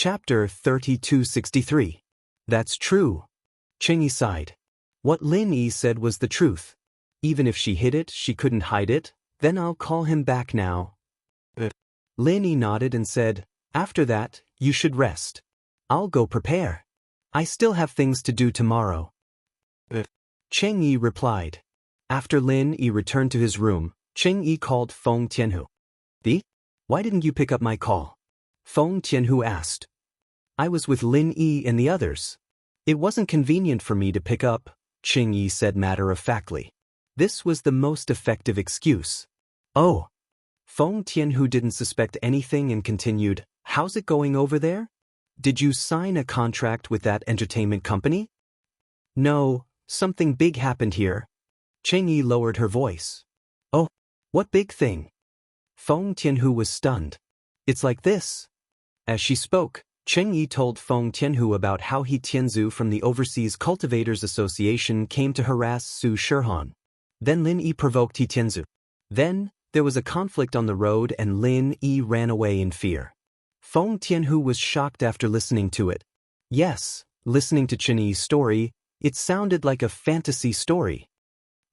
Chapter 3263. That's true. Chengyi sighed. What Lin Yi said was the truth. Even if she hid it, she couldn't hide it. Then I'll call him back now. Lin Yi nodded and said, after that, you should rest. I'll go prepare. I still have things to do tomorrow. Chengyi replied. After Lin Yi returned to his room, Chengyi called Feng Tianhu. Why didn't you pick up my call? Feng Tianhu asked. I was with Lin Yi and the others. It wasn't convenient for me to pick up, Chengyi said matter-of-factly. This was the most effective excuse. Oh. Feng Tianhu didn't suspect anything and continued, how's it going over there? Did you sign a contract with that entertainment company? No, something big happened here. Chengyi lowered her voice. Oh, what big thing? Feng Tianhu was stunned. It's like this. As she spoke, Chengyi told Feng Tianhu about how He Tianzu from the Overseas Cultivators Association came to harass Su Shihan. Then Lin Yi provoked He Tianzu. Then, there was a conflict on the road and Lin Yi ran away in fear. Feng Tianhu was shocked after listening to it. Yes, listening to Chengyi's story, it sounded like a fantasy story.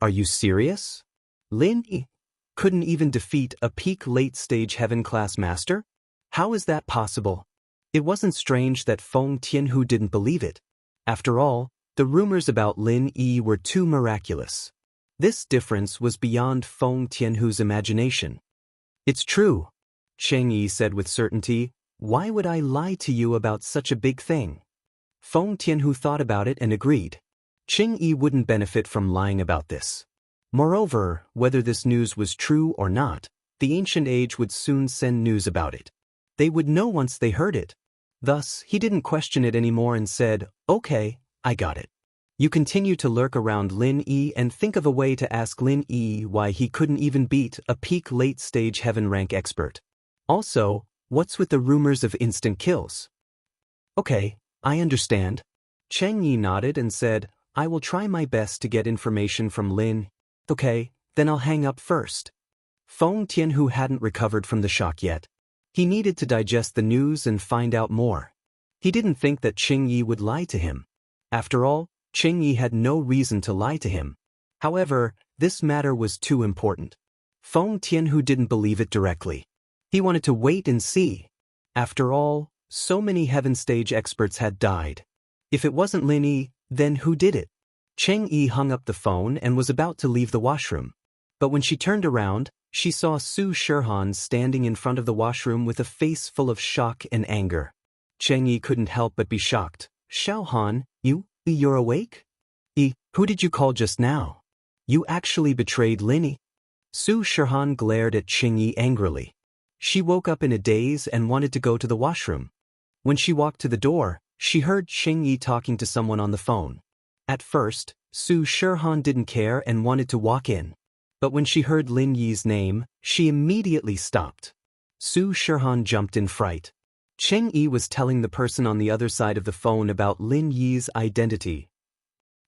Are you serious? Lin Yi couldn't even defeat a peak late-stage heaven-class master? How is that possible? It wasn't strange that Feng Tianhu didn't believe it. After all, the rumors about Lin Yi were too miraculous. This difference was beyond Feng Tianhu's imagination. It's true, Chengyi said with certainty. Why would I lie to you about such a big thing? Feng Tianhu thought about it and agreed. Chengyi wouldn't benefit from lying about this. Moreover, whether this news was true or not, the ancient age would soon send news about it. They would know once they heard it. Thus, he didn't question it anymore and said, okay, I got it. You continue to lurk around Lin Yi and think of a way to ask Lin Yi why he couldn't even beat a peak late-stage heaven rank expert. Also, what's with the rumors of instant kills? Okay, I understand. Chengyi nodded and said, I will try my best to get information from Lin. Okay, then I'll hang up first. Feng Tianhu hadn't recovered from the shock yet. He needed to digest the news and find out more. He didn't think that Chengyi would lie to him. After all, Chengyi had no reason to lie to him. However, this matter was too important. Feng Tianhu didn't believe it directly. He wanted to wait and see. After all, so many heaven stage experts had died. If it wasn't Lin Yi, then who did it? Chengyi hung up the phone and was about to leave the washroom. But when she turned around, she saw Su Shihan standing in front of the washroom with a face full of shock and anger. Chengyi couldn't help but be shocked. Xiaohan, you're awake? Who did you call just now? You actually betrayed Lin Yi? Su Shihan glared at Chengyi angrily. She woke up in a daze and wanted to go to the washroom. When she walked to the door, she heard Chengyi talking to someone on the phone. At first, Su Shihan didn't care and wanted to walk in. But when she heard Lin Yi's name, she immediately stopped. Su Shihan jumped in fright. Chengyi was telling the person on the other side of the phone about Lin Yi's identity.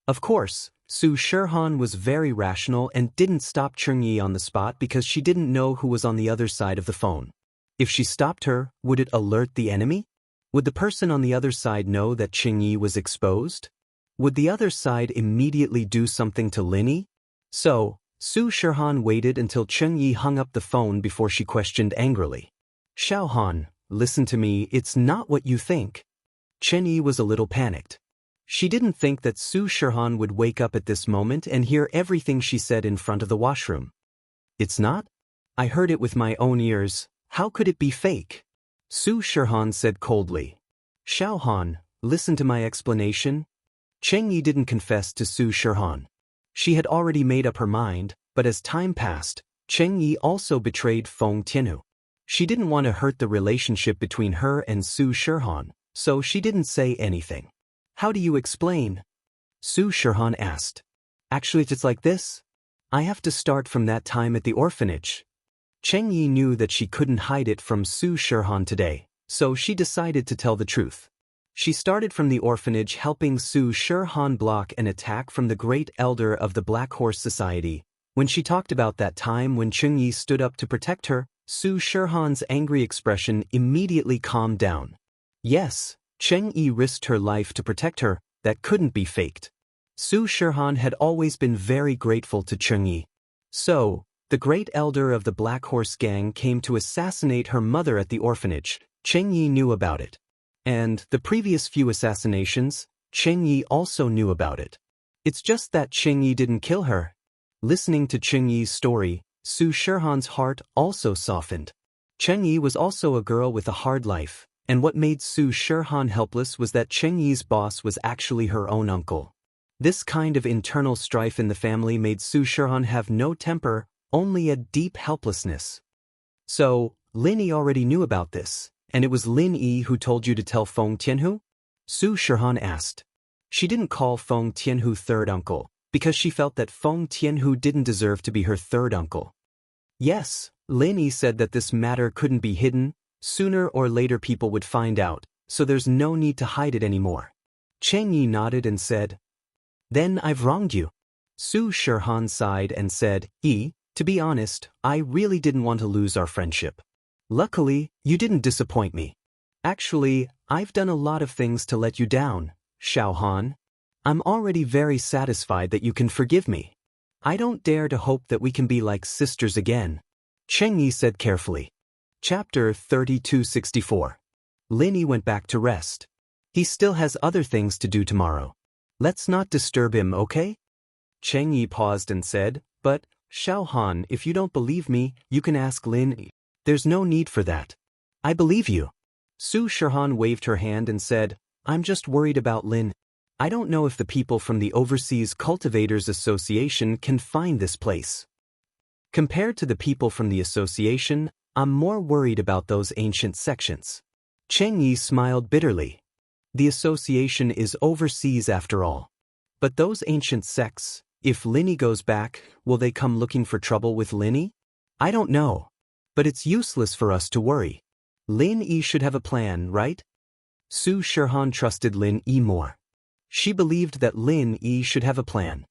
Of course, Su Shihan was very rational and didn't stop Chengyi on the spot because she didn't know who was on the other side of the phone. If she stopped her, would it alert the enemy? Would the person on the other side know that Chengyi was exposed? Would the other side immediately do something to Lin Yi? So, Su Shihan waited until Chengyi hung up the phone before she questioned angrily. Xiaohan, listen to me, it's not what you think. Chengyi was a little panicked. She didn't think that Su Shihan would wake up at this moment and hear everything she said in front of the washroom. It's not? I heard it with my own ears. How could it be fake? Su Shihan said coldly. Xiaohan, listen to my explanation. Chengyi didn't confess to Su Shihan. She had already made up her mind, but as time passed, Chengyi also betrayed Feng Tianhu. She didn't want to hurt the relationship between her and Su Shihan, so she didn't say anything. How do you explain? Su Shihan asked. Actually, it's like this. I have to start from that time at the orphanage. Chengyi knew that she couldn't hide it from Su Shihan today, so she decided to tell the truth. She started from the orphanage helping Su Shihan block an attack from the great elder of the Black Horse Society. When she talked about that time when Chengyi stood up to protect her, Su Shihan's angry expression immediately calmed down. Yes, Cheng Yi risked her life to protect her, that couldn't be faked. Su Shihan had always been very grateful to Cheng Yi. So, the great elder of the Black Horse Gang came to assassinate her mother at the orphanage. Cheng Yi knew about it. And the previous few assassinations, Cheng Yi also knew about it. It's just that Cheng Yi didn't kill her. Listening to Cheng Yi's story, Su Shihan's heart also softened. Cheng Yi was also a girl with a hard life, and what made Su Shihan helpless was that Cheng Yi's boss was actually her own uncle. This kind of internal strife in the family made Su Shihan have no temper, only a deep helplessness. So, Lin Yi already knew about this, and it was Lin Yi who told you to tell Feng Tianhu? Su Shihan asked. She didn't call Feng Tianhu third uncle, because she felt that Feng Tianhu didn't deserve to be her third uncle. Yes, Lin Yi said that this matter couldn't be hidden, sooner or later people would find out, so there's no need to hide it anymore. Cheng Yi nodded and said, Then I've wronged you. Su Shihan sighed and said, To be honest, I really didn't want to lose our friendship. Luckily, you didn't disappoint me. Actually, I've done a lot of things to let you down, Xiaohan. I'm already very satisfied that you can forgive me. I don't dare to hope that we can be like sisters again, Cheng Yi said carefully. Chapter 3264. Lin Yi went back to rest. He still has other things to do tomorrow. Let's not disturb him, okay? Cheng Yi paused and said, But, Xiaohan, if you don't believe me, you can ask Lin Yi. There's no need for that. I believe you. Su Shihan waved her hand and said, I'm just worried about Lin. I don't know if the people from the Overseas Cultivators Association can find this place. Compared to the people from the association, I'm more worried about those ancient sections. Cheng Yi smiled bitterly. The association is overseas after all. But those ancient sects, if Lin Yi goes back, will they come looking for trouble with Lin Yi? I don't know. But it's useless for us to worry. Lin Yi should have a plan, right? Su Shihan trusted Lin Yi more. She believed that Lin Yi should have a plan.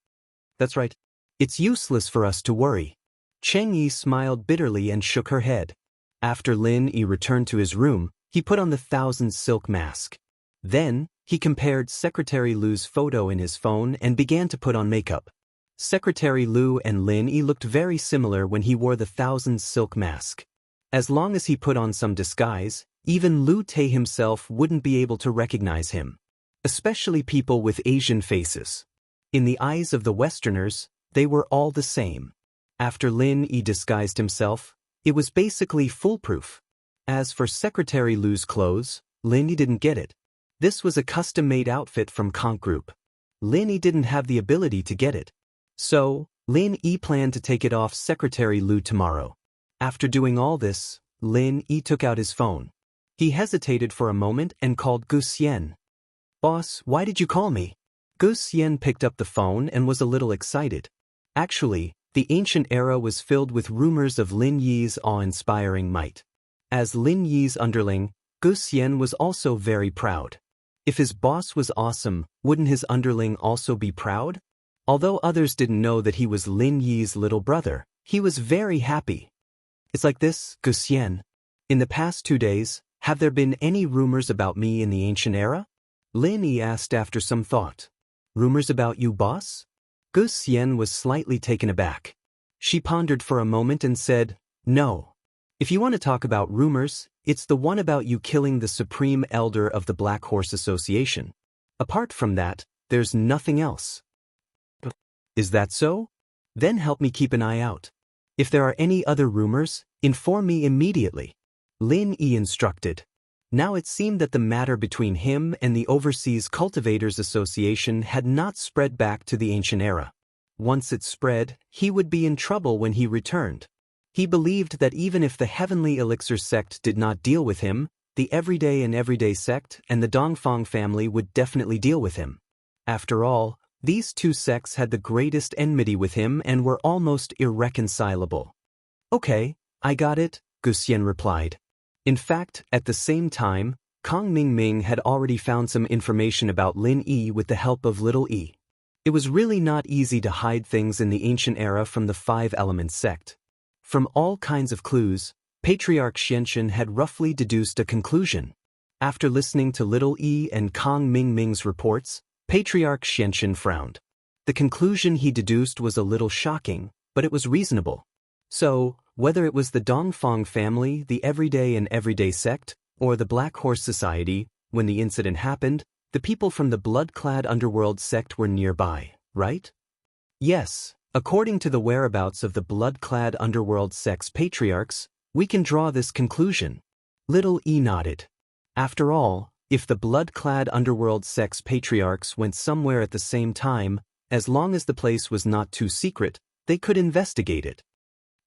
That's right. It's useless for us to worry. Cheng Yi smiled bitterly and shook her head. After Lin Yi returned to his room, he put on the 1,000 silk mask. Then, he compared Secretary Lu's photo in his phone and began to put on makeup. Secretary Lu and Lin Yi looked very similar when he wore the 1,000 silk mask. As long as he put on some disguise, even Lu Te himself wouldn't be able to recognize him. Especially people with Asian faces. In the eyes of the Westerners, they were all the same. After Lin Yi disguised himself, it was basically foolproof. As for Secretary Lu's clothes, Lin Yi didn't get it. This was a custom-made outfit from Conk Group. Lin Yi didn't have the ability to get it. So, Lin Yi planned to take it off Secretary Lu tomorrow. After doing all this, Lin Yi took out his phone. He hesitated for a moment and called Gu Xian. Boss, why did you call me? Gu Xian picked up the phone and was a little excited. Actually, the ancient era was filled with rumors of Lin Yi's awe-inspiring might. As Lin Yi's underling, Gu Xian was also very proud. If his boss was awesome, wouldn't his underling also be proud? Although others didn't know that he was Lin Yi's little brother, he was very happy. It's like this, Gu Xian. In the past 2 days, have there been any rumors about me in the ancient era? Lin Yi asked after some thought. Rumors about you, boss? Gu Xian was slightly taken aback. She pondered for a moment and said, No. If you want to talk about rumors, it's the one about you killing the Supreme Elder of the Black Horse Association. Apart from that, there's nothing else. Is that so? Then help me keep an eye out. If there are any other rumors, inform me immediately. Lin Yi instructed. Now it seemed that the matter between him and the Overseas Cultivators Association had not spread back to the ancient era. Once it spread, he would be in trouble when he returned. He believed that even if the Heavenly Elixir sect did not deal with him, the Everyday sect and the Dongfang family would definitely deal with him. After all, these two sects had the greatest enmity with him and were almost irreconcilable. Okay, I got it, Gu Xian replied. In fact, at the same time, Kong Mingming had already found some information about Lin Yi with the help of Little E. It was really not easy to hide things in the ancient era from the Five Elements sect. From all kinds of clues, Patriarch Xianxia had roughly deduced a conclusion. After listening to Little E and Kong Ming Ming's reports, Patriarch Xianxia frowned. The conclusion he deduced was a little shocking, but it was reasonable. So, whether it was the Dongfang family, the Everyday and Everyday sect, or the Black Horse Society, when the incident happened, the people from the blood-clad underworld sect were nearby, right? Yes, according to the whereabouts of the blood-clad underworld sect's patriarchs, we can draw this conclusion. Little E nodded. After all, if the blood-clad underworld sect's patriarchs went somewhere at the same time, as long as the place was not too secret, they could investigate it.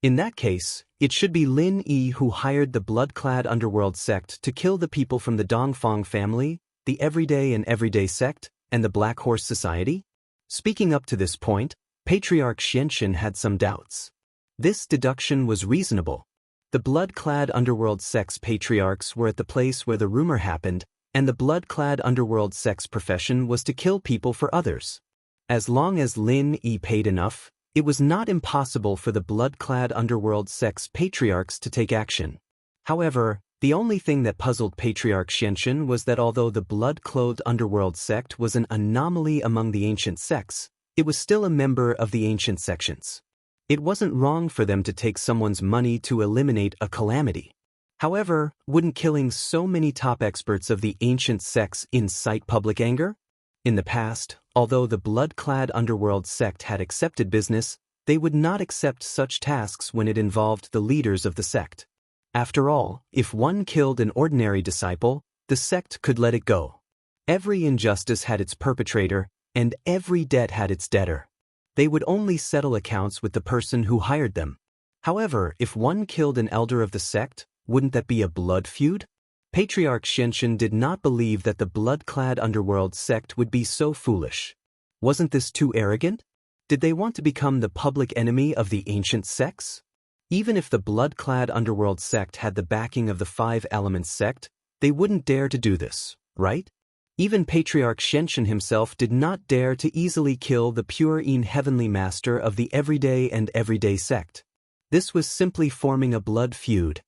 In that case, it should be Lin Yi who hired the blood-clad underworld sect to kill the people from the Dongfang family, the Everyday and Everyday sect, and the Black Horse Society? Speaking up to this point, Patriarch Xianxia had some doubts. This deduction was reasonable. The blood-clad underworld sect's patriarchs were at the place where the rumor happened, and the blood-clad underworld sect's profession was to kill people for others. As long as Lin Yi paid enough, it was not impossible for the blood-clad underworld sect's patriarchs to take action. However, the only thing that puzzled Patriarch Xianxia was that although the blood-clothed underworld sect was an anomaly among the ancient sects, it was still a member of the ancient sections. It wasn't wrong for them to take someone's money to eliminate a calamity. However, wouldn't killing so many top experts of the ancient sects incite public anger? In the past, although the blood-clad underworld sect had accepted business, they would not accept such tasks when it involved the leaders of the sect. After all, if one killed an ordinary disciple, the sect could let it go. Every injustice had its perpetrator, and every debt had its debtor. They would only settle accounts with the person who hired them. However, if one killed an elder of the sect, wouldn't that be a blood feud? Patriarch Xianxia did not believe that the blood-clad underworld sect would be so foolish. Wasn't this too arrogant? Did they want to become the public enemy of the ancient sects? Even if the blood-clad underworld sect had the backing of the Five Elements sect, they wouldn't dare to do this, right? Even Patriarch Xianxia himself did not dare to easily kill the pure heavenly master of the Everyday and Everyday sect. This was simply forming a blood feud.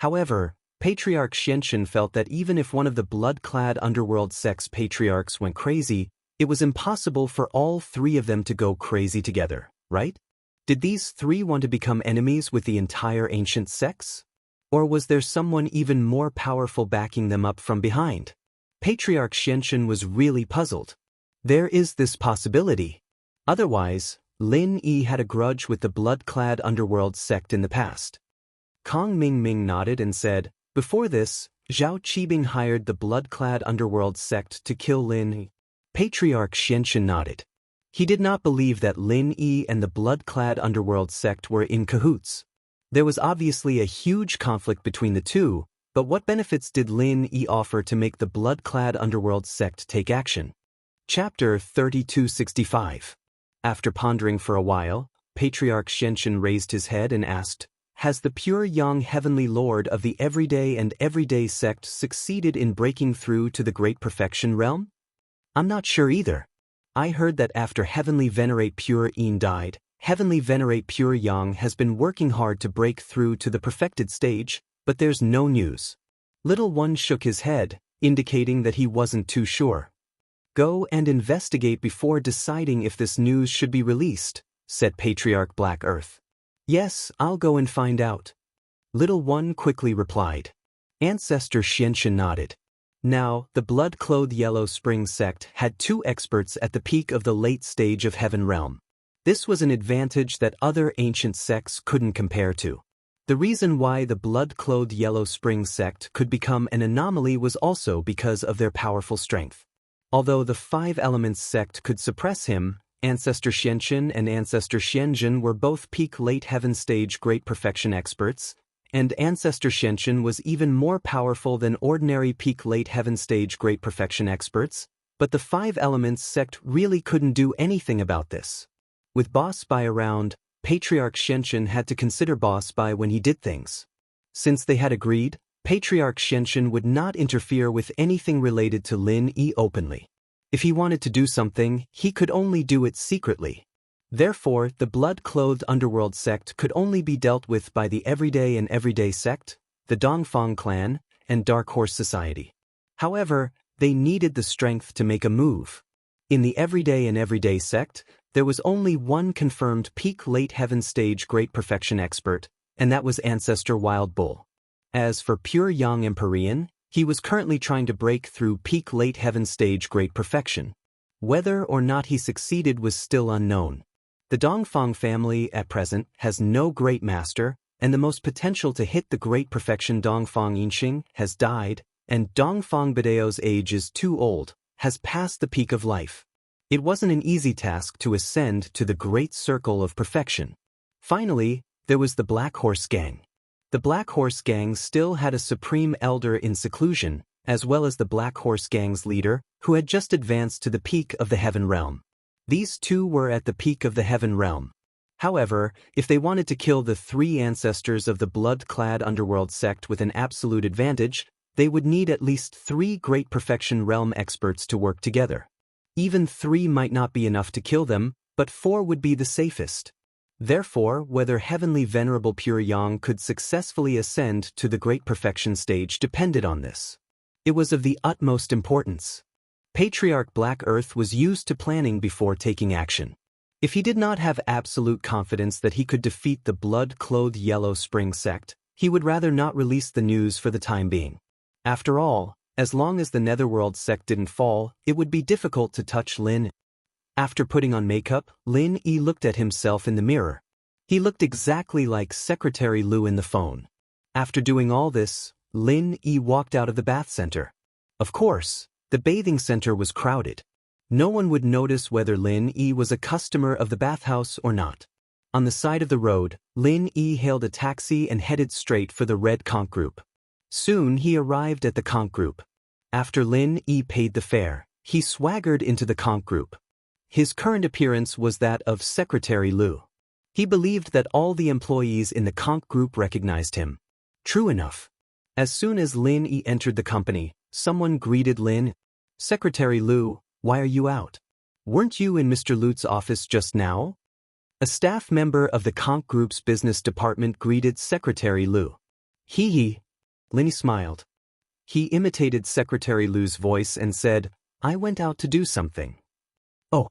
However, Patriarch Xianxia felt that even if one of the blood-clad underworld sect's patriarchs went crazy, it was impossible for all three of them to go crazy together, right? Did these three want to become enemies with the entire ancient sects? Or was there someone even more powerful backing them up from behind? Patriarch Xianxia was really puzzled. There is this possibility. Otherwise, Lin Yi had a grudge with the blood-clad underworld sect in the past. Kong Ming Ming nodded and said, before this, Zhao Qibing hired the blood-clad underworld sect to kill Lin Yi. Patriarch Xianxia nodded. He did not believe that Lin Yi and the blood-clad underworld sect were in cahoots. There was obviously a huge conflict between the two, but what benefits did Lin Yi offer to make the blood-clad underworld sect take action? Chapter 3265. After pondering for a while, Patriarch Xianxia raised his head and asked, has the pure young heavenly lord of the Everyday and Everyday sect succeeded in breaking through to the Great Perfection realm? I'm not sure either. I heard that after Heavenly Venerate Pure Yin died, Heavenly Venerate Pure Yang has been working hard to break through to the perfected stage, but there's no news. Little One shook his head, indicating that he wasn't too sure. Go and investigate before deciding if this news should be released, said Patriarch Black Earth. Yes, I'll go and find out. Little One quickly replied. Ancestor Xianxia nodded. Now, the blood-clothed Yellow Spring sect had two experts at the peak of the late stage of Heaven realm. This was an advantage that other ancient sects couldn't compare to. The reason why the blood-clothed Yellow Spring sect could become an anomaly was also because of their powerful strength. Although the Five Elements sect could suppress him, Ancestor Xianxia and Ancestor Xianxia were both peak late heaven stage Great Perfection experts, and Ancestor Xianxia was even more powerful than ordinary peak late heaven stage Great Perfection experts, but the Five Elements sect really couldn't do anything about this. With Boss Bai around, Patriarch Xianxia had to consider Boss Bai when he did things. Since they had agreed, Patriarch Xianxia would not interfere with anything related to Lin Yi openly. If he wanted to do something, he could only do it secretly. Therefore, the blood-clothed underworld sect could only be dealt with by the Everyday and Everyday sect, the Dongfang clan, and Dark Horse Society. However, they needed the strength to make a move. In the everyday sect, there was only one confirmed peak late heaven stage great perfection expert, and that was Ancestor Wild Bull. As for pure Yang Empyrean, he was currently trying to break through peak late heaven stage great perfection. Whether or not he succeeded was still unknown. The Dongfang family, at present, has no great master, and the most potential to hit the great perfection Dongfang Yinxing has died, and Dongfang Bidao's age is too old, has passed the peak of life. It wasn't an easy task to ascend to the great circle of perfection. Finally, there was the Black Horse Gang. The Black Horse Gang still had a supreme elder in seclusion, as well as the Black Horse Gang's leader, who had just advanced to the peak of the Heaven Realm. These two were at the peak of the Heaven Realm. However, if they wanted to kill the three ancestors of the blood-clad underworld sect with an absolute advantage, they would need at least 3 great perfection realm experts to work together. Even 3 might not be enough to kill them, but 4 would be the safest. Therefore, whether Heavenly Venerable Pure Yang could successfully ascend to the great perfection stage depended on this. It was of the utmost importance. Patriarch Black Earth was used to planning before taking action. If he did not have absolute confidence that he could defeat the blood-clothed Yellow Spring sect, he would rather not release the news for the time being. After all, as long as the Netherworld sect didn't fall, it would be difficult to touch Lin. After putting on makeup, Lin Yi looked at himself in the mirror. He looked exactly like Secretary Lu in the phone. After doing all this, Lin Yi walked out of the bath center. Of course, the bathing center was crowded. No one would notice whether Lin Yi was a customer of the bathhouse or not. On the side of the road, Lin Yi hailed a taxi and headed straight for the red conch group. Soon he arrived at the conch group. After Lin Yi paid the fare, he swaggered into the conch group. His current appearance was that of Secretary Lu. He believed that all the employees in the conch group recognized him. True enough. As soon as Lin Yi entered the company, someone greeted Lin. "Secretary Lu, why are you out? Weren't you in Mr. Lu's office just now?" A staff member of the conch group's business department greeted Secretary Lu. Hee. Lin smiled. He imitated Secretary Lu's voice and said, "I went out to do something." Oh.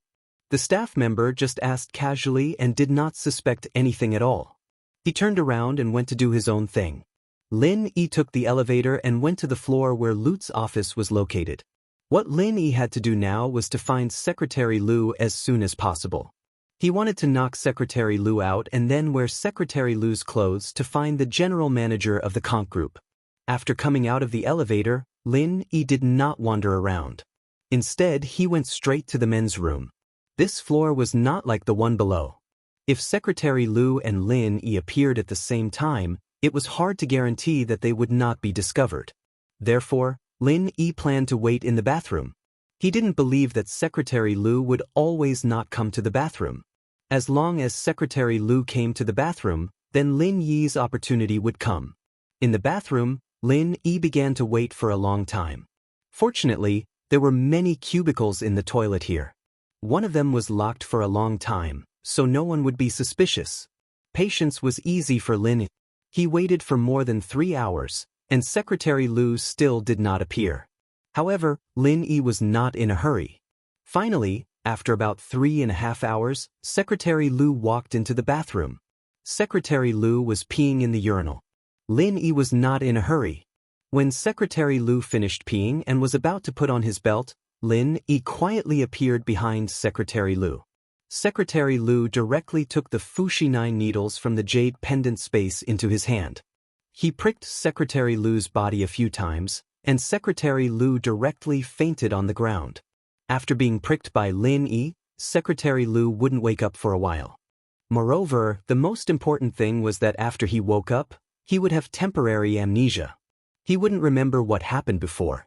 The staff member just asked casually and did not suspect anything at all. He turned around and went to do his own thing. Lin Yi took the elevator and went to the floor where Lu's office was located. What Lin Yi had to do now was to find Secretary Lu as soon as possible. He wanted to knock Secretary Lu out and then wear Secretary Lu's clothes to find the general manager of the conch group. After coming out of the elevator, Lin Yi did not wander around. Instead, he went straight to the men's room. This floor was not like the one below. If Secretary Lu and Lin Yi appeared at the same time, it was hard to guarantee that they would not be discovered. Therefore, Lin Yi planned to wait in the bathroom. He didn't believe that Secretary Lu would always not come to the bathroom. As long as Secretary Lu came to the bathroom, then Lin Yi's opportunity would come. In the bathroom, Lin Yi began to wait for a long time. Fortunately, there were many cubicles in the toilet here. One of them was locked for a long time, so no one would be suspicious. Patience was easy for Lin. He waited for more than 3 hours, and Secretary Lu still did not appear. However, Lin Yi was not in a hurry. Finally, after about 3.5 hours, Secretary Lu walked into the bathroom. Secretary Lu was peeing in the urinal. Lin Yi was not in a hurry. When Secretary Lu finished peeing and was about to put on his belt, Lin Yi quietly appeared behind Secretary Lu. Secretary Lu directly took the Fushi 9 needles from the jade pendant space into his hand. He pricked Secretary Lu's body a few times, and Secretary Lu directly fainted on the ground. After being pricked by Lin Yi, Secretary Lu wouldn't wake up for a while. Moreover, the most important thing was that after he woke up, he would have temporary amnesia. He wouldn't remember what happened before.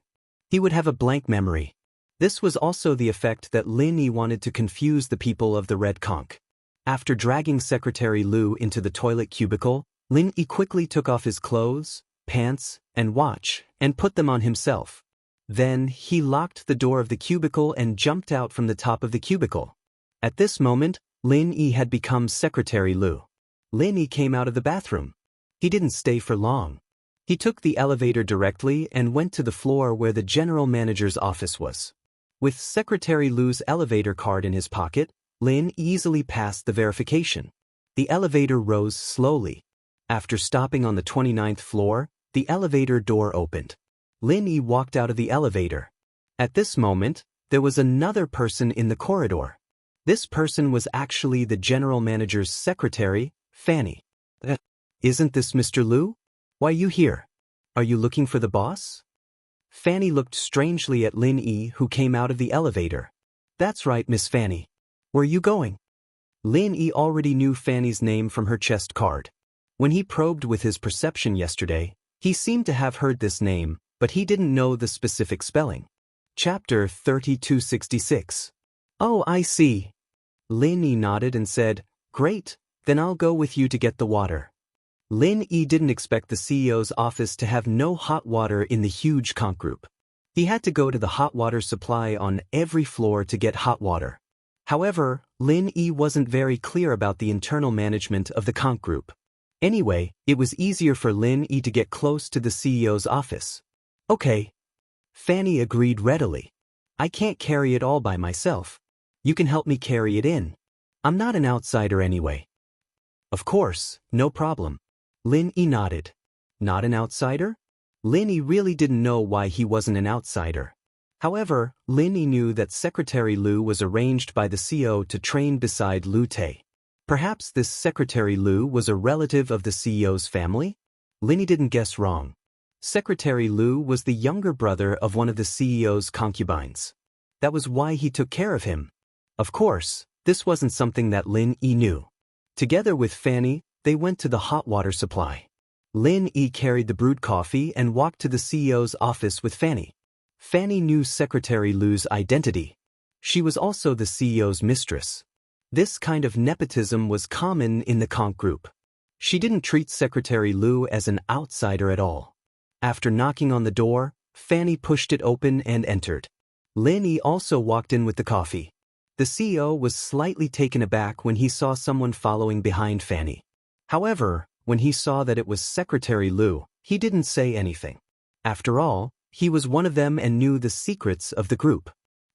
He would have a blank memory. This was also the effect that Lin Yi wanted to confuse the people of the Red Conch. After dragging Secretary Lu into the toilet cubicle, Lin Yi quickly took off his clothes, pants, and watch, and put them on himself. Then, he locked the door of the cubicle and jumped out from the top of the cubicle. At this moment, Lin Yi had become Secretary Lu. Lin Yi came out of the bathroom. He didn't stay for long. He took the elevator directly and went to the floor where the general manager's office was. With Secretary Lu's elevator card in his pocket, Lin easily passed the verification. The elevator rose slowly. After stopping on the 29th floor, the elevator door opened. Lin walked out of the elevator. At this moment, there was another person in the corridor. This person was actually the general manager's secretary, Fanny. Isn't this Mr. Lu? Why you here? Are you looking for the boss? Fanny looked strangely at Lin Yi, who came out of the elevator. That's right, Miss Fanny. Where you going? Lin Yi already knew Fanny's name from her chest card. When he probed with his perception yesterday, he seemed to have heard this name, but he didn't know the specific spelling. Chapter 3266. Oh, I see. Lin Yi nodded and said, Great, then I'll go with you to get the water. Lin Yi didn't expect the CEO's office to have no hot water in the huge conch group. He had to go to the hot water supply on every floor to get hot water. However, Lin Yi wasn't very clear about the internal management of the conch group. Anyway, it was easier for Lin Yi to get close to the CEO's office. Okay. Fanny agreed readily. I can't carry it all by myself. You can help me carry it in. I'm not an outsider anyway. Of course, no problem. Lin Yi nodded. Not an outsider? Lin Yi really didn't know why he wasn't an outsider. However, Lin Yi knew that Secretary Lu was arranged by the CEO to train beside Lu Te. Perhaps this Secretary Lu was a relative of the CEO's family? Lin Yi didn't guess wrong. Secretary Lu was the younger brother of one of the CEO's concubines. That was why he took care of him. Of course, this wasn't something that Lin Yi knew. Together with Fanny, they went to the hot water supply. Lin Yi carried the brewed coffee and walked to the CEO's office with Fanny. Fanny knew Secretary Lu's identity. She was also the CEO's mistress. This kind of nepotism was common in the conch group. She didn't treat Secretary Lu as an outsider at all. After knocking on the door, Fanny pushed it open and entered. Lin Yi also walked in with the coffee. The CEO was slightly taken aback when he saw someone following behind Fanny. However, when he saw that it was Secretary Lu, he didn't say anything. After all, he was one of them and knew the secrets of the group.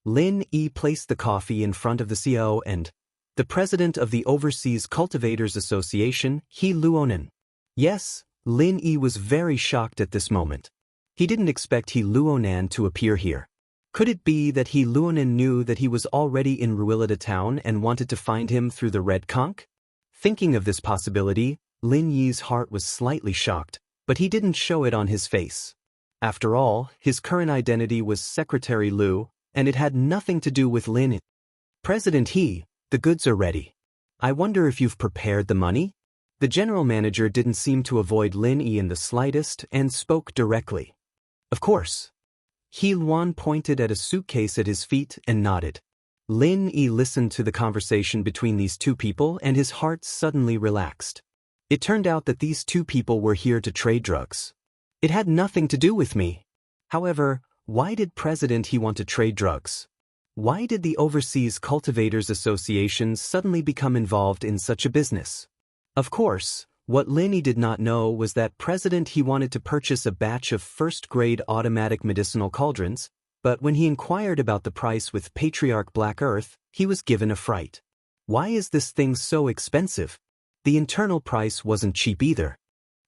Lin Yi placed the coffee in front of the CEO and the president of the Overseas Cultivators Association, He Luonan. Yes, Lin Yi was very shocked at this moment. He didn't expect He Luonan to appear here. Could it be that He Luonan knew that he was already in Ruilita town and wanted to find him through the red conch? Thinking of this possibility, Lin Yi's heart was slightly shocked, but he didn't show it on his face. After all, his current identity was Secretary Lu, and it had nothing to do with Lin Yi. President He, the goods are ready. I wonder if you've prepared the money? The general manager didn't seem to avoid Lin Yi in the slightest and spoke directly. Of course. He Luan pointed at a suitcase at his feet and nodded. Lin Yi listened to the conversation between these two people and his heart suddenly relaxed. It turned out that these two people were here to trade drugs. It had nothing to do with me. However, why did President He want to trade drugs? Why did the Overseas Cultivators Association suddenly become involved in such a business? Of course, what Lin Yi did not know was that President He wanted to purchase a batch of first-grade automatic medicinal cauldrons, but when he inquired about the price with Patriarch Black Earth, he was given a fright. Why is this thing so expensive? The internal price wasn't cheap either.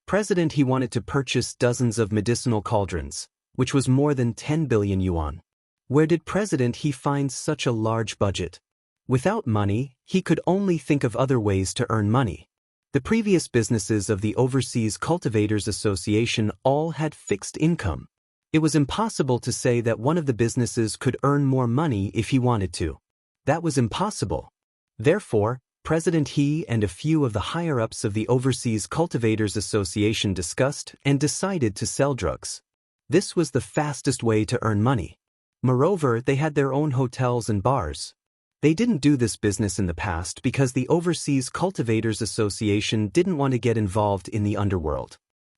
President He wanted to purchase dozens of medicinal cauldrons, which was more than 10 billion yuan. Where did President He find such a large budget? Without money, he could only think of other ways to earn money. The previous businesses of the Overseas Cultivators Association all had fixed income. It was impossible to say that one of the businesses could earn more money if he wanted to. That was impossible. Therefore, President He and a few of the higher-ups of the Overseas Cultivators Association discussed and decided to sell drugs. This was the fastest way to earn money. Moreover, they had their own hotels and bars. They didn't do this business in the past because the Overseas Cultivators Association didn't want to get involved in the underworld.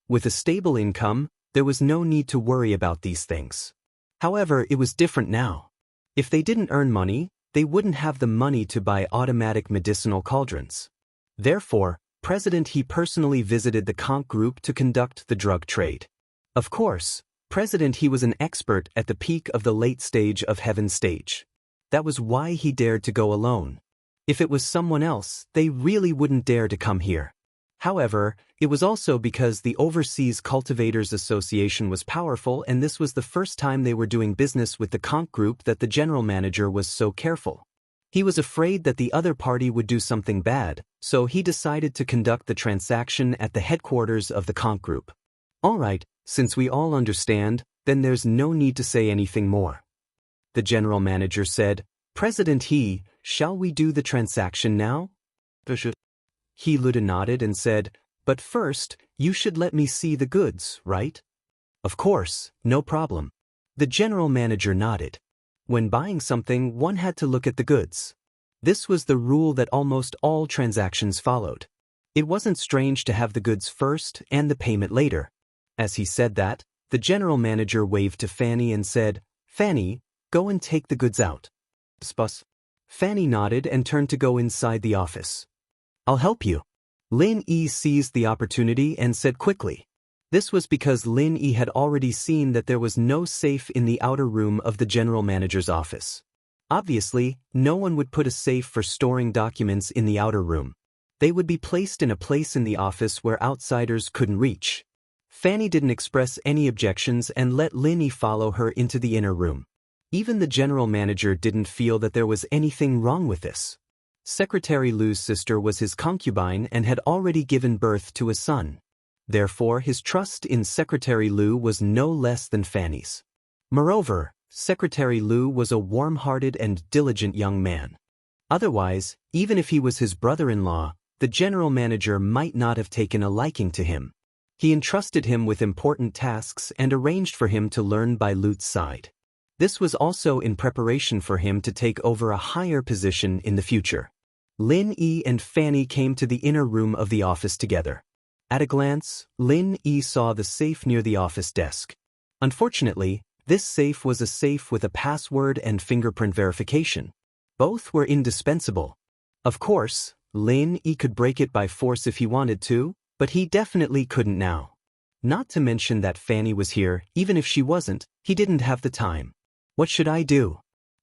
With a stable income, there was no need to worry about these things. However, it was different now. If they didn't earn money, they wouldn't have the money to buy automatic medicinal cauldrons. Therefore, President He personally visited the conch group to conduct the drug trade. Of course, President He was an expert at the peak of the late stage of Heaven stage. That was why he dared to go alone. If it was someone else, they really wouldn't dare to come here. However, it was also because the Overseas Cultivators Association was powerful, and this was the first time they were doing business with the Conch Group that the general manager was so careful. He was afraid that the other party would do something bad, so he decided to conduct the transaction at the headquarters of the Conch Group. Alright, since we all understand, then there's no need to say anything more. The general manager said, President He, shall we do the transaction now? He Luda nodded and said, but first, you should let me see the goods, right? Of course, no problem. The general manager nodded. When buying something, one had to look at the goods. This was the rule that almost all transactions followed. It wasn't strange to have the goods first and the payment later. As he said that, the general manager waved to Fanny and said, Fanny, go and take the goods out. Fanny nodded and turned to go inside the office. I'll help you. Lin Yi seized the opportunity and said quickly. This was because Lin Yi had already seen that there was no safe in the outer room of the general manager's office. Obviously, no one would put a safe for storing documents in the outer room. They would be placed in a place in the office where outsiders couldn't reach. Fanny didn't express any objections and let Lin Yi follow her into the inner room. Even the general manager didn't feel that there was anything wrong with this. Secretary Lu's sister was his concubine and had already given birth to a son. Therefore, his trust in Secretary Lu was no less than Fanny's. Moreover, Secretary Lu was a warm-hearted and diligent young man. Otherwise, even if he was his brother-in-law, the general manager might not have taken a liking to him. He entrusted him with important tasks and arranged for him to learn by Lu's side. This was also in preparation for him to take over a higher position in the future. Lin Yi and Fanny came to the inner room of the office together. At a glance, Lin Yi saw the safe near the office desk. Unfortunately, this safe was a safe with a password and fingerprint verification. Both were indispensable. Of course, Lin Yi could break it by force if he wanted to, but he definitely couldn't now. Not to mention that Fanny was here, even if she wasn't, he didn't have the time. What should I do?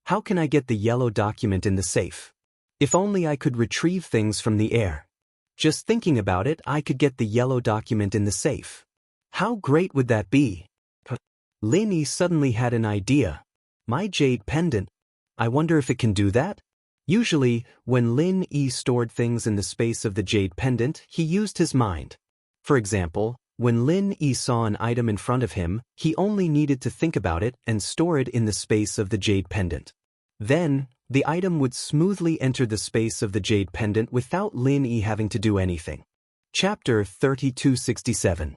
How can I get the yellow document in the safe? If only I could retrieve things from the air. Just thinking about it, I could get the yellow document in the safe. How great would that be? Lin Yi suddenly had an idea. My jade pendant. I wonder if it can do that? Usually, when Lin Yi stored things in the space of the jade pendant, he used his mind. For example, when Lin Yi saw an item in front of him, he only needed to think about it and store it in the space of the jade pendant. Then, the item would smoothly enter the space of the jade pendant without Lin Yi having to do anything. Chapter 3267.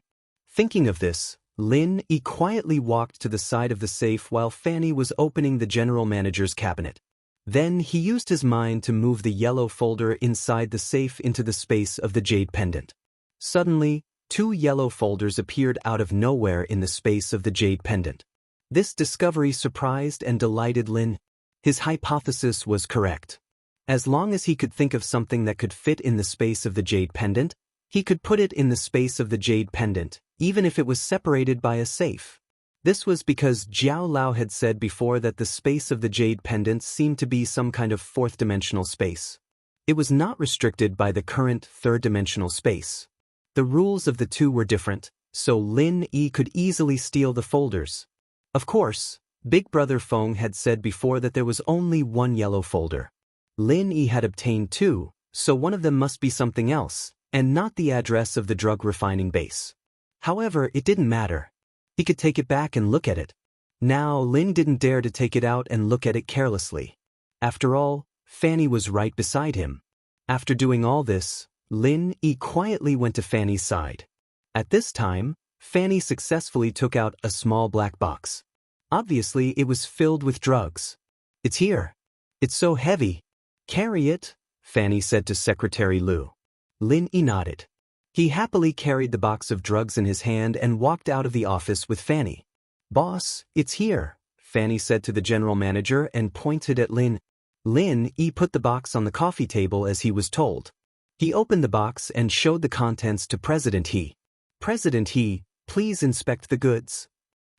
Thinking of this, Lin Yi quietly walked to the side of the safe while Fanny was opening the general manager's cabinet. Then he used his mind to move the yellow folder inside the safe into the space of the jade pendant. Suddenly, 2 yellow folders appeared out of nowhere in the space of the jade pendant. This discovery surprised and delighted Lin. His hypothesis was correct. As long as he could think of something that could fit in the space of the jade pendant, he could put it in the space of the jade pendant, even if it was separated by a safe. This was because Jiao Lao had said before that the space of the jade pendant seemed to be some kind of 4th-dimensional space. It was not restricted by the current 3rd-dimensional space. The rules of the two were different, so Lin Yi could easily steal the folders. Of course, Big Brother Feng had said before that there was only 1 yellow folder. Lin Yi had obtained 2, so one of them must be something else, and not the address of the drug refining base. However, it didn't matter. He could take it back and look at it. Now, Lin didn't dare to take it out and look at it carelessly. After all, Fanny was right beside him. After doing all this, Lin Yi quietly went to Fanny's side. At this time, Fanny successfully took out a small black box. Obviously, it was filled with drugs. It's here. It's so heavy. Carry it, Fanny said to Secretary Lu. Lin Yi nodded. He happily carried the box of drugs in his hand and walked out of the office with Fanny. Boss, it's here, Fanny said to the general manager and pointed at Lin. Lin Yi put the box on the coffee table as he was told. He opened the box and showed the contents to President He. President He, Please inspect the goods.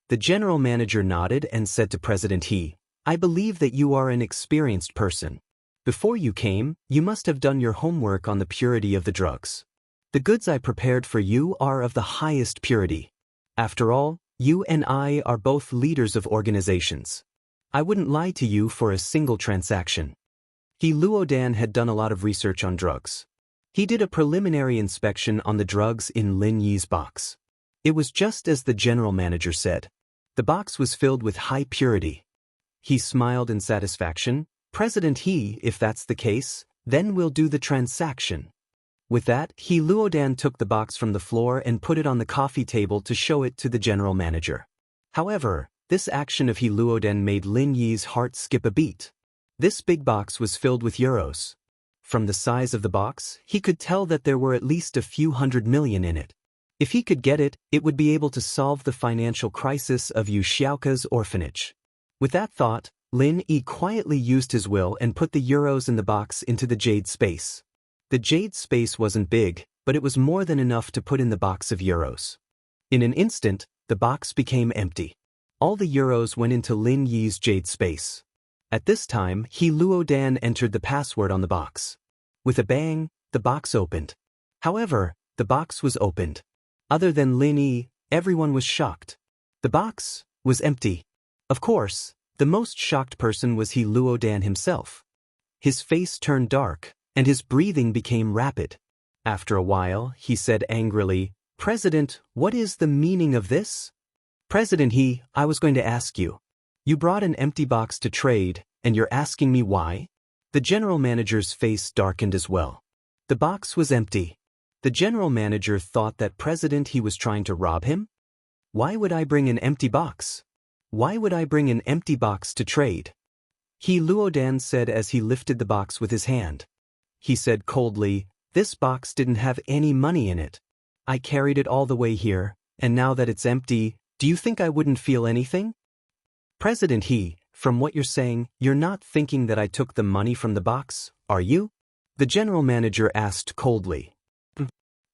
The general manager nodded and said to President He, I believe that you are an experienced person. Before you came, you must have done your homework on the purity of the drugs. The goods I prepared for you are of the highest purity. After all, you and I are both leaders of organizations. I wouldn't lie to you for a single transaction. He Luodan had done a lot of research on drugs. He did a preliminary inspection on the drugs in Lin Yi's box. It was just as the general manager said. The box was filled with high purity. He smiled in satisfaction. President He, if that's the case, then we'll do the transaction. With that, He Luodan took the box from the floor and put it on the coffee table to show it to the general manager. However, this action of He Luodan made Lin Yi's heart skip a beat. This big box was filled with euros. From the size of the box, he could tell that there were at least a few hundred million in it. If he could get it, it would be able to solve the financial crisis of Yu Xiaoka's orphanage. With that thought, Lin Yi quietly used his will and put the euros in the box into the jade space. The jade space wasn't big, but it was more than enough to put in the box of euros. In an instant, the box became empty. All the euros went into Lin Yi's jade space. At this time, He Luodan entered the password on the box. With a bang, the box opened. However, the box was opened. Other than Lin Yi, everyone was shocked. The box was empty. Of course, the most shocked person was He Luodan himself. His face turned dark, and his breathing became rapid. After a while, he said angrily, President, what is the meaning of this? President He, I was going to ask you. You brought an empty box to trade, and you're asking me why? The general manager's face darkened as well. The box was empty. The general manager thought that President He was trying to rob him? Why would I bring an empty box? Why would I bring an empty box to trade? He Luodan said as he lifted the box with his hand. He said coldly, this box didn't have any money in it. I carried it all the way here, and now that it's empty, do you think I wouldn't feel anything? President He, from what you're saying, you're not thinking that I took the money from the box, are you? The general manager asked coldly.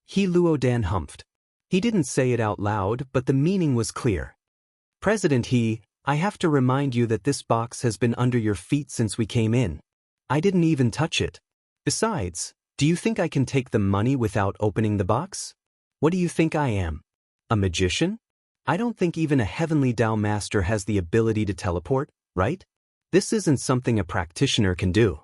He Luodan humphed. He didn't say it out loud, but the meaning was clear. President He, I have to remind you that this box has been under your feet since we came in. I didn't even touch it. Besides, do you think I can take the money without opening the box? What do you think I am? A magician? I don't think even a heavenly Dao master has the ability to teleport, right? This isn't something a practitioner can do.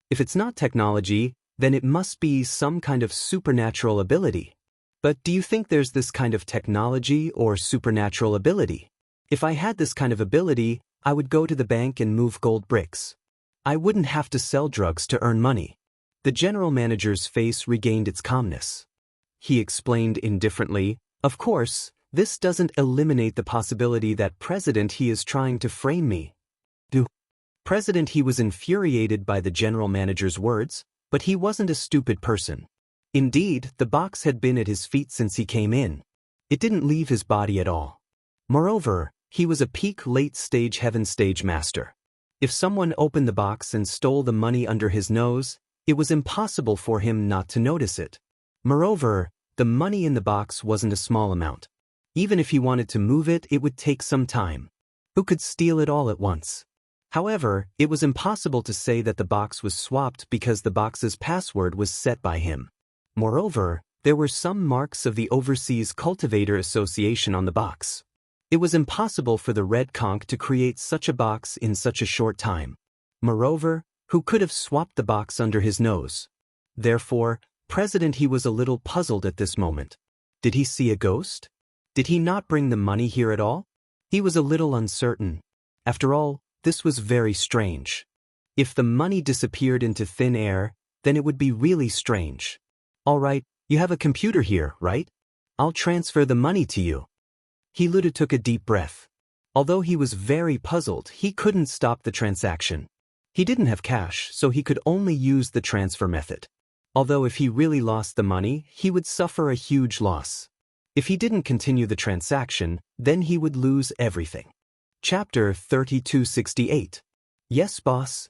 If it's not technology, then it must be some kind of supernatural ability. But do you think there's this kind of technology or supernatural ability? If I had this kind of ability, I would go to the bank and move gold bricks. I wouldn't have to sell drugs to earn money. The general manager's face regained its calmness. He explained indifferently, of course, this doesn't eliminate the possibility that President He is trying to frame me. President He was infuriated by the general manager's words, but he wasn't a stupid person. Indeed, the box had been at his feet since he came in. It didn't leave his body at all. Moreover, he was a peak late-stage heaven stage master. If someone opened the box and stole the money under his nose, it was impossible for him not to notice it. Moreover, the money in the box wasn't a small amount. Even if he wanted to move it, it would take some time. Who could steal it all at once? However, it was impossible to say that the box was swapped because the box's password was set by him. Moreover, there were some marks of the Overseas Cultivator Association on the box. It was impossible for the Red Conch to create such a box in such a short time. Moreover, who could have swapped the box under his nose? Therefore, President He was a little puzzled at this moment. Did he see a ghost? Did he not bring the money here at all? He was a little uncertain. After all, this was very strange. If the money disappeared into thin air, then it would be really strange. All right, you have a computer here, right? I'll transfer the money to you. He Luda took a deep breath. Although he was very puzzled, he couldn't stop the transaction. He didn't have cash, so he could only use the transfer method. Although if he really lost the money, he would suffer a huge loss. If he didn't continue the transaction, then he would lose everything. Chapter 3268. Yes, boss.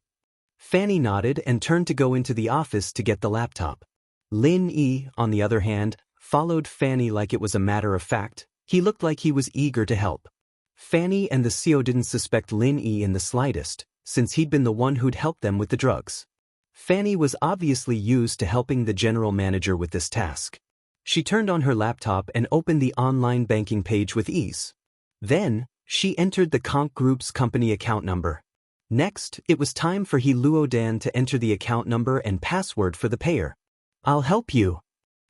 Fanny nodded and turned to go into the office to get the laptop. Lin Yi, on the other hand, followed Fanny like it was a matter of fact, He looked like he was eager to help. Fanny and the CEO didn't suspect Lin Yi in the slightest, since he'd been the one who'd helped them with the drugs. Fanny was obviously used to helping the general manager with this task. She turned on her laptop and opened the online banking page with ease. Then, she entered the Conk Group's company account number. Next, it was time for He Luodan to enter the account number and password for the payer. "I'll help you."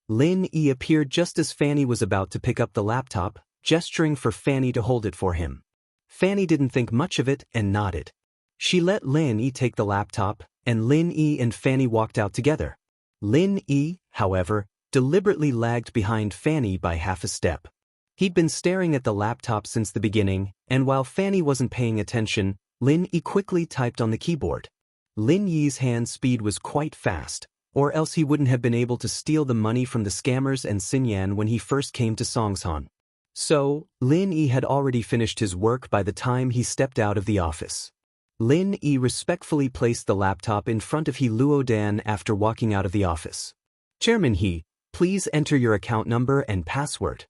Lin Yi appeared just as Fanny was about to pick up the laptop, gesturing for Fanny to hold it for him. Fanny didn't think much of it and nodded. She let Lin Yi take the laptop, and Lin Yi and Fanny walked out together. Lin Yi, however, deliberately lagged behind Fanny by half a step. He'd been staring at the laptop since the beginning, and while Fanny wasn't paying attention, Lin Yi quickly typed on the keyboard. Lin Yi's hand speed was quite fast, or else he wouldn't have been able to steal the money from the scammers and Xinyan when he first came to Songshan. So, Lin Yi had already finished his work by the time he stepped out of the office. Lin Yi respectfully placed the laptop in front of He Luodan after walking out of the office. "Chairman He, please enter your account number and password."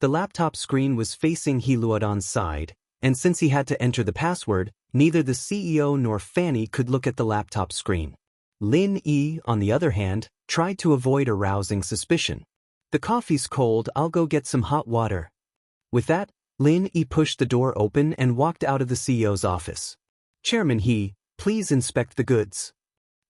The laptop screen was facing He Luodan's side, and since he had to enter the password, neither the CEO nor Fanny could look at the laptop screen. Lin Yi, on the other hand, tried to avoid arousing suspicion. "The coffee's cold, I'll go get some hot water." With that, Lin Yi pushed the door open and walked out of the CEO's office. "Chairman He, please inspect the goods."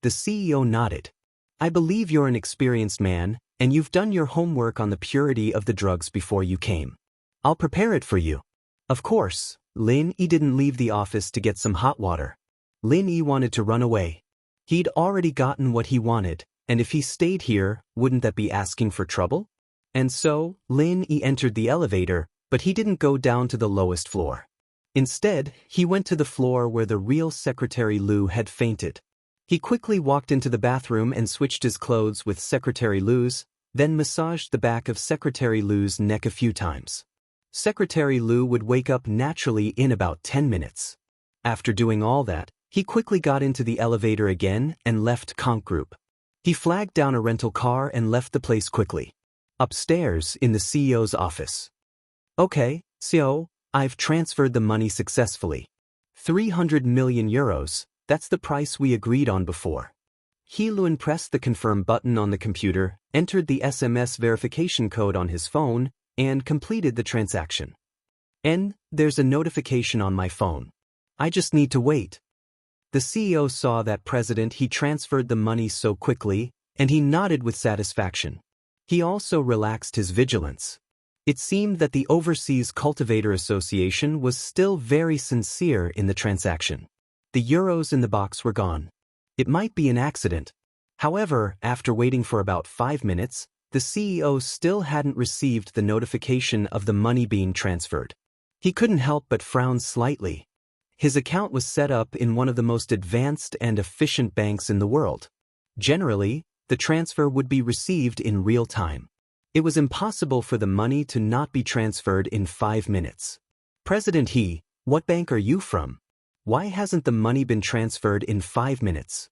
The CEO nodded. "I believe you're an experienced man, and you've done your homework on the purity of the drugs before you came. I'll prepare it for you." Of course, Lin Yi didn't leave the office to get some hot water. Lin Yi wanted to run away. He'd already gotten what he wanted, and if he stayed here, wouldn't that be asking for trouble? And so, Lin Yi entered the elevator, but he didn't go down to the lowest floor. Instead, he went to the floor where the real Secretary Lu had fainted. He quickly walked into the bathroom and switched his clothes with Secretary Lu's, then massaged the back of Secretary Lu's neck a few times. Secretary Lu would wake up naturally in about 10 minutes. After doing all that, he quickly got into the elevator again and left Conk Group. He flagged down a rental car and left the place quickly. Upstairs, in the CEO's office. "Okay, CEO, I've transferred the money successfully. 300 million euros, that's the price we agreed on before." He Luan pressed the confirm button on the computer, entered the SMS verification code on his phone, and completed the transaction. "And there's a notification on my phone. I just need to wait." The CEO saw that he transferred the money so quickly, and he nodded with satisfaction. He also relaxed his vigilance. It seemed that the Overseas Cultivator Association was still very sincere in the transaction. The euros in the box were gone. It might be an accident. However, after waiting for about 5 minutes, the CEO still hadn't received the notification of the money being transferred. He couldn't help but frown slightly. His account was set up in one of the most advanced and efficient banks in the world. Generally, the transfer would be received in real time. It was impossible for the money to not be transferred in 5 minutes. "President He, what bank are you from? Why hasn't the money been transferred in 5 minutes?"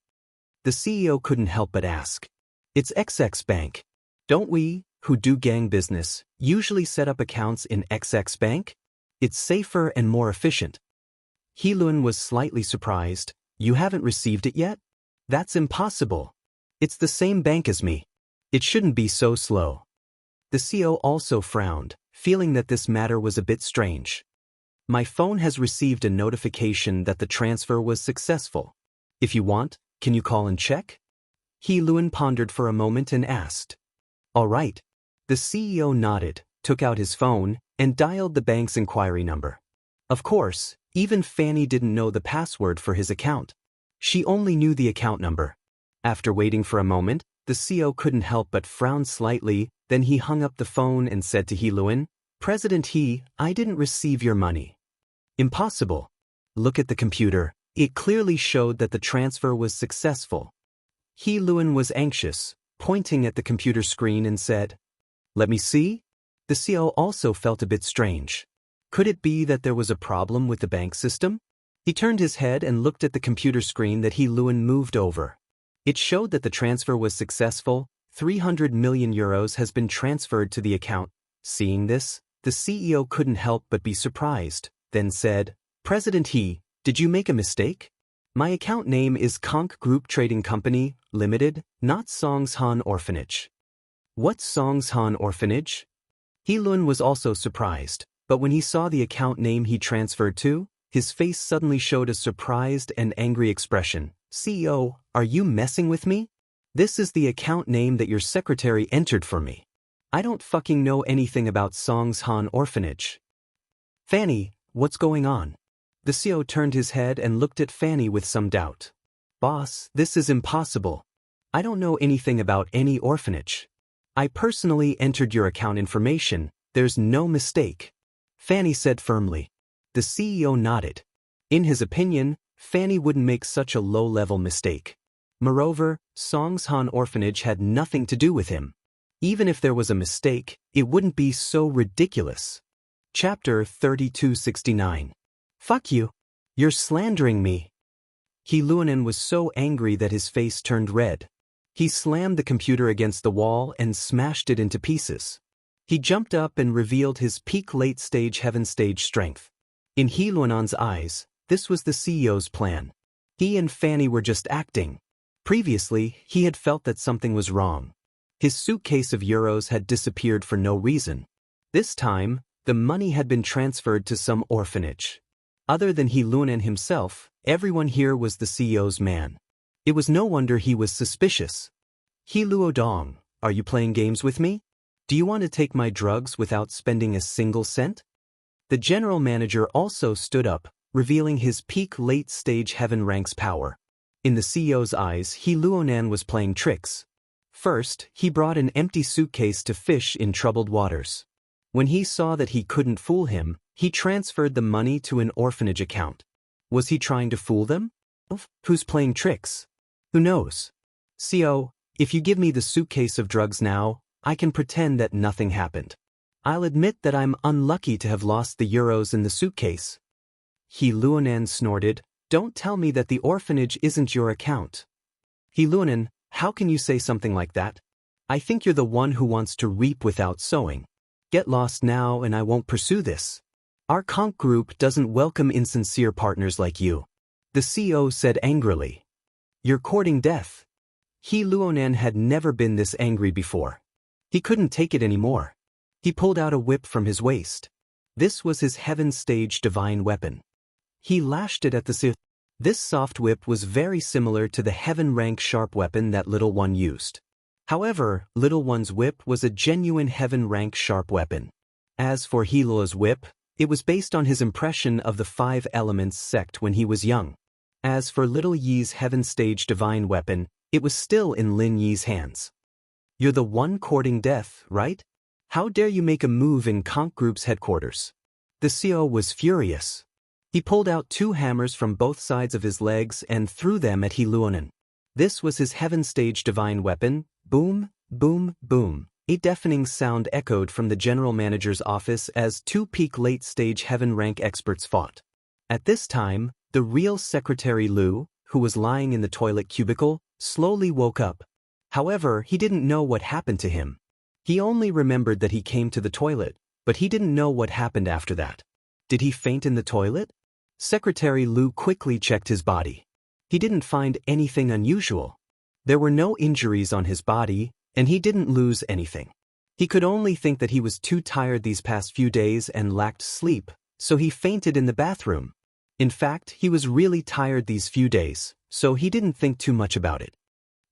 The CEO couldn't help but ask. "It's XX Bank. Don't we, who do gang business, usually set up accounts in XX Bank? It's safer and more efficient." He Luan was slightly surprised. "You haven't received it yet? That's impossible. It's the same bank as me. It shouldn't be so slow." The CEO also frowned, feeling that this matter was a bit strange. "My phone has received a notification that the transfer was successful. If you want, can you call and check?" He Luan pondered for a moment and asked. "All right." The CEO nodded, took out his phone, and dialed the bank's inquiry number. Of course, even Fanny didn't know the password for his account. She only knew the account number. After waiting for a moment, the CEO couldn't help but frown slightly, then he hung up the phone and said to He Luan, "President He, I didn't receive your money." "Impossible. Look at the computer. It clearly showed that the transfer was successful." He Luan was anxious, pointing at the computer screen and said, "Let me see." The CEO also felt a bit strange. Could it be that there was a problem with the bank system? He turned his head and looked at the computer screen that He Luan moved over. It showed that the transfer was successful. 300 million euros has been transferred to the account. Seeing this, The CEO couldn't help but be surprised, then said, "President He, did you make a mistake? My account name is Conch Group Trading Company, Limited, not Songshan Orphanage." "What's Songshan Orphanage?" He Lun was also surprised, but when he saw the account name he transferred to, his face suddenly showed a surprised and angry expression. "CEO, are you messing with me? This is the account name that your secretary entered for me. I don't fucking know anything about Songshan Orphanage." "Fanny, what's going on?" The CEO turned his head and looked at Fanny with some doubt. "Boss, this is impossible. I don't know anything about any orphanage. I personally entered your account information, there's no mistake," Fanny said firmly. The CEO nodded. In his opinion, Fanny wouldn't make such a low-level mistake. Moreover, Songshan Orphanage had nothing to do with him. Even if there was a mistake, it wouldn't be so ridiculous. Chapter 3269. "Fuck you. You're slandering me." He Luonan was so angry that his face turned red. He slammed the computer against the wall and smashed it into pieces. He jumped up and revealed his peak late-stage heaven stage strength. In He Luonan's eyes, this was the CEO's plan. He and Fanny were just acting. Previously, he had felt that something was wrong. His suitcase of euros had disappeared for no reason. This time, the money had been transferred to some orphanage. Other than He Luonan himself, everyone here was the CEO's man. It was no wonder he was suspicious. "He Luodong, are you playing games with me? Do you want to take my drugs without spending a single cent?" The general manager also stood up, revealing his peak late-stage heaven ranks power. In the CEO's eyes, He Luonan was playing tricks. First, he brought an empty suitcase to fish in troubled waters. When he saw that he couldn't fool him, he transferred the money to an orphanage account. Was he trying to fool them? Who's playing tricks? Who knows? "CEO, if you give me the suitcase of drugs now, I can pretend that nothing happened. I'll admit that I'm unlucky to have lost the euros in the suitcase." He Luonan snorted, "Don't tell me that the orphanage isn't your account." "He Luonan, how can you say something like that? I think you're the one who wants to reap without sowing. Get lost now and I won't pursue this. Our Conch Group doesn't welcome insincere partners like you," the CEO said angrily. "You're courting death." He Luonan had never been this angry before. He couldn't take it anymore. He pulled out a whip from his waist. This was his heaven stage divine weapon. He lashed it at the CEO. This soft whip was very similar to the heaven rank sharp weapon that Little One used. However, Little One's whip was a genuine heaven rank sharp weapon. As for He Luo's whip, it was based on his impression of the Five Elements sect when he was young. As for Little Yi's heaven stage divine weapon, it was still in Lin Yi's hands. "You're the one courting death, right? How dare you make a move in Conch Group's headquarters?" The CEO was furious. He pulled out two hammers from both sides of his legs and threw them at He Luonan. This was his heaven stage divine weapon. Boom, boom, boom. A deafening sound echoed from the general manager's office as two peak late-stage heaven rank experts fought. At this time, the real Secretary Lu, who was lying in the toilet cubicle, slowly woke up. However, he didn't know what happened to him. He only remembered that he came to the toilet, but he didn't know what happened after that. Did he faint in the toilet? Secretary Lu quickly checked his body. He didn't find anything unusual. There were no injuries on his body, and he didn't lose anything. He could only think that he was too tired these past few days and lacked sleep, so he fainted in the bathroom. In fact, he was really tired these few days, so he didn't think too much about it.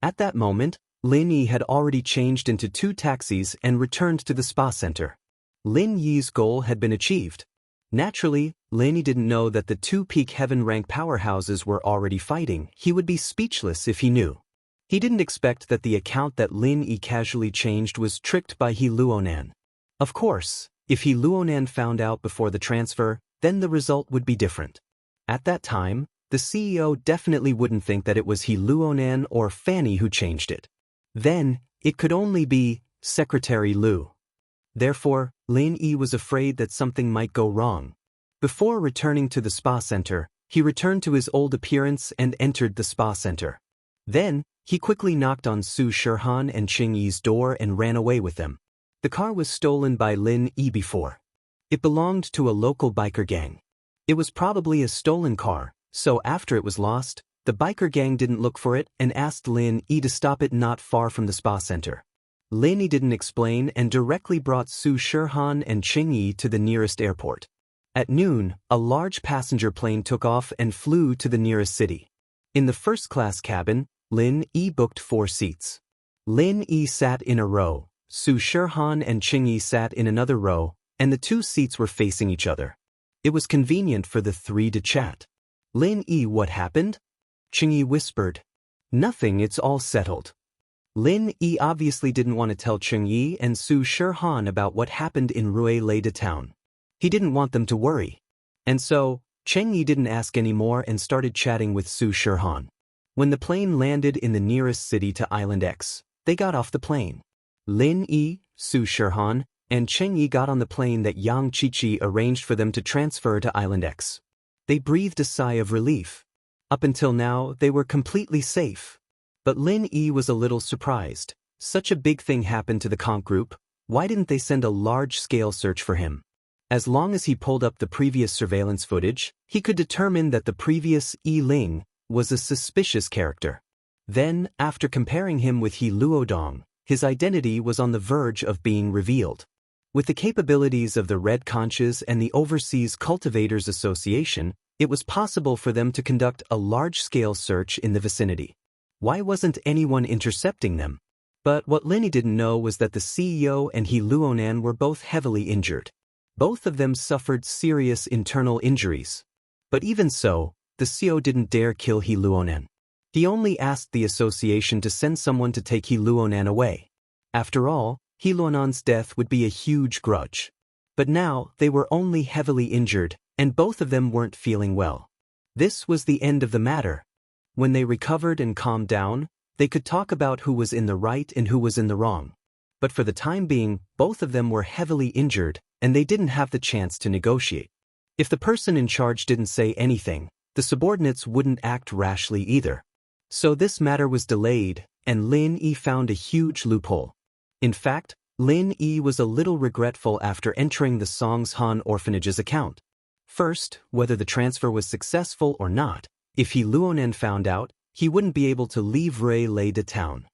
At that moment, Lin Yi had already changed into two taxis and returned to the spa center. Lin Yi's goal had been achieved. Naturally, Lin Yi didn't know that the two peak heaven rank powerhouses were already fighting. He would be speechless if he knew. He didn't expect that the account that Lin Yi casually changed was tricked by He Luonan. Of course, if He Luonan found out before the transfer, then the result would be different. At that time, the CEO definitely wouldn't think that it was He Luonan or Fanny who changed it. Then, it could only be Secretary Lu. Therefore, Lin Yi was afraid that something might go wrong. Before returning to the spa center, he returned to his old appearance and entered the spa center. Then, he quickly knocked on Su Shirhan and Qing Yi's door and ran away with them. The car was stolen by Lin Yi before. It belonged to a local biker gang. It was probably a stolen car, so after it was lost, the biker gang didn't look for it and asked Lin Yi to stop it not far from the spa center. Lin Yi didn't explain and directly brought Su Shihan and Qing Yi to the nearest airport. At noon, a large passenger plane took off and flew to the nearest city. In the first-class cabin, Lin Yi booked 4 seats. Lin Yi sat in a row, Su Shihan and Qing Yi sat in another row, and the 2 seats were facing each other. It was convenient for the 3 to chat. Lin Yi, what happened? Qing Yi whispered. Nothing, it's all settled. Lin Yi obviously didn't want to tell Qing Yi and Su Shihan about what happened in Ruilei town. He didn't want them to worry. And so, Qing Yi didn't ask any more and started chatting with Su Shihan. When the plane landed in the nearest city to Island X, they got off the plane. Lin Yi, Su Shihan, and Qing Yi got on the plane that Yang Qiqi arranged for them to transfer to Island X. They breathed a sigh of relief. Up until now, they were completely safe. But Lin Yi was a little surprised. Such a big thing happened to the conch group, why didn't they send a large-scale search for him? As long as he pulled up the previous surveillance footage, he could determine that the previous Yi Ling was a suspicious character. Then, after comparing him with He Luodong, his identity was on the verge of being revealed. With the capabilities of the Red Conches and the Overseas Cultivators Association, it was possible for them to conduct a large-scale search in the vicinity. Why wasn't anyone intercepting them? But what Lin Yi didn't know was that the CEO and He Luonan were both heavily injured. Both of them suffered serious internal injuries. But even so, the CEO didn't dare kill He Luonan. He only asked the association to send someone to take He Luonan away. After all, He Luonan's death would be a huge grudge. But now, they were only heavily injured, and both of them weren't feeling well. This was the end of the matter. When they recovered and calmed down, they could talk about who was in the right and who was in the wrong. But for the time being, both of them were heavily injured, and they didn't have the chance to negotiate. If the person in charge didn't say anything, the subordinates wouldn't act rashly either. So this matter was delayed, and Lin Yi found a huge loophole. In fact, Lin Yi was a little regretful after entering the Songshan orphanage's account. First, whether the transfer was successful or not, if He Luonan found out, he wouldn't be able to leave Ruilei town.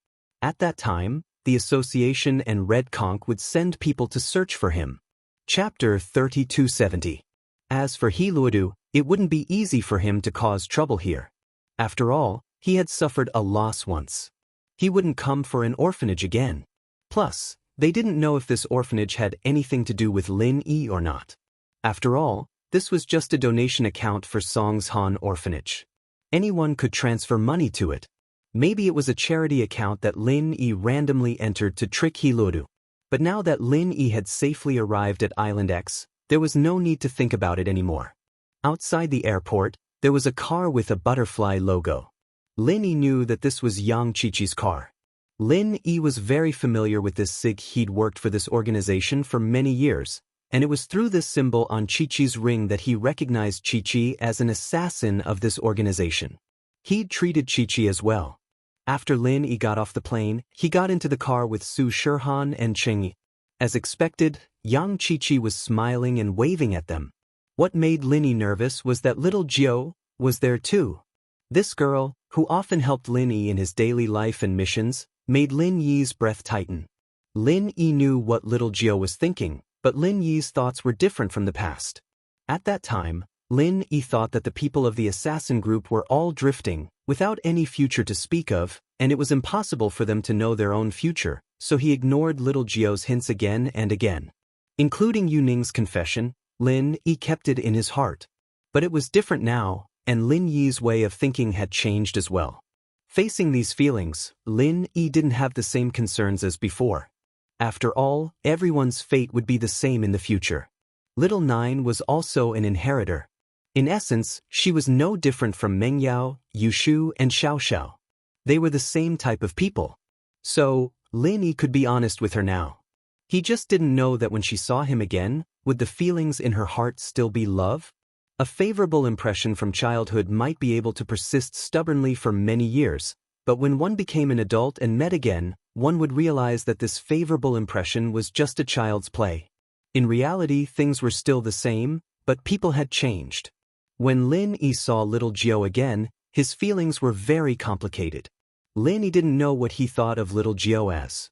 At that time, the association and Red Conch would send people to search for him. Chapter 3270. As for He Luodu, it wouldn't be easy for him to cause trouble here. After all, he had suffered a loss once. He wouldn't come for an orphanage again. Plus, they didn't know if this orphanage had anything to do with Lin Yi or not. After all, this was just a donation account for Songshan Orphanage. Anyone could transfer money to it. Maybe it was a charity account that Lin Yi randomly entered to trick He Luodu. But now that Lin Yi had safely arrived at Island X, there was no need to think about it anymore. Outside the airport, there was a car with a butterfly logo. Lin Yi knew that this was Yang Qiqi's car. Lin Yi was very familiar with this SIG. He'd worked for this organization for many years, and it was through this symbol on Qiqi's ring that he recognized Qiqi as an assassin of this organization. He'd treated Qiqi as well. After Lin Yi got off the plane, he got into the car with Su Shihan and Qing Yi. As expected, Yang Qiqi was smiling and waving at them. What made Lin Yi nervous was that little Jiao was there too. This girl, who often helped Lin Yi in his daily life and missions, made Lin Yi's breath tighten. Lin Yi knew what little Jiao was thinking, but Lin Yi's thoughts were different from the past. At that time, Lin Yi thought that the people of the assassin group were all drifting, without any future to speak of, and it was impossible for them to know their own future, so he ignored little Jiao's hints again and again. Including Yu Ning's confession, Lin Yi kept it in his heart. But it was different now, and Lin Yi's way of thinking had changed as well. Facing these feelings, Lin Yi didn't have the same concerns as before. After all, everyone's fate would be the same in the future. Little Nine was also an inheritor. In essence, she was no different from Meng Yao, Yu Shu, and Xiao Xiao. They were the same type of people. So, Lin Yi could be honest with her now. He just didn't know that when she saw him again, would the feelings in her heart still be love? A favorable impression from childhood might be able to persist stubbornly for many years, but when one became an adult and met again, one would realize that this favorable impression was just a child's play. In reality, things were still the same, but people had changed. When Lin Yi saw little Jiao again, his feelings were very complicated. Lin Yi didn't know what he thought of little Jiao as.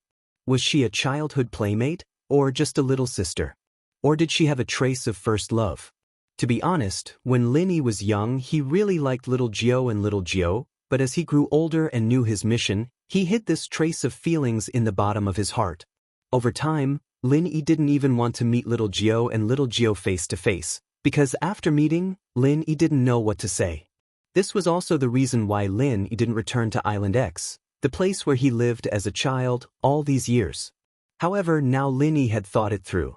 Was she a childhood playmate, or just a little sister? Or did she have a trace of first love? To be honest, when Lin Yi was young, he really liked little Jiao and little Jiao, but as he grew older and knew his mission, he hid this trace of feelings in the bottom of his heart. Over time, Lin Yi didn't even want to meet little Jiao and little Jiao face to face, because after meeting, Lin Yi didn't know what to say. This was also the reason why Lin Yi didn't return to Island X, the place where he lived as a child all these years. However, now Lin Yi had thought it through.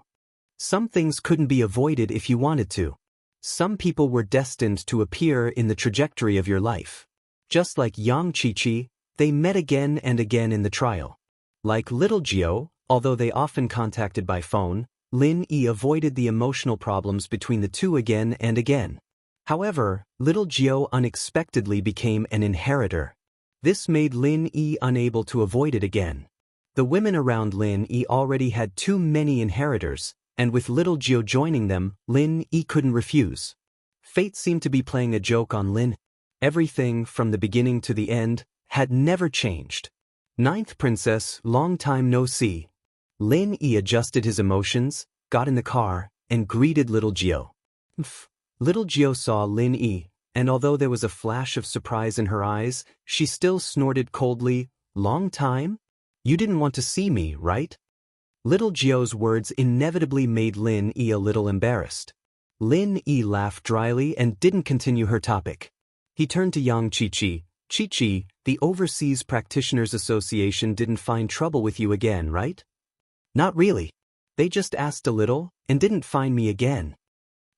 Some things couldn't be avoided if you wanted to. Some people were destined to appear in the trajectory of your life. Just like Yang Qiqi, they met again and again in the trial. Like little Jiao, although they often contacted by phone, Lin Yi avoided the emotional problems between the two again and again. However, little Jiao unexpectedly became an inheritor. This made Lin Yi unable to avoid it again. The women around Lin Yi already had too many inheritors, and with little Jiao joining them, Lin Yi couldn't refuse. Fate seemed to be playing a joke on Lin. Everything, from the beginning to the end, had never changed. Ninth Princess, long time no see. Lin Yi adjusted his emotions, got in the car, and greeted little Jiao. Little Jiao saw Lin Yi, and although there was a flash of surprise in her eyes, she still snorted coldly, "Long time? You didn't want to see me, right?" Little Jiao's words inevitably made Lin Yi a little embarrassed. Lin Yi laughed dryly and didn't continue her topic. He turned to Yang Qiqi. "Qiqi, the Overseas Practitioners Association didn't find trouble with you again, right?" "Not really. They just asked a little, and didn't find me again."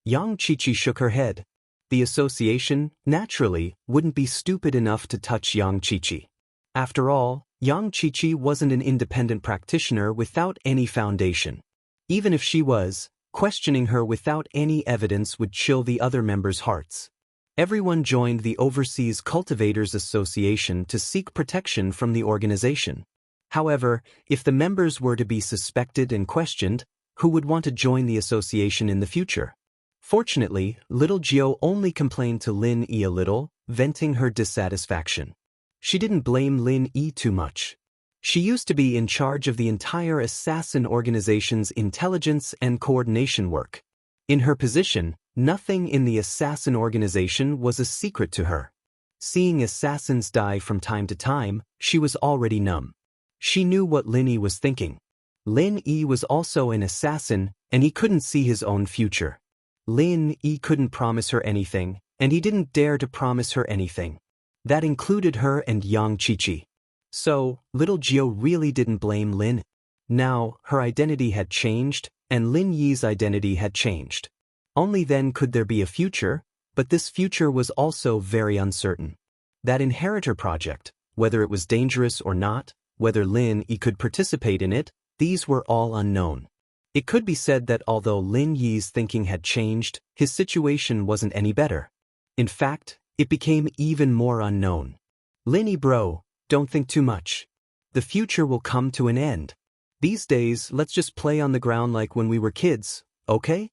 Yang Qiqi shook her head. The association, naturally, wouldn't be stupid enough to touch Yang Qiqi. After all, Yang Qiqi wasn't an independent practitioner without any foundation. Even if she was, questioning her without any evidence would chill the other members' hearts. Everyone joined the Overseas Cultivators Association to seek protection from the organization. However, if the members were to be suspected and questioned, who would want to join the association in the future? Fortunately, little Jiao only complained to Lin Yi a little, venting her dissatisfaction. She didn't blame Lin Yi too much. She used to be in charge of the entire assassin organization's intelligence and coordination work. In her position, nothing in the assassin organization was a secret to her. Seeing assassins die from time to time, she was already numb. She knew what Lin Yi was thinking. Lin Yi was also an assassin, and he couldn't see his own future. Lin Yi couldn't promise her anything, and he didn't dare to promise her anything. That included her and Yang Qiqi. So, little Jiao really didn't blame Lin. Now, her identity had changed, and Lin Yi's identity had changed. Only then could there be a future, but this future was also very uncertain. That inheritor project, whether it was dangerous or not, whether Lin Yi could participate in it, these were all unknown. It could be said that although Lin Yi's thinking had changed, his situation wasn't any better. In fact, it became even more unknown. "Lin Yi bro, don't think too much. The future will come to an end. These days, let's just play on the ground like when we were kids, okay?"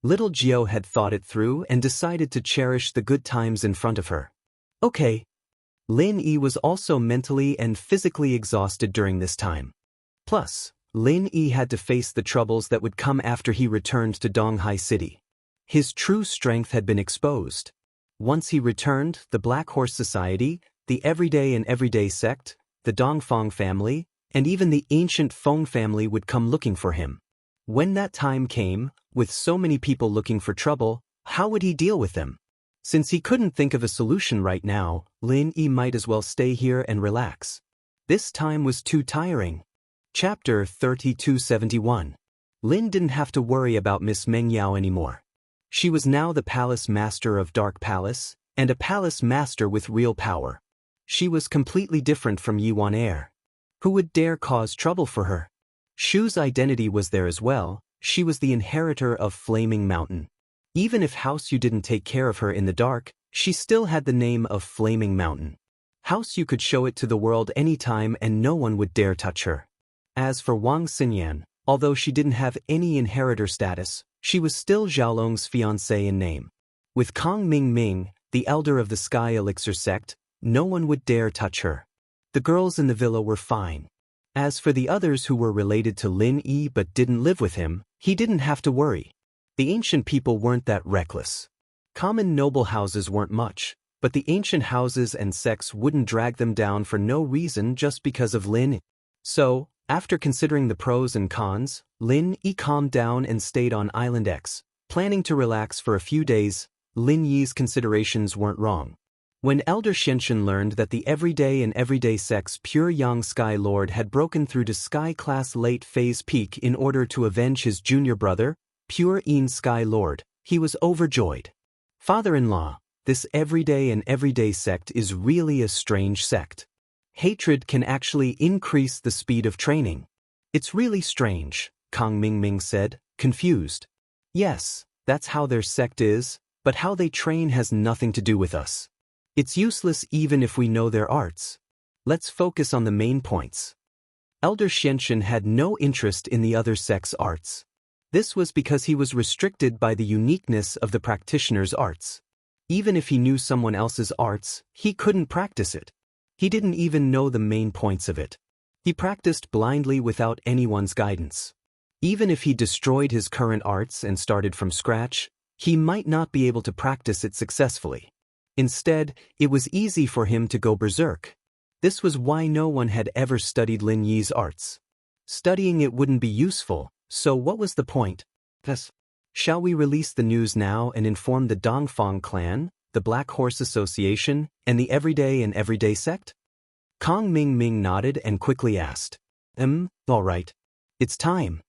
Little Jiao had thought it through and decided to cherish the good times in front of her. "Okay." Lin Yi was also mentally and physically exhausted during this time. Plus, Lin Yi had to face the troubles that would come after he returned to Donghai City. His true strength had been exposed. Once he returned, the Black Horse Society, the Everyday and Everyday sect, the Dongfang family, and even the ancient Feng family would come looking for him. When that time came, with so many people looking for trouble, how would he deal with them? Since he couldn't think of a solution right now, Lin Yi might as well stay here and relax. This time was too tiring. Chapter 3271. Lin didn't have to worry about Miss Meng Yao anymore. She was now the palace master of Dark Palace, and a palace master with real power. She was completely different from Yuan Air. Who would dare cause trouble for her? Shu's identity was there as well. She was the inheritor of Flaming Mountain. Even if House Yu didn't take care of her in the dark, she still had the name of Flaming Mountain. House Yu could show it to the world anytime and no one would dare touch her. As for Wang Xinyan, Although she didn't have any inheritor status, she was still Xiaolong's fiancée in name. With Kang Ming, the elder of the Sky Elixir sect, no one would dare touch her. The girls in the villa were fine. As for the others who were related to Lin Yi but didn't live with him, he didn't have to worry. The ancient people weren't that reckless. Common noble houses weren't much, but the ancient houses and sects wouldn't drag them down for no reason just because of Lin Yi. So, after considering the pros and cons, Lin Yi calmed down and stayed on Island X, planning to relax for a few days. Lin Yi's considerations weren't wrong. When Elder Xianxia learned that the everyday sect's pure Yang Sky Lord had broken through to Sky Class late phase peak in order to avenge his junior brother, Pure Yin Sky Lord, he was overjoyed. Father-in-law, this everyday sect is really a strange sect. Hatred can actually increase the speed of training. It's really strange, Kang Ming said, confused. Yes, that's how their sect is, but how they train has nothing to do with us. It's useless even if we know their arts. Let's focus on the main points. Elder Xianxia had no interest in the other sect's arts. This was because he was restricted by the uniqueness of the practitioner's arts. Even if he knew someone else's arts, he couldn't practice it. He didn't even know the main points of it. He practiced blindly without anyone's guidance. Even if he destroyed his current arts and started from scratch, he might not be able to practice it successfully. Instead, it was easy for him to go berserk. This was why no one had ever studied Lin Yi's arts. Studying it wouldn't be useful, so what was the point? Thus, shall we release the news now and inform the Dongfang clan, the Black Horse Association, and the everyday sect? Kang Ming nodded and quickly asked. All right. It's time.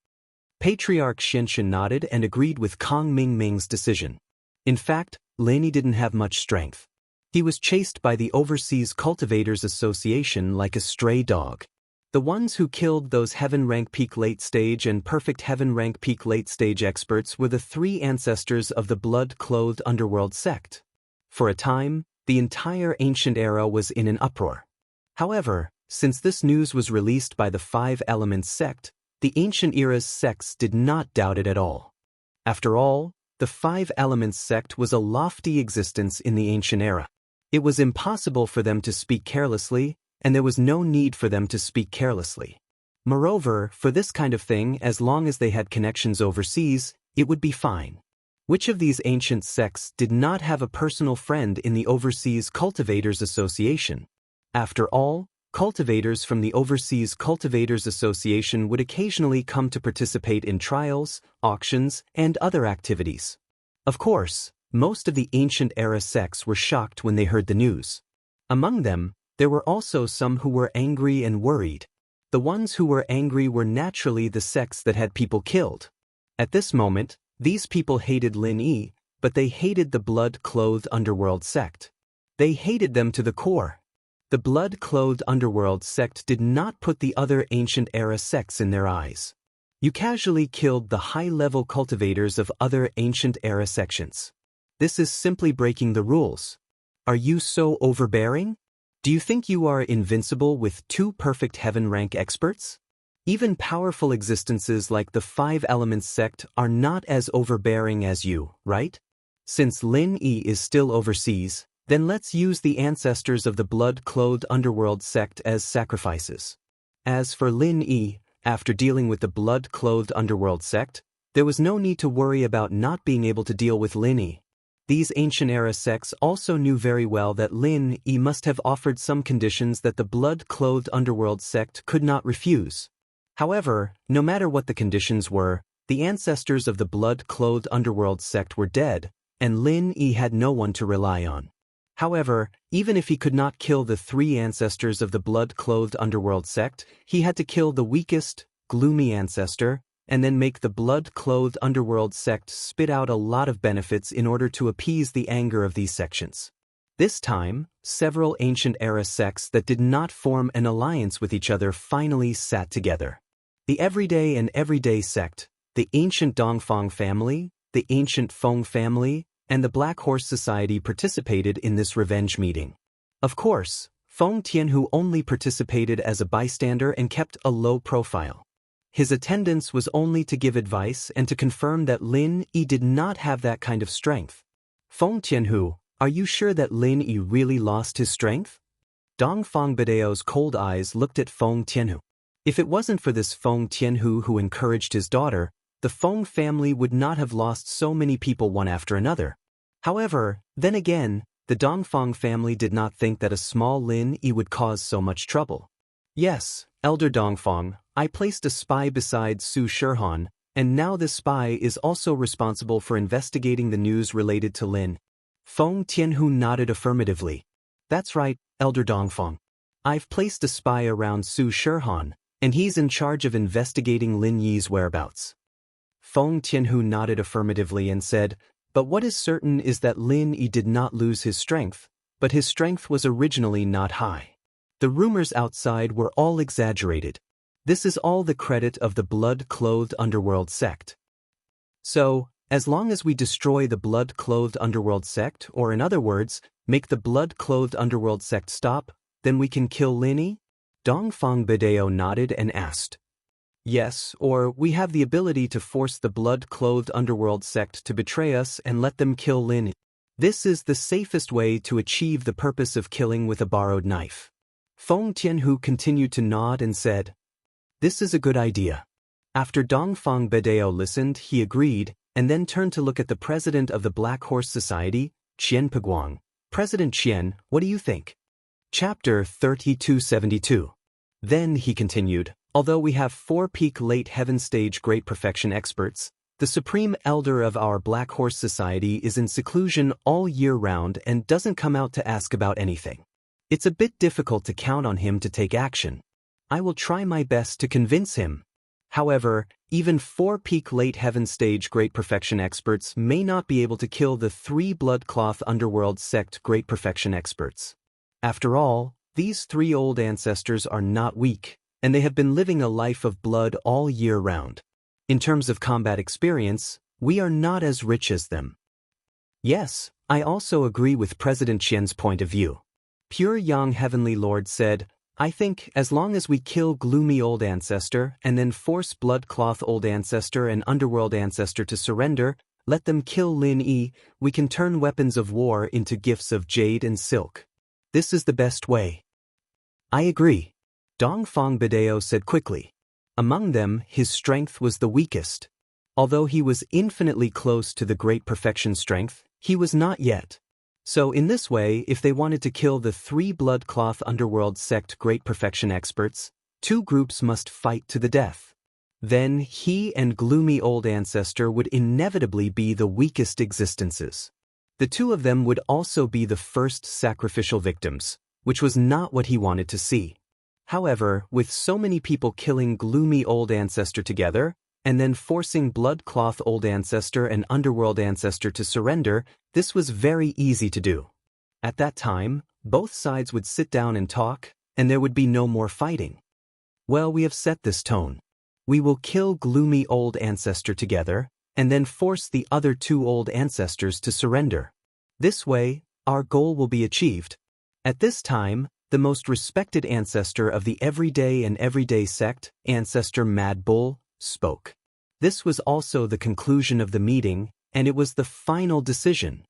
Patriarch Xianxia nodded and agreed with Kang Ming's decision. In fact, Lin Yi didn't have much strength. He was chased by the Overseas Cultivators Association like a stray dog. The ones who killed those Heaven Rank Peak Late Stage and Perfect Heaven Rank Peak Late Stage experts were the three ancestors of the blood-clothed underworld sect. For a time, the entire ancient era was in an uproar. However, since this news was released by the Five Elements sect, the ancient era's sects did not doubt it at all. After all, the Five Elements sect was a lofty existence in the ancient era. It was impossible for them to speak carelessly, and there was no need for them to speak carelessly. Moreover, for this kind of thing, as long as they had connections overseas, it would be fine. Which of these ancient sects did not have a personal friend in the Overseas Cultivators Association? After all, cultivators from the Overseas Cultivators Association would occasionally come to participate in trials, auctions, and other activities. Of course, most of the ancient era sects were shocked when they heard the news. Among them, there were also some who were angry and worried. The ones who were angry were naturally the sects that had people killed. At this moment, these people hated Lin Yi, but they hated the blood-clothed underworld sect. They hated them to the core. The blood-clothed underworld sect did not put the other ancient era sects in their eyes. You casually killed the high-level cultivators of other ancient era sections. This is simply breaking the rules. Are you so overbearing? Do you think you are invincible with two perfect heaven rank experts? Even powerful existences like the Five Elements sect are not as overbearing as you, right? Since Lin Yi is still overseas, then let's use the ancestors of the blood-clothed underworld sect as sacrifices. As for Lin Yi, after dealing with the blood-clothed underworld sect, there was no need to worry about not being able to deal with Lin Yi. These ancient era sects also knew very well that Lin Yi must have offered some conditions that the blood-clothed underworld sect could not refuse. However, no matter what the conditions were, the ancestors of the blood-clothed underworld sect were dead, and Lin Yi had no one to rely on. However, even if he could not kill the three ancestors of the blood-clothed underworld sect, he had to kill the weakest, gloomy ancestor, and then make the blood-clothed underworld sect spit out a lot of benefits in order to appease the anger of these sections. This time, several ancient era sects that did not form an alliance with each other finally sat together. The everyday sect, the ancient Dongfang family, the ancient Feng family, and the Black Horse Society participated in this revenge meeting. Of course, Feng Tianhu only participated as a bystander and kept a low profile. His attendance was only to give advice and to confirm that Lin Yi did not have that kind of strength. Feng Tianhu, are you sure that Lin Yi really lost his strength? Dongfang Badeo's cold eyes looked at Feng Tianhu. If it wasn't for this Feng Tianhu who encouraged his daughter, the Feng family would not have lost so many people one after another. However, then again, the Dongfang family did not think that a small Lin Yi would cause so much trouble. Yes, Elder Dongfang, I placed a spy beside Su Shihan, and now this spy is also responsible for investigating the news related to Lin. Feng Tianhu nodded affirmatively. That's right, Elder Dongfang. I've placed a spy around Su Shihan, and he's in charge of investigating Lin Yi's whereabouts. Feng Tianhu nodded affirmatively and said, but what is certain is that Lin Yi did not lose his strength, but his strength was originally not high. The rumors outside were all exaggerated. This is all the credit of the blood-clothed underworld sect. So, as long as we destroy the blood-clothed underworld sect, or in other words, make the blood-clothed underworld sect stop, then we can kill Lin Yi? Dongfang Badeo nodded and asked. Yes, or we have the ability to force the blood-clothed underworld sect to betray us and let them kill Lin Yi. This is the safest way to achieve the purpose of killing with a borrowed knife. Feng Tianhu continued to nod and said, this is a good idea. After Dongfang Badeo listened, he agreed, and then turned to look at the president of the Black Horse Society, Qian Peguang. President Qian, what do you think? Chapter 3272. Then he continued, although we have 4 peak late heaven stage great perfection experts, the supreme elder of our Black Horse Society is in seclusion all year round and doesn't come out to ask about anything. It's a bit difficult to count on him to take action. I will try my best to convince him. However, even 4 peak late heaven stage great perfection experts may not be able to kill the 3 bloodcloth underworld sect great perfection experts. After all, these 3 old ancestors are not weak, and they have been living a life of blood all year round. In terms of combat experience, we are not as rich as them. Yes, I also agree with President Qian's point of view. Pure Yang Heavenly Lord said, I think as long as we kill gloomy old ancestor and then force bloodcloth old ancestor and underworld ancestor to surrender, let them kill Lin Yi, we can turn weapons of war into gifts of jade and silk. This is the best way. I agree. Dongfang Badeo said quickly. Among them, his strength was the weakest. Although he was infinitely close to the great perfection strength, he was not yet. So in this way, if they wanted to kill the 3 bloodcloth underworld sect great perfection experts, 2 groups must fight to the death. Then he and gloomy old ancestor would inevitably be the weakest existences. The 2 of them would also be the first sacrificial victims, which was not what he wanted to see. However, with so many people killing gloomy old ancestor together, and then forcing bloodcloth old ancestor and underworld ancestor to surrender, this was very easy to do. At that time, both sides would sit down and talk, and there would be no more fighting. Well, we have set this tone. We will kill gloomy old ancestor together, and then force the other 2 old ancestors to surrender. This way, our goal will be achieved. At this time, the most respected ancestor of the everyday sect, Ancestor Mad Bull, spoke. This was also the conclusion of the meeting, and it was the final decision.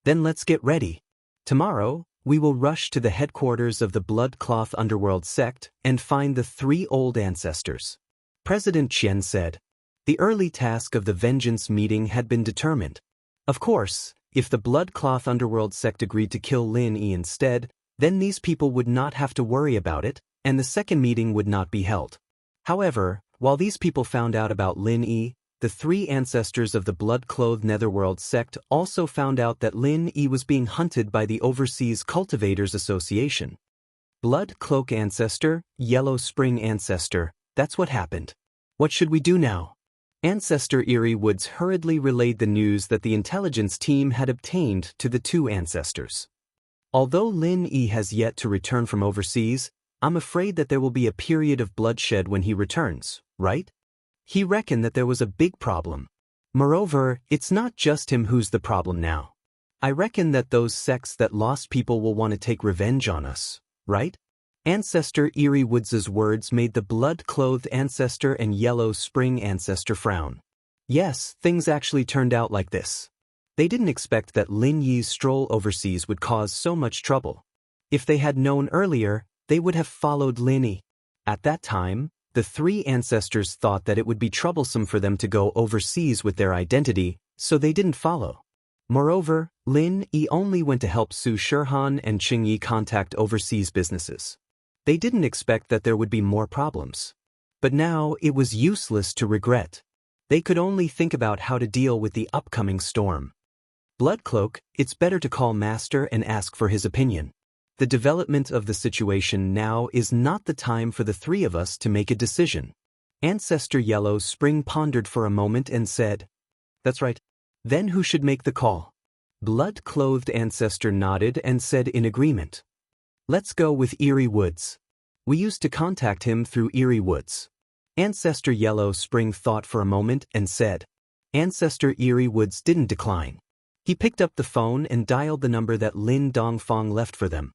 Then let's get ready. Tomorrow, we will rush to the headquarters of the Bloodcloth Underworld sect and find the 3 old ancestors. President Qian said. The early task of the vengeance meeting had been determined. Of course, if the Bloodcloth Underworld sect agreed to kill Lin Yi instead, then these people would not have to worry about it, and the second meeting would not be held. However, while these people found out about Lin Yi, the 3 ancestors of the blood-clothed Netherworld sect also found out that Lin Yi was being hunted by the Overseas Cultivators Association. Blood Cloak Ancestor, Yellow Spring Ancestor, that's what happened. What should we do now? Ancestor Eerie Woods hurriedly relayed the news that the intelligence team had obtained to the 2 ancestors. Although Lin Yi has yet to return from overseas, I'm afraid that there will be a period of bloodshed when he returns, right? He reckoned that there was a big problem. Moreover, it's not just him who's the problem now. I reckon that those sects that lost people will want to take revenge on us, right? Ancestor Eerie Woods' words made the blood-clothed ancestor and yellow spring ancestor frown. Yes, things actually turned out like this. They didn't expect that Lin Yi's stroll overseas would cause so much trouble. If they had known earlier, they would have followed Lin Yi. At that time, the three ancestors thought that it would be troublesome for them to go overseas with their identity, so they didn't follow. Moreover, Lin Yi only went to help Su Shihan and Qing Yi contact overseas businesses. They didn't expect that there would be more problems. But now it was useless to regret. They could only think about how to deal with the upcoming storm. Bloodcloak, it's better to call Master and ask for his opinion. The development of the situation now is not the time for the three of us to make a decision. Ancestor Yellow Spring pondered for a moment and said, "That's right. Then who should make the call?" Blood-clothed Ancestor nodded and said in agreement, "Let's go with Eerie Woods. We used to contact him through Eerie Woods." Ancestor Yellow Spring thought for a moment and said. Ancestor Eerie Woods didn't decline. He picked up the phone and dialed the number that Lin Dongfang left for them.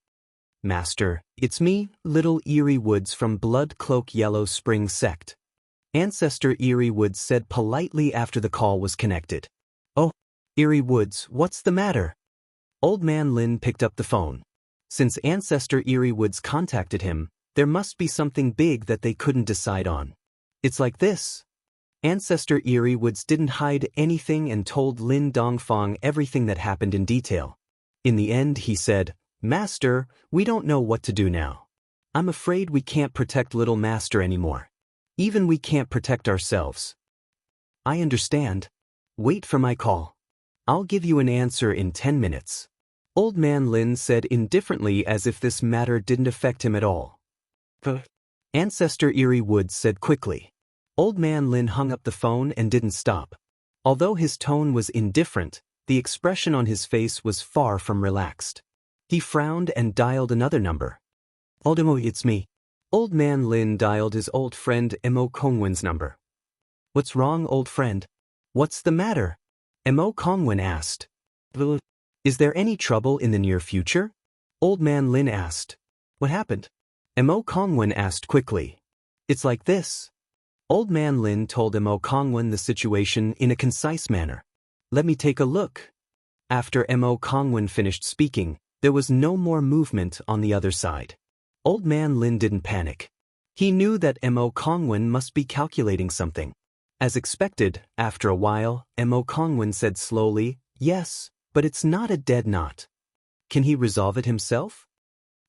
"Master, it's me, Little Eerie Woods from Blood Cloak Yellow Spring Sect." Ancestor Eerie Woods said politely after the call was connected. "Oh, Eerie Woods, what's the matter?" Old Man Lin picked up the phone. Since Ancestor Eerie Woods contacted him, there must be something big that they couldn't decide on. It's like this. Ancestor Eerie Woods didn't hide anything and told Lin Dongfang everything that happened in detail. In the end, he said, "Master, we don't know what to do now. I'm afraid we can't protect Little Master anymore. Even we can't protect ourselves." "I understand. Wait for my call. I'll give you an answer in 10 minutes. Old Man Lin said indifferently as if this matter didn't affect him at all. Ancestor Eerie Woods said quickly. Old Man Lin hung up the phone and didn't stop. Although his tone was indifferent, the expression on his face was far from relaxed. He frowned and dialed another number. "Audiobook, it's me." Old Man Lin dialed his old friend Mo Kongwen's number. "What's wrong, old friend? What's the matter?" Mo Kongwen asked. "Is there any trouble in the near future?" Old Man Lin asked. "What happened?" Mo Kongwen asked quickly. "It's like this." Old Man Lin told Mo Kongwen the situation in a concise manner. "Let me take a look." After Mo Kongwen finished speaking, there was no more movement on the other side. Old Man Lin didn't panic. He knew that Mo Kongwen must be calculating something. As expected, after a while, Mo Kongwen said slowly, "Yes, but it's not a dead knot." "Can he resolve it himself?"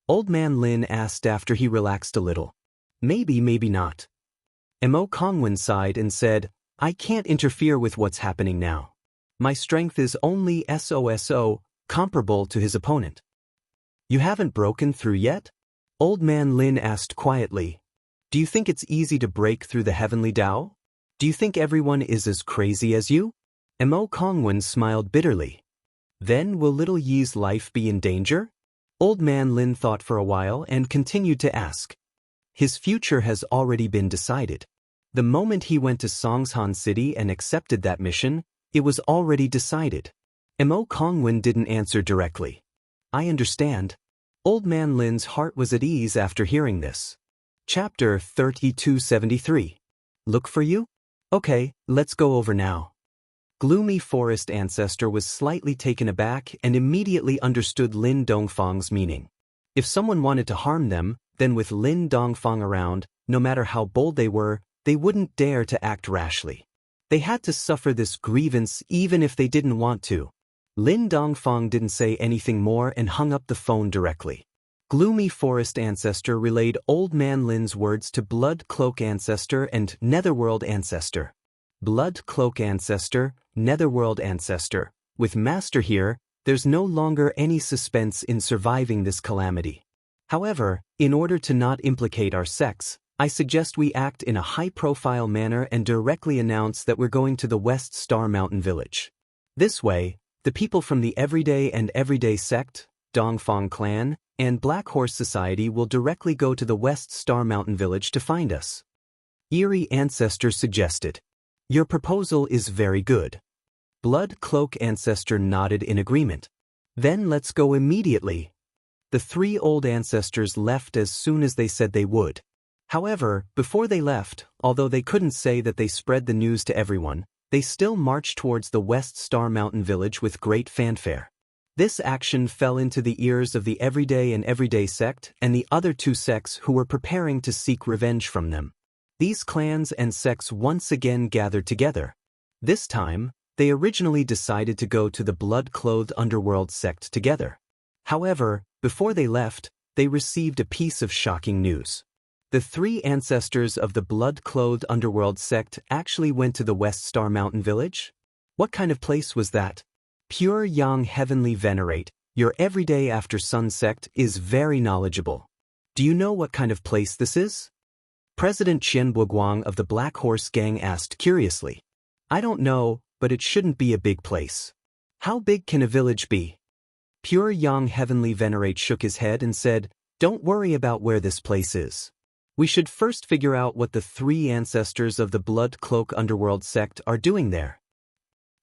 Old Man Lin asked after he relaxed a little. "Maybe, maybe not." Mo Kongwen sighed and said, "I can't interfere with what's happening now. My strength is only so comparable to his opponent." "You haven't broken through yet?" Old Man Lin asked quietly. "Do you think it's easy to break through the heavenly Tao? Do you think everyone is as crazy as you?" Mo Kongwen smiled bitterly. "Then will Little Yi's life be in danger?" Old Man Lin thought for a while and continued to ask. "His future has already been decided. The moment he went to Songshan City and accepted that mission, it was already decided." Mo Kongwen didn't answer directly. "I understand." Old Man Lin's heart was at ease after hearing this. Chapter 3273. Look for you? Okay, let's go over now. Gloomy Forest Ancestor was slightly taken aback and immediately understood Lin Dongfang's meaning. If someone wanted to harm them, then with Lin Dongfang around, no matter how bold they were, they wouldn't dare to act rashly. They had to suffer this grievance even if they didn't want to. Lin Dongfang didn't say anything more and hung up the phone directly. Gloomy Forest Ancestor relayed Old Man Lin's words to Blood Cloak Ancestor and Netherworld Ancestor. Blood Cloak Ancestor, Netherworld Ancestor. With Master here, there's no longer any suspense in surviving this calamity. However, in order to not implicate our sects, I suggest we act in a high-profile manner and directly announce that we're going to the West Star Mountain Village. This way, the people from the Everyday and Everyday Sect, Dongfang Clan, and Black Horse Society will directly go to the West Star Mountain Village to find us. Eerie Ancestor suggested. Your proposal is very good. Blood Cloak Ancestor nodded in agreement. Then let's go immediately. The three old ancestors left as soon as they said they would. However, before they left, although they couldn't say that they spread the news to everyone, they still marched towards the West Star Mountain village with great fanfare. This action fell into the ears of the Everyday and Everyday sect and the other two sects who were preparing to seek revenge from them. These clans and sects once again gathered together. This time, they originally decided to go to the blood-clothed underworld sect together. However, before they left, they received a piece of shocking news. The three ancestors of the blood-clothed underworld sect actually went to the West Star Mountain village? What kind of place was that? Pure Yang Heavenly Venerate, your Everyday After Sun sect is very knowledgeable. Do you know what kind of place this is? President Qian Buguang of the Black Horse Gang asked curiously. I don't know, but it shouldn't be a big place. How big can a village be? Pure Yang Heavenly Venerate shook his head and said, Don't worry about where this place is. We should first figure out what the three ancestors of the Blood Cloak Underworld sect are doing there.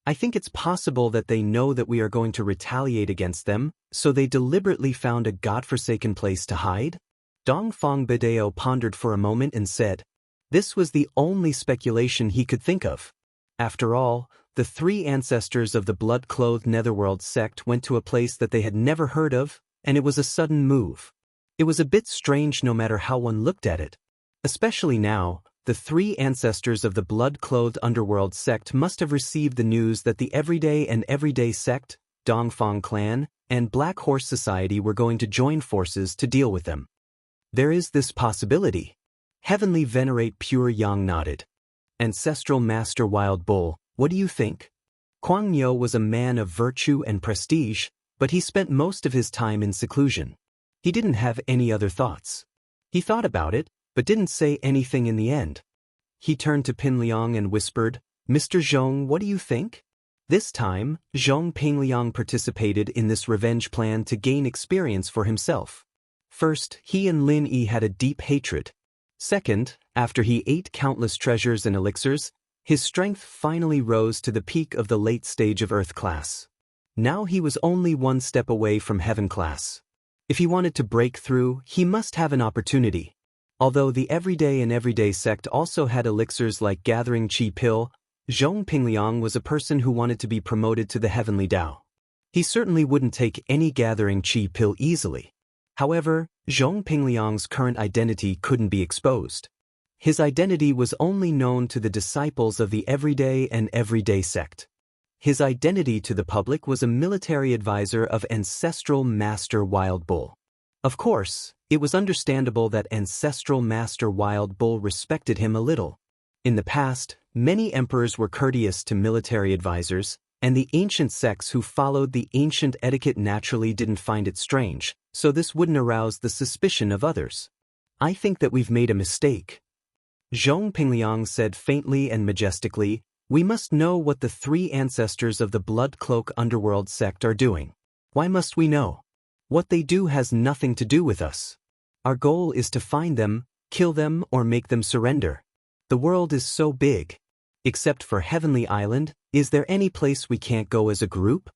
I think it's possible that they know that we are going to retaliate against them, so they deliberately found a godforsaken place to hide? Dongfang Bidao pondered for a moment and said, This was the only speculation he could think of. After all, the three ancestors of the blood-clothed Netherworld sect went to a place that they had never heard of, and it was a sudden move. It was a bit strange no matter how one looked at it. Especially now, the three ancestors of the blood-clothed underworld sect must have received the news that the Everyday and Everyday sect, Dongfang clan, and Black Horse Society were going to join forces to deal with them. There is this possibility. Heavenly Venerate Pure Yang nodded. Ancestral Master Wild Bull, what do you think? Kuang Yo was a man of virtue and prestige, but he spent most of his time in seclusion. He didn't have any other thoughts. He thought about it, but didn't say anything in the end. He turned to Pin Liang and whispered, Mr. Zhong, what do you think? This time, Zhong Pingliang participated in this revenge plan to gain experience for himself. First, he and Lin Yi had a deep hatred. Second, after he ate countless treasures and elixirs, his strength finally rose to the peak of the late stage of Earth class. Now he was only one step away from Heaven class. If he wanted to break through, he must have an opportunity. Although the Everyday and Everyday sect also had elixirs like Gathering Qi Pill, Zhong Pingliang was a person who wanted to be promoted to the Heavenly Dao. He certainly wouldn't take any Gathering Qi Pill easily. However, Zhong Pingliang's current identity couldn't be exposed. His identity was only known to the disciples of the Everyday and Everyday sect. His identity to the public was a military advisor of Ancestral Master Wild Bull. Of course, it was understandable that Ancestral Master Wild Bull respected him a little. In the past, many emperors were courteous to military advisors, and the ancient sects who followed the ancient etiquette naturally didn't find it strange, so this wouldn't arouse the suspicion of others. I think that we've made a mistake. Zhong Pingliang said faintly and majestically, We must know what the three ancestors of the Blood Cloak Underworld sect are doing. Why must we know? What they do has nothing to do with us. Our goal is to find them, kill them, or make them surrender. The world is so big. Except for Heavenly Island, is there any place we can't go as a group?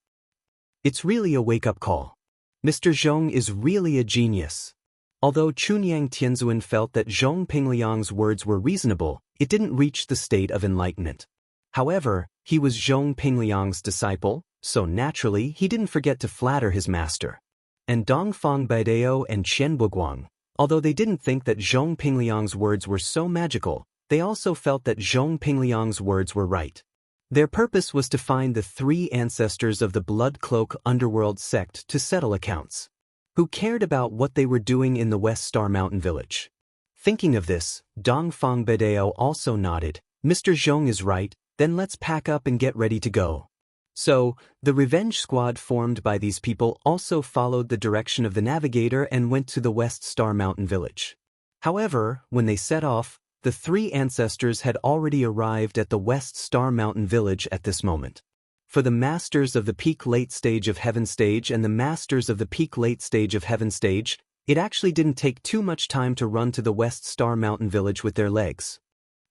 It's really a wake-up call. Mr. Zhong is really a genius. Although Chunyang Tianzuan felt that Zhong Pingliang's words were reasonable, it didn't reach the state of enlightenment. However, he was Zhong Pingliang's disciple, so naturally he didn't forget to flatter his master. And Dongfang Baidao and Qian Buguang, although they didn't think that Zhong Pingliang's words were so magical, they also felt that Zhong Pingliang's words were right. Their purpose was to find the three ancestors of the Blood Cloak Underworld sect to settle accounts. Who cared about what they were doing in the West Star Mountain village? Thinking of this, Dongfang Baidao also nodded, Mr. Zhong is right, then let's pack up and get ready to go. So, the revenge squad formed by these people also followed the direction of the navigator and went to the West Star Mountain village. However, when they set off, the three ancestors had already arrived at the West Star Mountain village at this moment. For the Masters of the Peak Late Stage of Heaven stage and the Masters of the Peak Late Stage of Heaven stage, it actually didn't take too much time to run to the West Star Mountain village with their legs.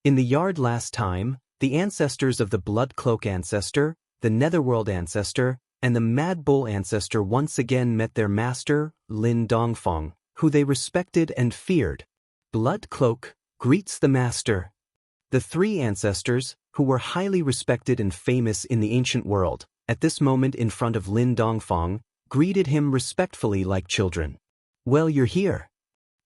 In the yard last time, the ancestors of the Blood Cloak Ancestor, the Netherworld Ancestor, and the Mad Bull ancestor once again met their master, Lin Dongfang, who they respected and feared. Blood Cloak greets the master. The three ancestors, who were highly respected and famous in the ancient world, at this moment in front of Lin Dongfang, greeted him respectfully like children. Well, you're here.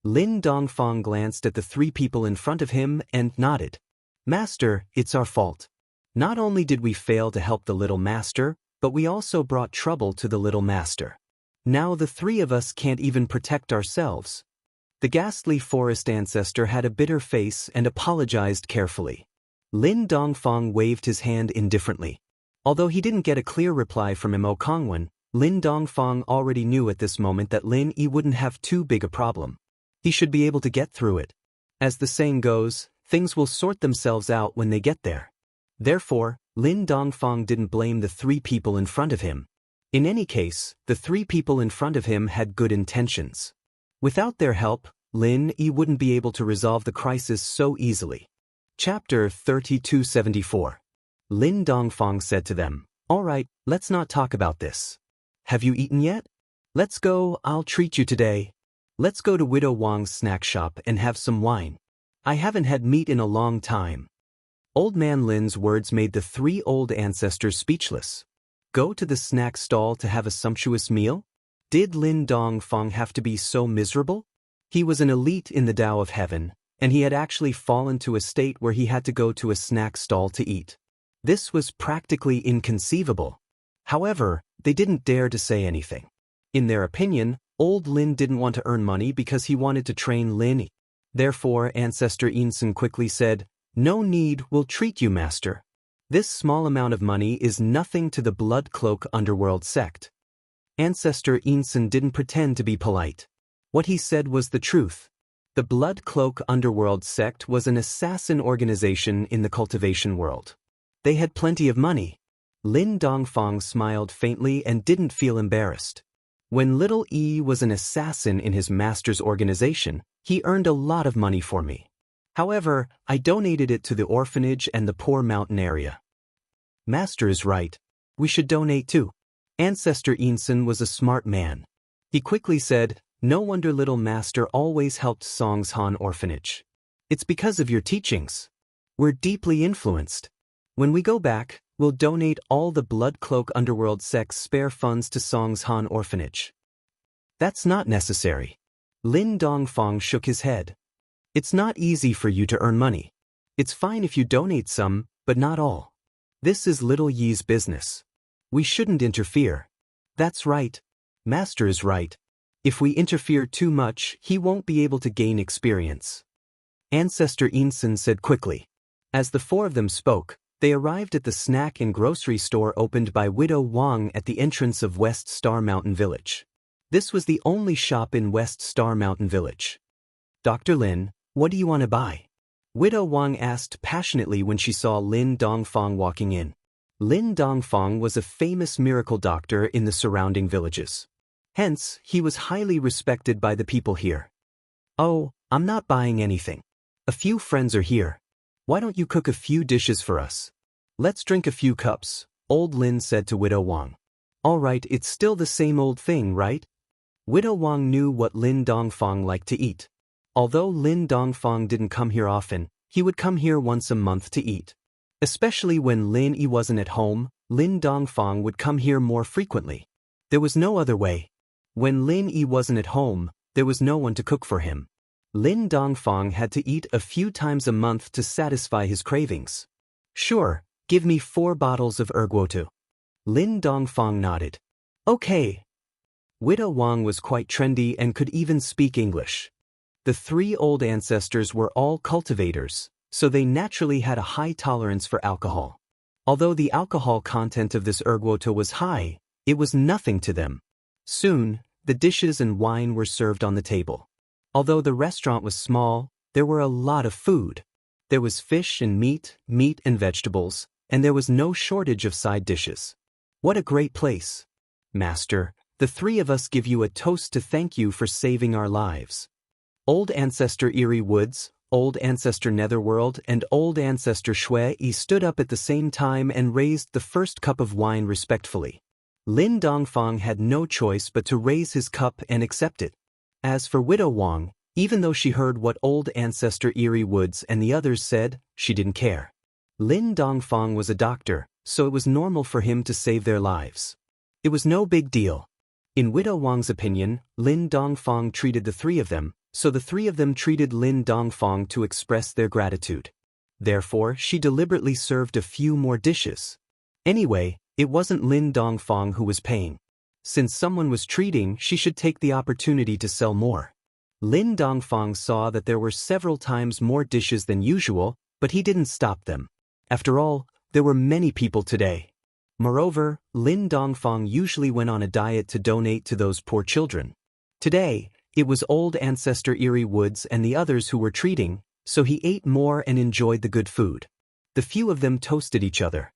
Lin Dongfang glanced at the three people in front of him and nodded. Master, it's our fault. Not only did we fail to help the little master, but we also brought trouble to the little master. Now the three of us can't even protect ourselves. The ghastly forest ancestor had a bitter face and apologized carefully. Lin Dongfang waved his hand indifferently. Although he didn't get a clear reply from Imo Kongwen, Lin Dongfang already knew at this moment that Lin Yi wouldn't have too big a problem. He should be able to get through it. As the saying goes, things will sort themselves out when they get there. Therefore, Lin Dongfang didn't blame the three people in front of him. In any case, the three people in front of him had good intentions. Without their help, Lin Yi wouldn't be able to resolve the crisis so easily. Chapter 3274. Lin Dongfang said to them, "All right, let's not talk about this. Have you eaten yet? Let's go, I'll treat you today. Let's go to Widow Wang's snack shop and have some wine. I haven't had meat in a long time." Old Man Lin's words made the three old ancestors speechless. Go to the snack stall to have a sumptuous meal? Did Lin Dongfang have to be so miserable? He was an elite in the Tao of Heaven, and he had actually fallen to a state where he had to go to a snack stall to eat. This was practically inconceivable. However, they didn't dare to say anything. In their opinion, old Lin didn't want to earn money because he wanted to train Lin Yi. Therefore, Ancestor Insun quickly said, "No need, we'll treat you, master. This small amount of money is nothing to the Blood Cloak underworld sect." Ancestor Insun didn't pretend to be polite. What he said was the truth. The Blood Cloak underworld sect was an assassin organization in the cultivation world. They had plenty of money. Lin Dongfang smiled faintly and didn't feel embarrassed. When little E was an assassin in his master's organization, he earned a lot of money for me. However, I donated it to the orphanage and the poor mountain area. Master is right. We should donate too. Ancestor Insun was a smart man. He quickly said, "No wonder little master always helped Songshan orphanage. It's because of your teachings. We're deeply influenced. When we go back, we'll donate all the Blood Cloak underworld sect's spare funds to Songshan orphanage." That's not necessary. Lin Dongfang shook his head. It's not easy for you to earn money. It's fine if you donate some, but not all. This is little Yi's business. We shouldn't interfere. That's right. Master is right. If we interfere too much, he won't be able to gain experience. Ancestor Insun said quickly. As the four of them spoke, they arrived at the snack and grocery store opened by Widow Wang at the entrance of West Star Mountain Village. This was the only shop in West Star Mountain Village. "Dr. Lin, what do you want to buy?" Widow Wang asked passionately when she saw Lin Dongfang walking in. Lin Dongfang was a famous miracle doctor in the surrounding villages. Hence, he was highly respected by the people here. "Oh, I'm not buying anything. A few friends are here. Why don't you cook a few dishes for us? Let's drink a few cups," old Lin said to Widow Wang. "All right, it's still the same old thing, right?" Widow Wang knew what Lin Dongfang liked to eat. Although Lin Dongfang didn't come here often, he would come here once a month to eat. Especially when Lin Yi wasn't at home, Lin Dongfang would come here more frequently. There was no other way. When Lin Yi wasn't at home, there was no one to cook for him. Lin Dongfang had to eat a few times a month to satisfy his cravings. "Sure, give me 4 bottles of erguotu." Lin Dongfang nodded. "Okay." Widow Wang was quite trendy and could even speak English. The 3 old ancestors were all cultivators, so they naturally had a high tolerance for alcohol. Although the alcohol content of this erguoto was high, it was nothing to them. Soon, the dishes and wine were served on the table. Although the restaurant was small, there were a lot of food. There was fish and meat and vegetables, and there was no shortage of side dishes. What a great place. "Master, the 3 of us give you a toast to thank you for saving our lives." Old Ancestor Eerie Woods, Old Ancestor Netherworld, and Old Ancestor Shui stood up at the same time and raised the first cup of wine respectfully. Lin Dongfang had no choice but to raise his cup and accept it. As for Widow Wang, even though she heard what old ancestor Eerie Woods and the others said, she didn't care. Lin Dongfang was a doctor, so it was normal for him to save their lives. It was no big deal. In Widow Wang's opinion, Lin Dongfang treated the three of them, so the three of them treated Lin Dongfang to express their gratitude. Therefore, she deliberately served a few more dishes. Anyway, it wasn't Lin Dongfang who was paying. Since someone was treating, she should take the opportunity to sell more. Lin Dongfang saw that there were several times more dishes than usual, but he didn't stop them. After all, there were many people today. Moreover, Lin Dongfang usually went on a diet to donate to those poor children. Today, it was old ancestor Eerie Woods and the others who were treating, so he ate more and enjoyed the good food. The few of them toasted each other.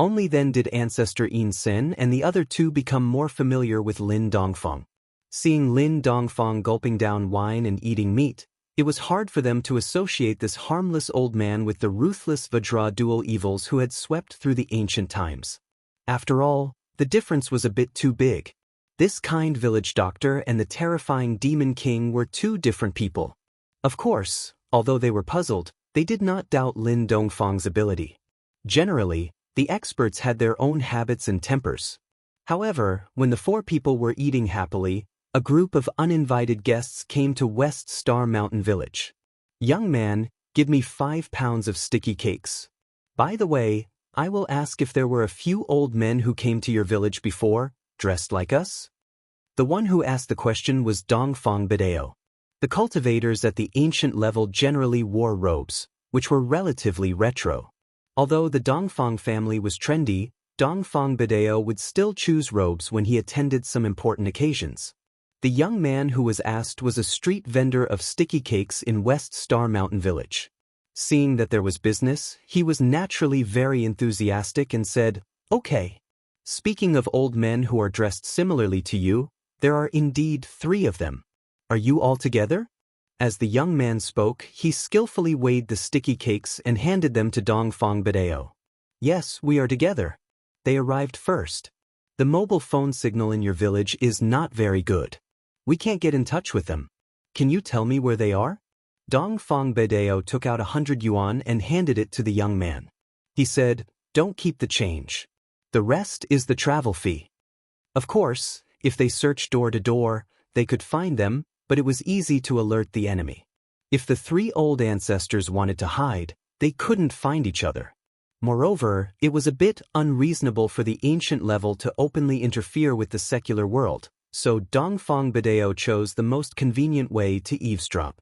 Only then did ancestor In Sen and the other two become more familiar with Lin Dongfang. Seeing Lin Dongfang gulping down wine and eating meat, it was hard for them to associate this harmless old man with the ruthless Vajra dual evils who had swept through the ancient times. After all, the difference was a bit too big. This kind village doctor and the terrifying demon king were two different people. Of course, although they were puzzled, they did not doubt Lin Dongfang's ability. Generally, the experts had their own habits and tempers. However, when the four people were eating happily, a group of uninvited guests came to West Star Mountain Village. "Young man, give me 5 pounds of sticky cakes. By the way, I will ask if there were a few old men who came to your village before, dressed like us?" The one who asked the question was Dongfang Bidao. The cultivators at the ancient level generally wore robes, which were relatively retro. Although the Dongfang family was trendy, Dongfang Bidao would still choose robes when he attended some important occasions. The young man who was asked was a street vendor of sticky cakes in West Star Mountain Village. Seeing that there was business, he was naturally very enthusiastic and said, "Okay. Speaking of old men who are dressed similarly to you, there are indeed 3 of them. Are you all together?" As the young man spoke, he skillfully weighed the sticky cakes and handed them to Dongfang Bidao. "Yes, we are together. They arrived first. The mobile phone signal in your village is not very good. We can't get in touch with them. Can you tell me where they are?" Dongfang Bidao took out 100 yuan and handed it to the young man. He said, "Don't keep the change. The rest is the travel fee." Of course, if they searched door to door, they could find them, but it was easy to alert the enemy. If the 3 old ancestors wanted to hide, they couldn't find each other. Moreover, it was a bit unreasonable for the ancient level to openly interfere with the secular world, so Dongfang Bidao chose the most convenient way to eavesdrop.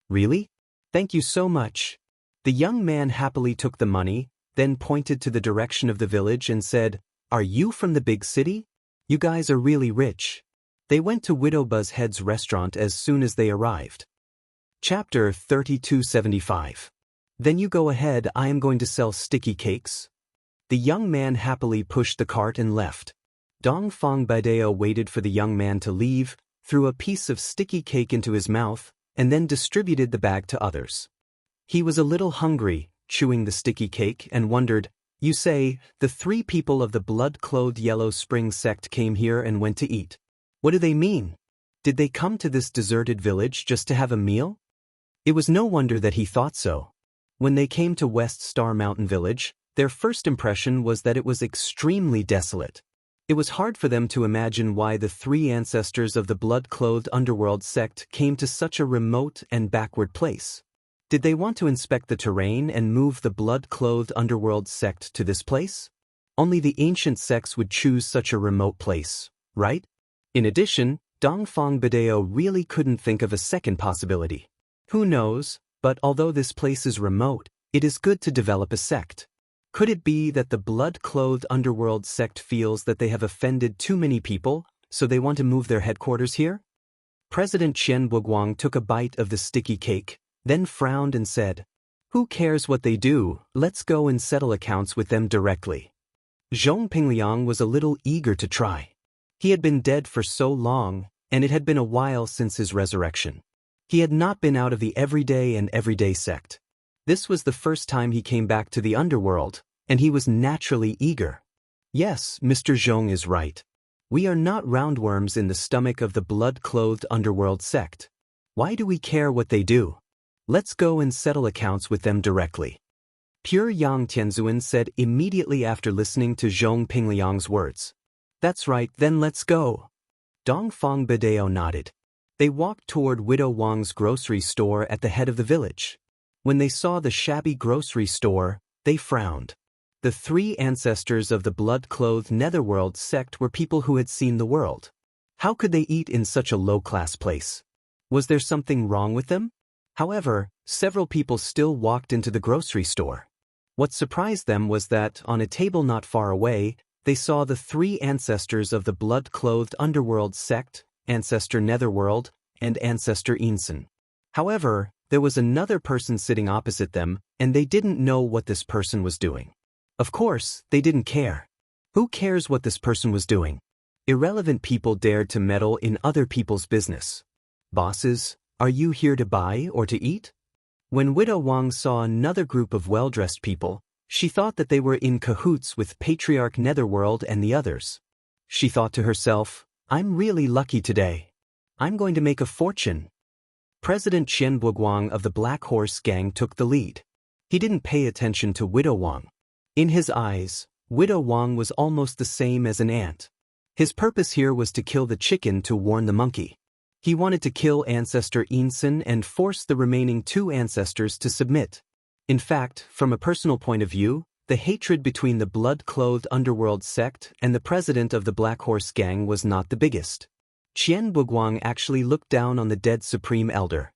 "Really? Thank you so much." The young man happily took the money, then pointed to the direction of the village and said, "Are you from the big city? You guys are really rich." They went to Widow Buzzhead's restaurant as soon as they arrived. Chapter 3275. "Then you go ahead, I am going to sell sticky cakes." The young man happily pushed the cart and left. Dongfang Bidao waited for the young man to leave, threw a piece of sticky cake into his mouth, and then distributed the bag to others. He was a little hungry, chewing the sticky cake, and wondered, "You say, the 3 people of the blood-clothed Yellow Spring sect came here and went to eat. What do they mean? Did they come to this deserted village just to have a meal?" It was no wonder that he thought so. When they came to West Star Mountain Village, their first impression was that it was extremely desolate. It was hard for them to imagine why the 3 ancestors of the blood-clothed underworld sect came to such a remote and backward place. Did they want to inspect the terrain and move the blood-clothed underworld sect to this place? Only the ancient sects would choose such a remote place, right? In addition, Dongfang Bidao really couldn't think of a second possibility. Who knows, but although this place is remote, it is good to develop a sect. Could it be that the blood-clothed underworld sect feels that they have offended too many people, so they want to move their headquarters here? President Chen Buguang took a bite of the sticky cake, then frowned and said, "Who cares what they do, let's go and settle accounts with them directly." Zhong Pingliang was a little eager to try. He had been dead for so long, and it had been a while since his resurrection. He had not been out of the everyday sect. This was the first time he came back to the underworld, and he was naturally eager. "Yes, Mr. Zhong is right. We are not roundworms in the stomach of the blood-clothed underworld sect. Why do we care what they do? Let's go and settle accounts with them directly. Pure Yang Tianzuan said immediately after listening to Zhong Pingliang's words. That's right, then let's go. Dongfang Bidao nodded. They walked toward Widow Wang's grocery store at the head of the village. When they saw the shabby grocery store, they frowned. The three ancestors of the blood-clothed netherworld sect were people who had seen the world. How could they eat in such a low-class place? Was there something wrong with them? However, several people still walked into the grocery store. What surprised them was that, on a table not far away, they saw the three ancestors of the blood-clothed underworld sect, Ancestor Netherworld, and Ancestor Insen. However, there was another person sitting opposite them, and they didn't know what this person was doing. Of course, they didn't care. Who cares what this person was doing? Irrelevant people dared to meddle in other people's business. Bosses, are you here to buy or to eat? When Widow Wang saw another group of well-dressed people, she thought that they were in cahoots with Patriarch Netherworld and the others. She thought to herself, I'm really lucky today. I'm going to make a fortune. President Chen Buguang of the Black Horse Gang took the lead. He didn't pay attention to Widow Wang. In his eyes, Widow Wang was almost the same as an ant. His purpose here was to kill the chicken to warn the monkey. He wanted to kill Ancestor Insen and force the remaining two ancestors to submit. In fact, from a personal point of view, the hatred between the blood-clothed underworld sect and the president of the Black Horse Gang was not the biggest. Chen Buguang actually looked down on the dead Supreme Elder.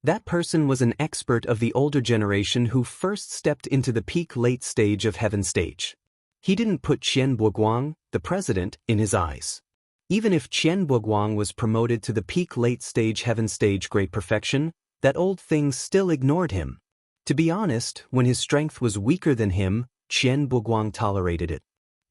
That person was an expert of the older generation who first stepped into the peak late stage of heaven stage. He didn't put Chen Buguang, the president, in his eyes. Even if Chen Buguang was promoted to the peak late stage heaven stage great perfection, that old thing still ignored him. To be honest, when his strength was weaker than him, Chen Buguang tolerated it.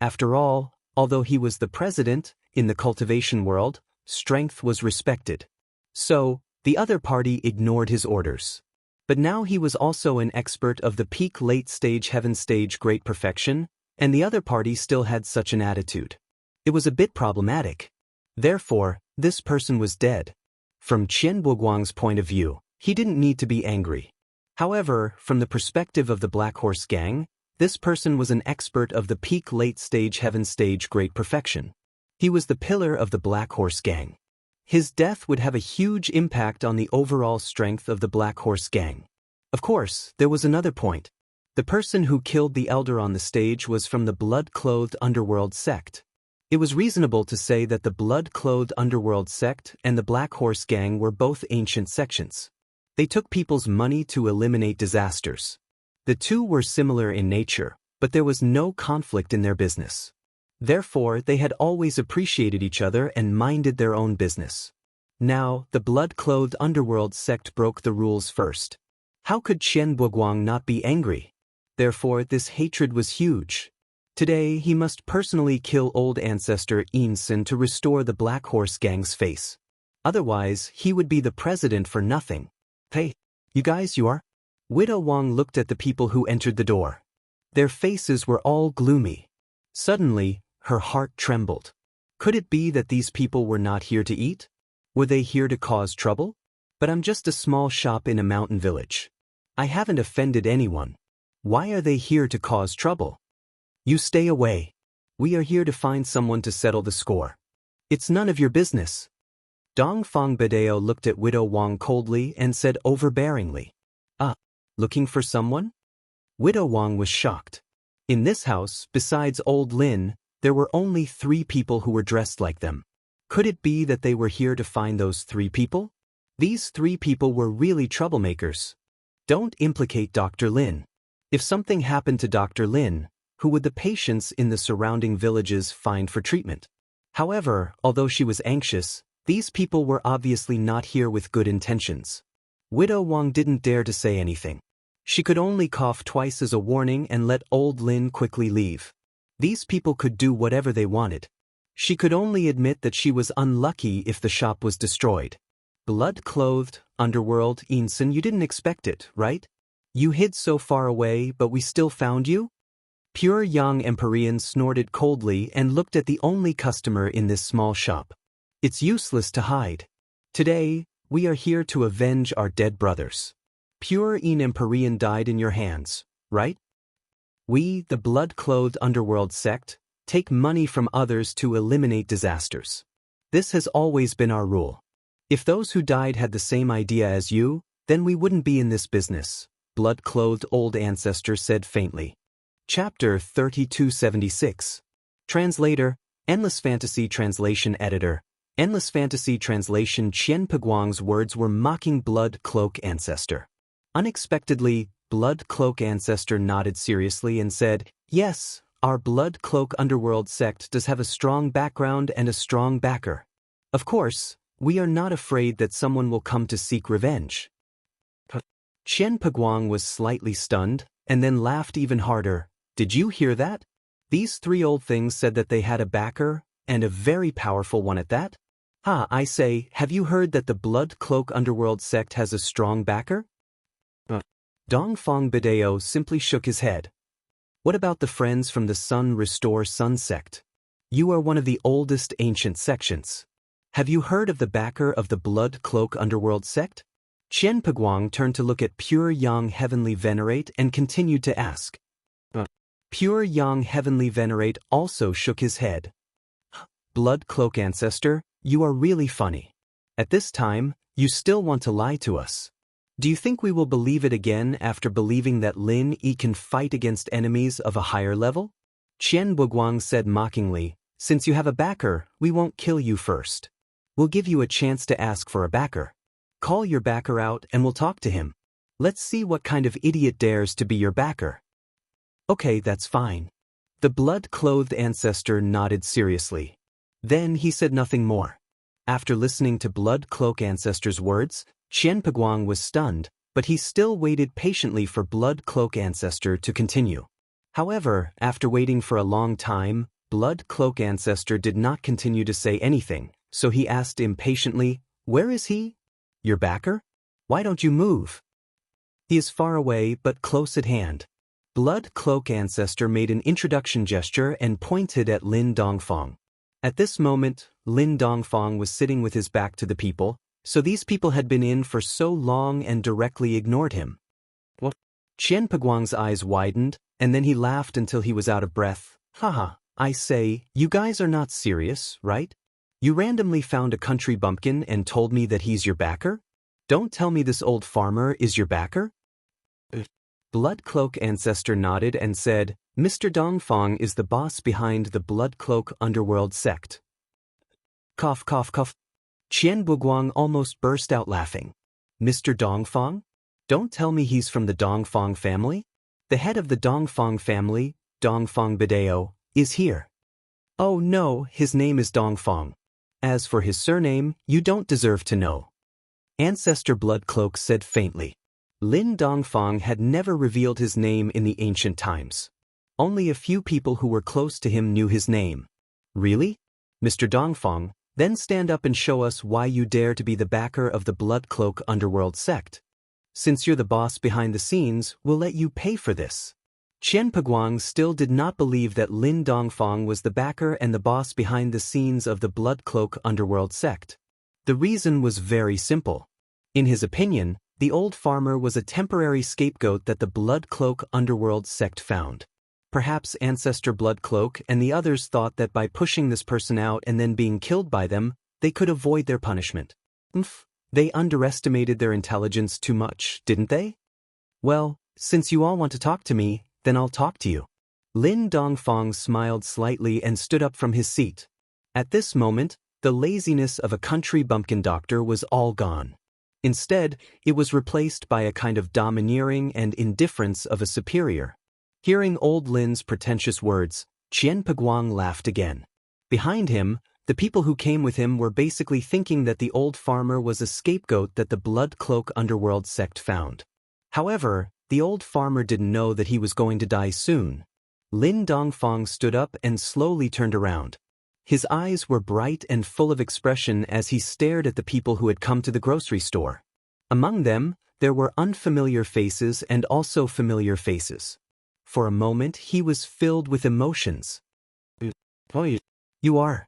After all, although he was the president, in the cultivation world, strength was respected. So, the other party ignored his orders. But now he was also an expert of the peak late stage heaven stage great perfection, and the other party still had such an attitude. It was a bit problematic. Therefore, this person was dead. From Chen Buguang's point of view, he didn't need to be angry. However, from the perspective of the Black Horse Gang, this person was an expert of the peak late stage heaven stage great perfection. He was the pillar of the Black Horse Gang. His death would have a huge impact on the overall strength of the Black Horse Gang. Of course, there was another point. The person who killed the elder on the stage was from the blood-clothed underworld sect. It was reasonable to say that the blood-clothed underworld sect and the Black Horse Gang were both ancient sections. They took people's money to eliminate disasters. The two were similar in nature, but there was no conflict in their business. Therefore, they had always appreciated each other and minded their own business. Now, the blood-clothed underworld sect broke the rules first. How could Chen Buguang not be angry? Therefore, this hatred was huge. Today, he must personally kill old ancestor Insen to restore the Black Horse Gang's face. Otherwise, he would be the president for nothing. Hey, you guys, you are? Widow Wang looked at the people who entered the door. Their faces were all gloomy. Suddenly, her heart trembled. Could it be that these people were not here to eat? Were they here to cause trouble? But I'm just a small shop in a mountain village. I haven't offended anyone. Why are they here to cause trouble? You stay away. We are here to find someone to settle the score. It's none of your business. Dongfang Bidao looked at Widow Wang coldly and said overbearingly. Looking for someone? Widow Wang was shocked. In this house, besides old Lin, there were only 3 people who were dressed like them. Could it be that they were here to find those 3 people? These 3 people were really troublemakers. Don't implicate Dr. Lin. If something happened to Dr. Lin, who would the patients in the surrounding villages find for treatment? However, although she was anxious, these people were obviously not here with good intentions. Widow Wang didn't dare to say anything. She could only cough twice as a warning and let old Lin quickly leave. These people could do whatever they wanted. She could only admit that she was unlucky if the shop was destroyed. Blood-clothed, underworld, Insen, you didn't expect it, right? You hid so far away, but we still found you? Pure young Empyrean snorted coldly and looked at the only customer in this small shop. It's useless to hide. Today, we are here to avenge our dead brothers. Pure in Empyrean died in your hands, right? We, the blood-clothed underworld sect, take money from others to eliminate disasters. This has always been our rule. If those who died had the same idea as you, then we wouldn't be in this business, blood-clothed old ancestor said faintly. Chapter 3276. Translator, Endless Fantasy Translation Editor. Endless Fantasy Translation. Qian Peguang's words were mocking Blood Cloak Ancestor. Unexpectedly, Blood Cloak Ancestor nodded seriously and said, "Yes, our Blood Cloak Underworld sect does have a strong background and a strong backer. Of course, we are not afraid that someone will come to seek revenge." Qian Peguang was slightly stunned, and then laughed even harder. Did you hear that? These three old things said that they had a backer, and a very powerful one at that? I say, have you heard that the Blood Cloak Underworld sect has a strong backer? Dongfang Bideo simply shook his head. What about the friends from the Sun Restore Sun sect? You are one of the oldest ancient sections. Have you heard of the backer of the Blood Cloak Underworld sect? Qian Peguang turned to look at Pure Yang Heavenly Venerate and continued to ask. Pure Yang Heavenly Venerate also shook his head. Blood Cloak Ancestor, you are really funny. At this time, you still want to lie to us. Do you think we will believe it again after believing that Lin Yi can fight against enemies of a higher level? Qian Peguang said mockingly, since you have a backer, we won't kill you first. We'll give you a chance to ask for a backer. Call your backer out and we'll talk to him. Let's see what kind of idiot dares to be your backer. Okay, that's fine. The blood-clothed ancestor nodded seriously. Then he said nothing more. After listening to Blood Cloak Ancestor's words, Qian Peguang was stunned, but he still waited patiently for Blood Cloak Ancestor to continue. However, after waiting for a long time, Blood Cloak Ancestor did not continue to say anything, so he asked impatiently, "Where is he? Your backer? Why don't you move?" "He is far away but close at hand." Blood Cloak Ancestor made an introduction gesture and pointed at Lin Dongfang. At this moment, Lin Dongfang was sitting with his back to the people, so these people had been in for so long and directly ignored him. What? Qian Peguang's eyes widened, and then he laughed until he was out of breath. Haha, I say, you guys are not serious, right? You randomly found a country bumpkin and told me that he's your backer? Don't tell me this old farmer is your backer? Blood Cloak Ancestor nodded and said, Mr. Dongfang is the boss behind the Blood Cloak Underworld sect. Cough, cough, cough. Qian Peguang almost burst out laughing. Mr. Dongfang? Don't tell me he's from the Dongfang family? The head of the Dongfang family, Dongfang Bideo, is here. Oh no, his name is Dongfang. As for his surname, you don't deserve to know. Ancestor Bloodcloak said faintly. Lin Dongfang had never revealed his name in the ancient times. Only a few people who were close to him knew his name. Really? Mr. Dongfang, then stand up and show us why you dare to be the backer of the Bloodcloak Underworld sect. Since you're the boss behind the scenes, we'll let you pay for this. Qian Peguang still did not believe that Lin Dongfang was the backer and the boss behind the scenes of the Bloodcloak Underworld sect. The reason was very simple. In his opinion, the old farmer was a temporary scapegoat that the Bloodcloak Underworld sect found. Perhaps Ancestor Bloodcloak and the others thought that by pushing this person out and then being killed by them, they could avoid their punishment. They underestimated their intelligence too much, didn't they? Well, since you all want to talk to me, then I'll talk to you. Lin Dongfang smiled slightly and stood up from his seat. At this moment, the laziness of a country bumpkin doctor was all gone. Instead, it was replaced by a kind of domineering and indifference of a superior. Hearing old Lin's pretentious words, Qian Peguang laughed again. Behind him, the people who came with him were basically thinking that the old farmer was a scapegoat that the Bloodcloak Underworld sect found. However, the old farmer didn't know that he was going to die soon. Lin Dongfang stood up and slowly turned around. His eyes were bright and full of expression as he stared at the people who had come to the grocery store. Among them, there were unfamiliar faces and also familiar faces. For a moment he was filled with emotions. You are.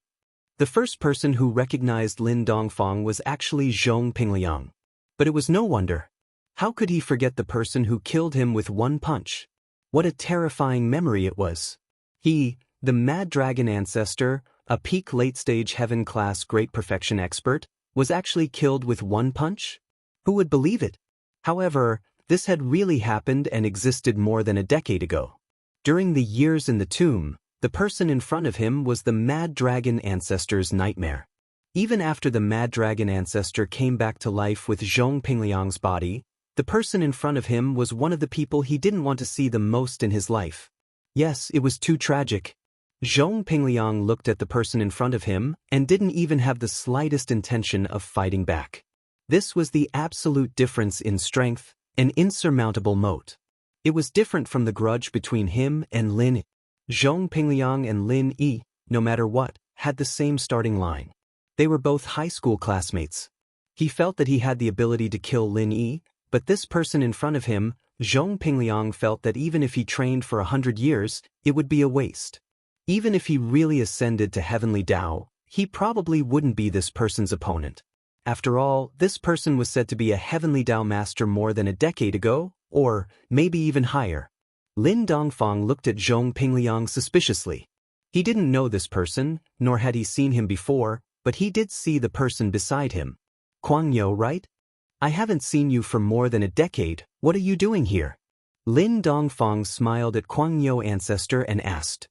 The first person who recognized Lin Dongfang was actually Zhong Pingliang. But it was no wonder. How could he forget the person who killed him with one punch? What a terrifying memory it was. He, the Mad Dragon ancestor, a peak late-stage heaven-class great perfection expert, was actually killed with one punch? Who would believe it? However, this had really happened and existed more than a decade ago. During the years in the tomb, the person in front of him was the Mad Dragon ancestor's nightmare. Even after the Mad Dragon ancestor came back to life with Zhong Pingliang's body, the person in front of him was one of the people he didn't want to see the most in his life. Yes, it was too tragic. Zhong Pingliang looked at the person in front of him and didn't even have the slightest intention of fighting back. This was the absolute difference in strength, an insurmountable moat. It was different from the grudge between him and Lin. Zhong Pingliang and Lin Yi, no matter what, had the same starting line. They were both high school classmates. He felt that he had the ability to kill Lin Yi, but this person in front of him, Zhong Pingliang, felt that even if he trained for 100 years, it would be a waste. Even if he really ascended to heavenly Dao, he probably wouldn't be this person's opponent. After all, this person was said to be a heavenly Dao master more than a decade ago, or maybe even higher. Lin Dongfang looked at Zhong Pingliang suspiciously. He didn't know this person, nor had he seen him before, but he did see the person beside him. Kuang Yo, right? I haven't seen you for more than a decade, what are you doing here? Lin Dongfang smiled at Kuang Yo ancestor and asked.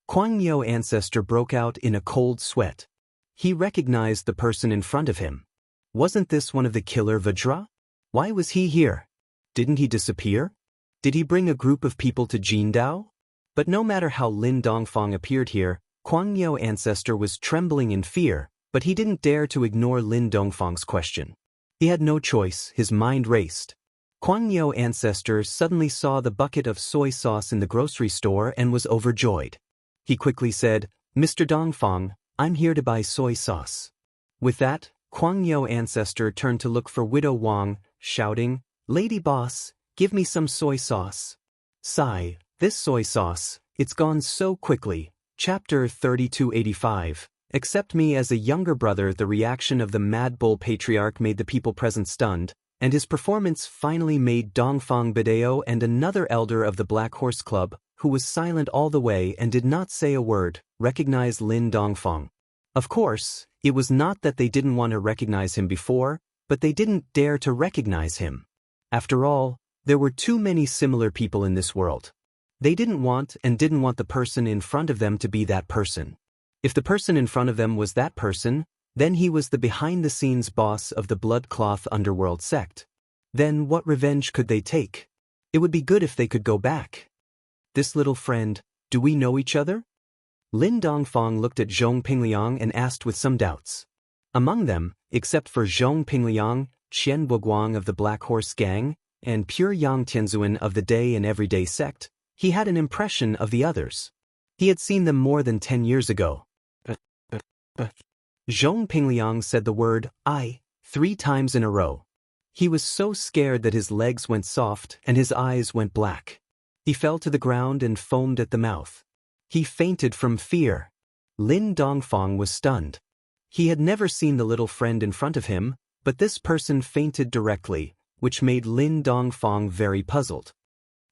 Kuang Yo ancestor broke out in a cold sweat. He recognized the person in front of him. Wasn't this one of the killer Vajra? Why was he here? Didn't he disappear? Did he bring a group of people to Jindao? But no matter how Lin Dongfang appeared here, Kuang Yo ancestor was trembling in fear, but he didn't dare to ignore Lin Dongfang's question. He had no choice, his mind raced. Kuang Yo ancestor suddenly saw the bucket of soy sauce in the grocery store and was overjoyed. He quickly said, Mr. Dongfang, I'm here to buy soy sauce. With that, Kuang Yo ancestor turned to look for Widow Wang, shouting, Lady boss, give me some soy sauce. Sigh, this soy sauce, it's gone so quickly. Chapter 3285. Accept me as a younger brother. The reaction of the Mad Bull Patriarch made the people present stunned, and his performance finally made Dongfang Bideo and another elder of the Black Horse Club, who was silent all the way and did not say a word, recognize Lin Dongfang. Of course, it was not that they didn't want to recognize him before, but they didn't dare to recognize him. After all, there were too many similar people in this world. They didn't want the person in front of them to be that person. If the person in front of them was that person, then he was the behind-the-scenes boss of the Bloodcloth Underworld sect. Then what revenge could they take? It would be good if they could go back. This little friend, do we know each other? Lin Dongfang looked at Zhong Pingliang and asked with some doubts. Among them, except for Zhong Pingliang, Qian Buguang of the Black Horse Gang, and Pure Yang Tianzuan of the Day and Everyday sect, he had an impression of the others. He had seen them more than 10 years ago. Zhong Pingliang said the word, I, 3 times in a row. He was so scared that his legs went soft and his eyes went black. He fell to the ground and foamed at the mouth. He fainted from fear. Lin Dongfang was stunned. He had never seen the little friend in front of him, but this person fainted directly, which made Lin Dongfang very puzzled.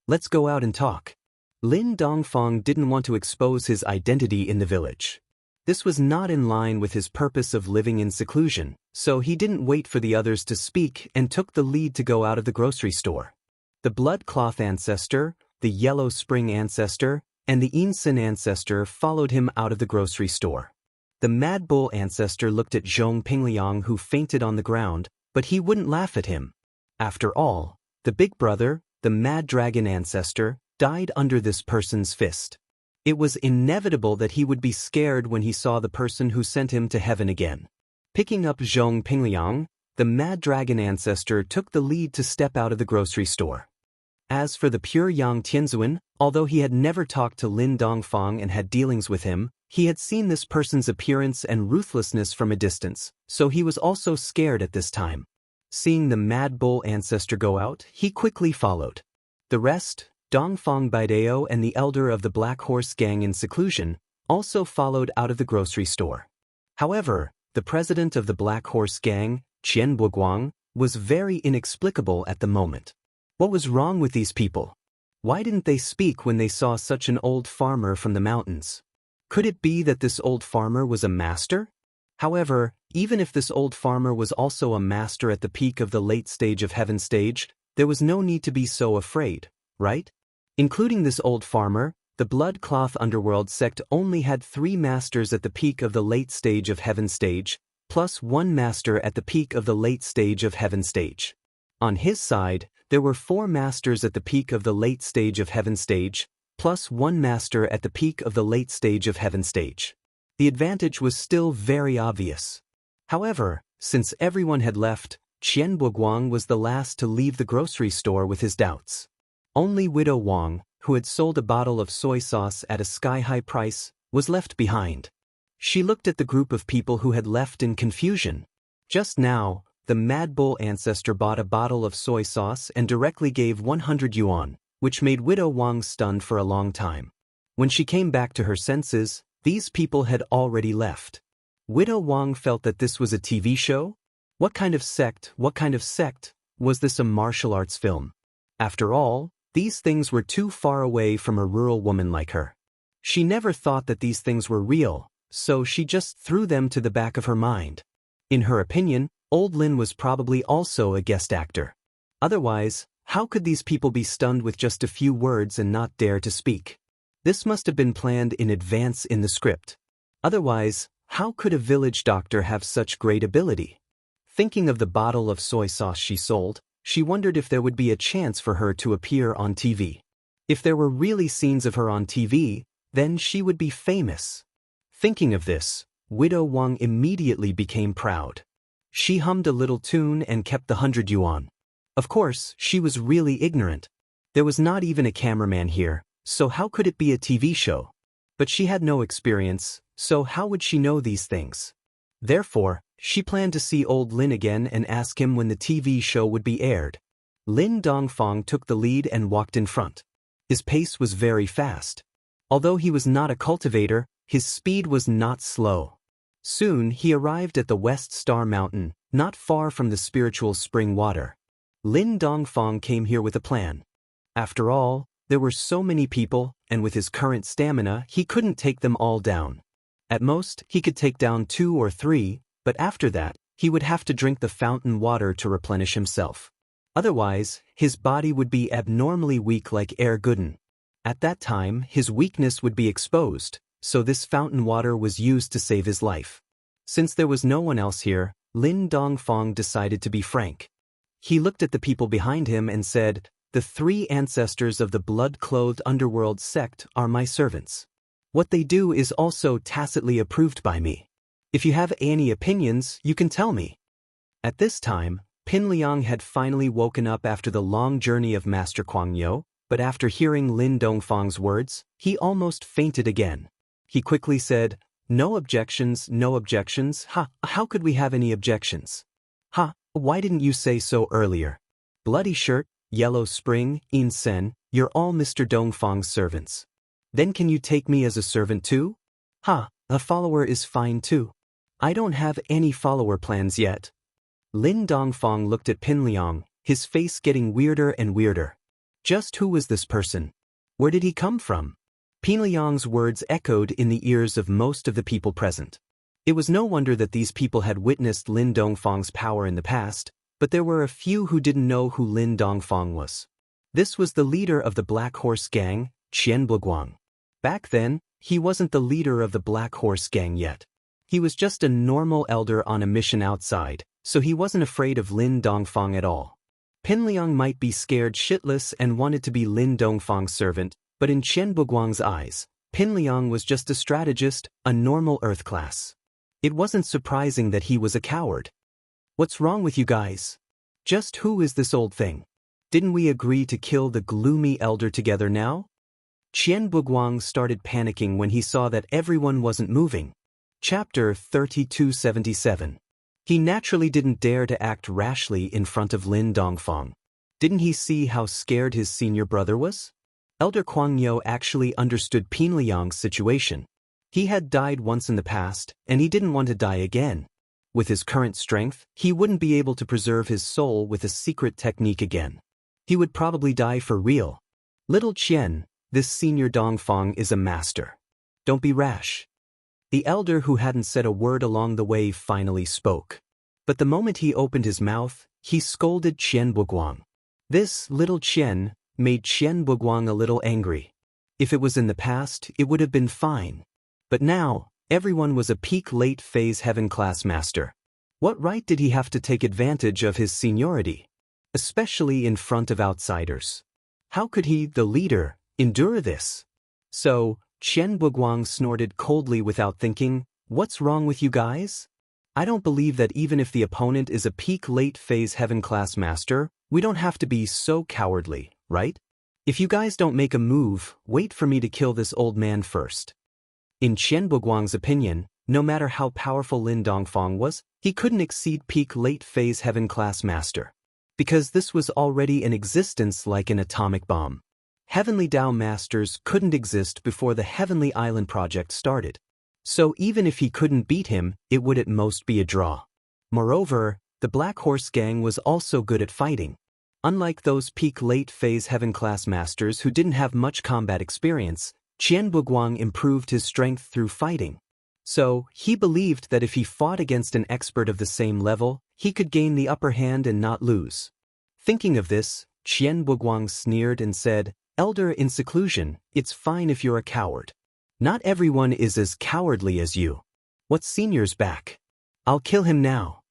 Let's go out and talk. Lin Dongfang didn't want to expose his identity in the village. This was not in line with his purpose of living in seclusion, so he didn't wait for the others to speak and took the lead to go out of the grocery store. The Bloodcloth ancestor, the Yellow Spring ancestor, and the Insin ancestor followed him out of the grocery store. The Mad Bull ancestor looked at Zhong Pingliang, who fainted on the ground, but he wouldn't laugh at him. After all, the big brother, the Mad Dragon ancestor, died under this person's fist. It was inevitable that he would be scared when he saw the person who sent him to heaven again. Picking up Zhong Pingliang, the Mad Dragon ancestor took the lead to step out of the grocery store. As for the Pure Yang Tianzuan, although he had never talked to Lin Dongfang and had dealings with him, he had seen this person's appearance and ruthlessness from a distance, so he was also scared at this time. Seeing the Mad Bull ancestor go out, he quickly followed. The rest, Dongfang Baidao and the elder of the Black Horse Gang in seclusion, also followed out of the grocery store. However, the president of the Black Horse Gang, Qian Buguang, was very inexplicable at the moment. What was wrong with these people? Why didn't they speak when they saw such an old farmer from the mountains? Could it be that this old farmer was a master? However, even if this old farmer was also a master at the peak of the late stage of heaven stage, there was no need to be so afraid, right? Including this old farmer, the Blood Cloth Underworld sect only had 3 masters at the peak of the late stage of heaven stage, plus 1 master at the peak of the late stage of heaven stage. On his side, there were 4 masters at the peak of the late stage of heaven stage, plus 1 master at the peak of the late stage of heaven stage. The advantage was still very obvious. However, since everyone had left, Qian Buguang was the last to leave the grocery store with his doubts. Only Widow Wang, who had sold a bottle of soy sauce at a sky-high price, was left behind. She looked at the group of people who had left in confusion. Just now, the Mad Bull ancestor bought a bottle of soy sauce and directly gave 100 yuan, which made Widow Wang stunned for a long time. When she came back to her senses, these people had already left. Widow Wang felt that this was a TV show? What kind of sect? Was this a martial arts film? After all, these things were too far away from a rural woman like her. She never thought that these things were real, so she just threw them to the back of her mind. In her opinion, Old Lin was probably also a guest actor. Otherwise, how could these people be stunned with just a few words and not dare to speak? This must have been planned in advance in the script. Otherwise, how could a village doctor have such great ability? Thinking of the bottle of soy sauce she sold, she wondered if there would be a chance for her to appear on TV. If there were really scenes of her on TV, then she would be famous. Thinking of this, Widow Wang immediately became proud. She hummed a little tune and kept the 100 yuan. Of course, she was really ignorant. There was not even a cameraman here, so how could it be a TV show? But she had no experience, so how would she know these things? Therefore, she planned to see Old Lin again and ask him when the TV show would be aired. Lin Dongfang took the lead and walked in front. His pace was very fast. Although he was not a cultivator, his speed was not slow. Soon he arrived at the West Star Mountain, not far from the spiritual spring water. Lin Dongfang came here with a plan. After all, there were so many people, and with his current stamina, he couldn't take them all down. At most, he could take down 2 or 3, but after that, he would have to drink the fountain water to replenish himself. Otherwise, his body would be abnormally weak like air gooden. At that time, his weakness would be exposed, so this fountain water was used to save his life. Since there was no one else here, Lin Dongfang decided to be frank. He looked at the people behind him and said, "The 3 ancestors of the blood-clothed underworld sect are my servants. What they do is also tacitly approved by me. If you have any opinions, you can tell me." At this time, Pin Liang had finally woken up after the long journey of Master Kuang-Yo, but after hearing Lin Dongfang's words, he almost fainted again. He quickly said, "No objections, no objections. How could we have any objections? Why didn't you say so earlier? Bloody Shirt, Yellow Spring, In Sen, you're all Mr. Dongfang's servants. Then can you take me as a servant too? A follower is fine too. I don't have any follower plans yet." Lin Dongfang looked at Pin Liang, his face getting weirder and weirder. Just who was this person? Where did he come from? Pin Liang's words echoed in the ears of most of the people present. It was no wonder that these people had witnessed Lin Dongfang's power in the past, but there were a few who didn't know who Lin Dongfang was. This was the leader of the Black Horse Gang, Qian Buguang. Back then, he wasn't the leader of the Black Horse Gang yet. He was just a normal elder on a mission outside, so he wasn't afraid of Lin Dongfang at all. Pin Liang might be scared shitless and wanted to be Lin Dongfang's servant, but in Qian Buguang's eyes, Pin Liang was just a strategist, a normal earth class. It wasn't surprising that he was a coward. What's wrong with you guys? Just who is this old thing? Didn't we agree to kill the gloomy elder together now? Qian Buguang started panicking when he saw that everyone wasn't moving. Chapter 3277. He naturally didn't dare to act rashly in front of Lin Dongfang. Didn't he see how scared his senior brother was? Elder Kuang Yo actually understood Pin Liang's situation. He had died once in the past, and he didn't want to die again. With his current strength, he wouldn't be able to preserve his soul with a secret technique again. He would probably die for real. Little Qian, this senior Dongfang is a master. Don't be rash. The elder who hadn't said a word along the way finally spoke. But the moment he opened his mouth, he scolded Qian Buguang. This little Qian made Qian Buguang a little angry. If it was in the past, it would have been fine. But now, everyone was a peak late phase heaven class master. What right did he have to take advantage of his seniority? Especially in front of outsiders. How could he, the leader, endure this? So, Qian Buguang snorted coldly without thinking, "What's wrong with you guys? I don't believe that even if the opponent is a peak late phase heaven class master, we don't have to be so cowardly, right? If you guys don't make a move, wait for me to kill this old man first." In Qian Buguang's opinion, no matter how powerful Lin Dongfang was, he couldn't exceed peak late phase heaven class master. Because this was already in existence like an atomic bomb. Heavenly Dao masters couldn't exist before the Heavenly Island project started. So even if he couldn't beat him, it would at most be a draw. Moreover, the Black Horse Gang was also good at fighting. Unlike those peak late phase heaven class masters who didn't have much combat experience, Qian Buguang improved his strength through fighting. So, he believed that if he fought against an expert of the same level, he could gain the upper hand and not lose. Thinking of this, Qian Buguang sneered and said, "Elder in seclusion, it's fine if you're a coward. Not everyone is as cowardly as you. What's senior's back? I'll kill him now."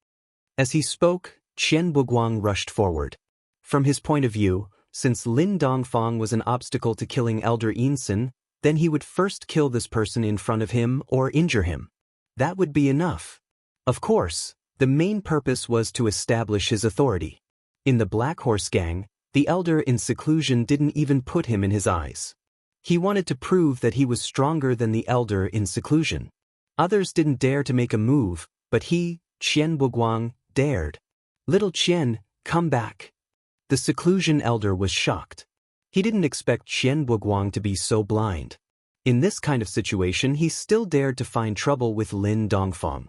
As he spoke, Qian Buguang rushed forward. From his point of view, since Lin Dongfang was an obstacle to killing Elder Yinsen, then he would first kill this person in front of him or injure him. That would be enough. Of course, the main purpose was to establish his authority. In the Black Horse Gang, the elder in seclusion didn't even put him in his eyes. He wanted to prove that he was stronger than the elder in seclusion. Others didn't dare to make a move, but he, Qian Buguang, dared. "Little Qian, come back." The seclusion elder was shocked. He didn't expect Qian Buguang to be so blind. In this kind of situation, he still dared to find trouble with Lin Dongfang.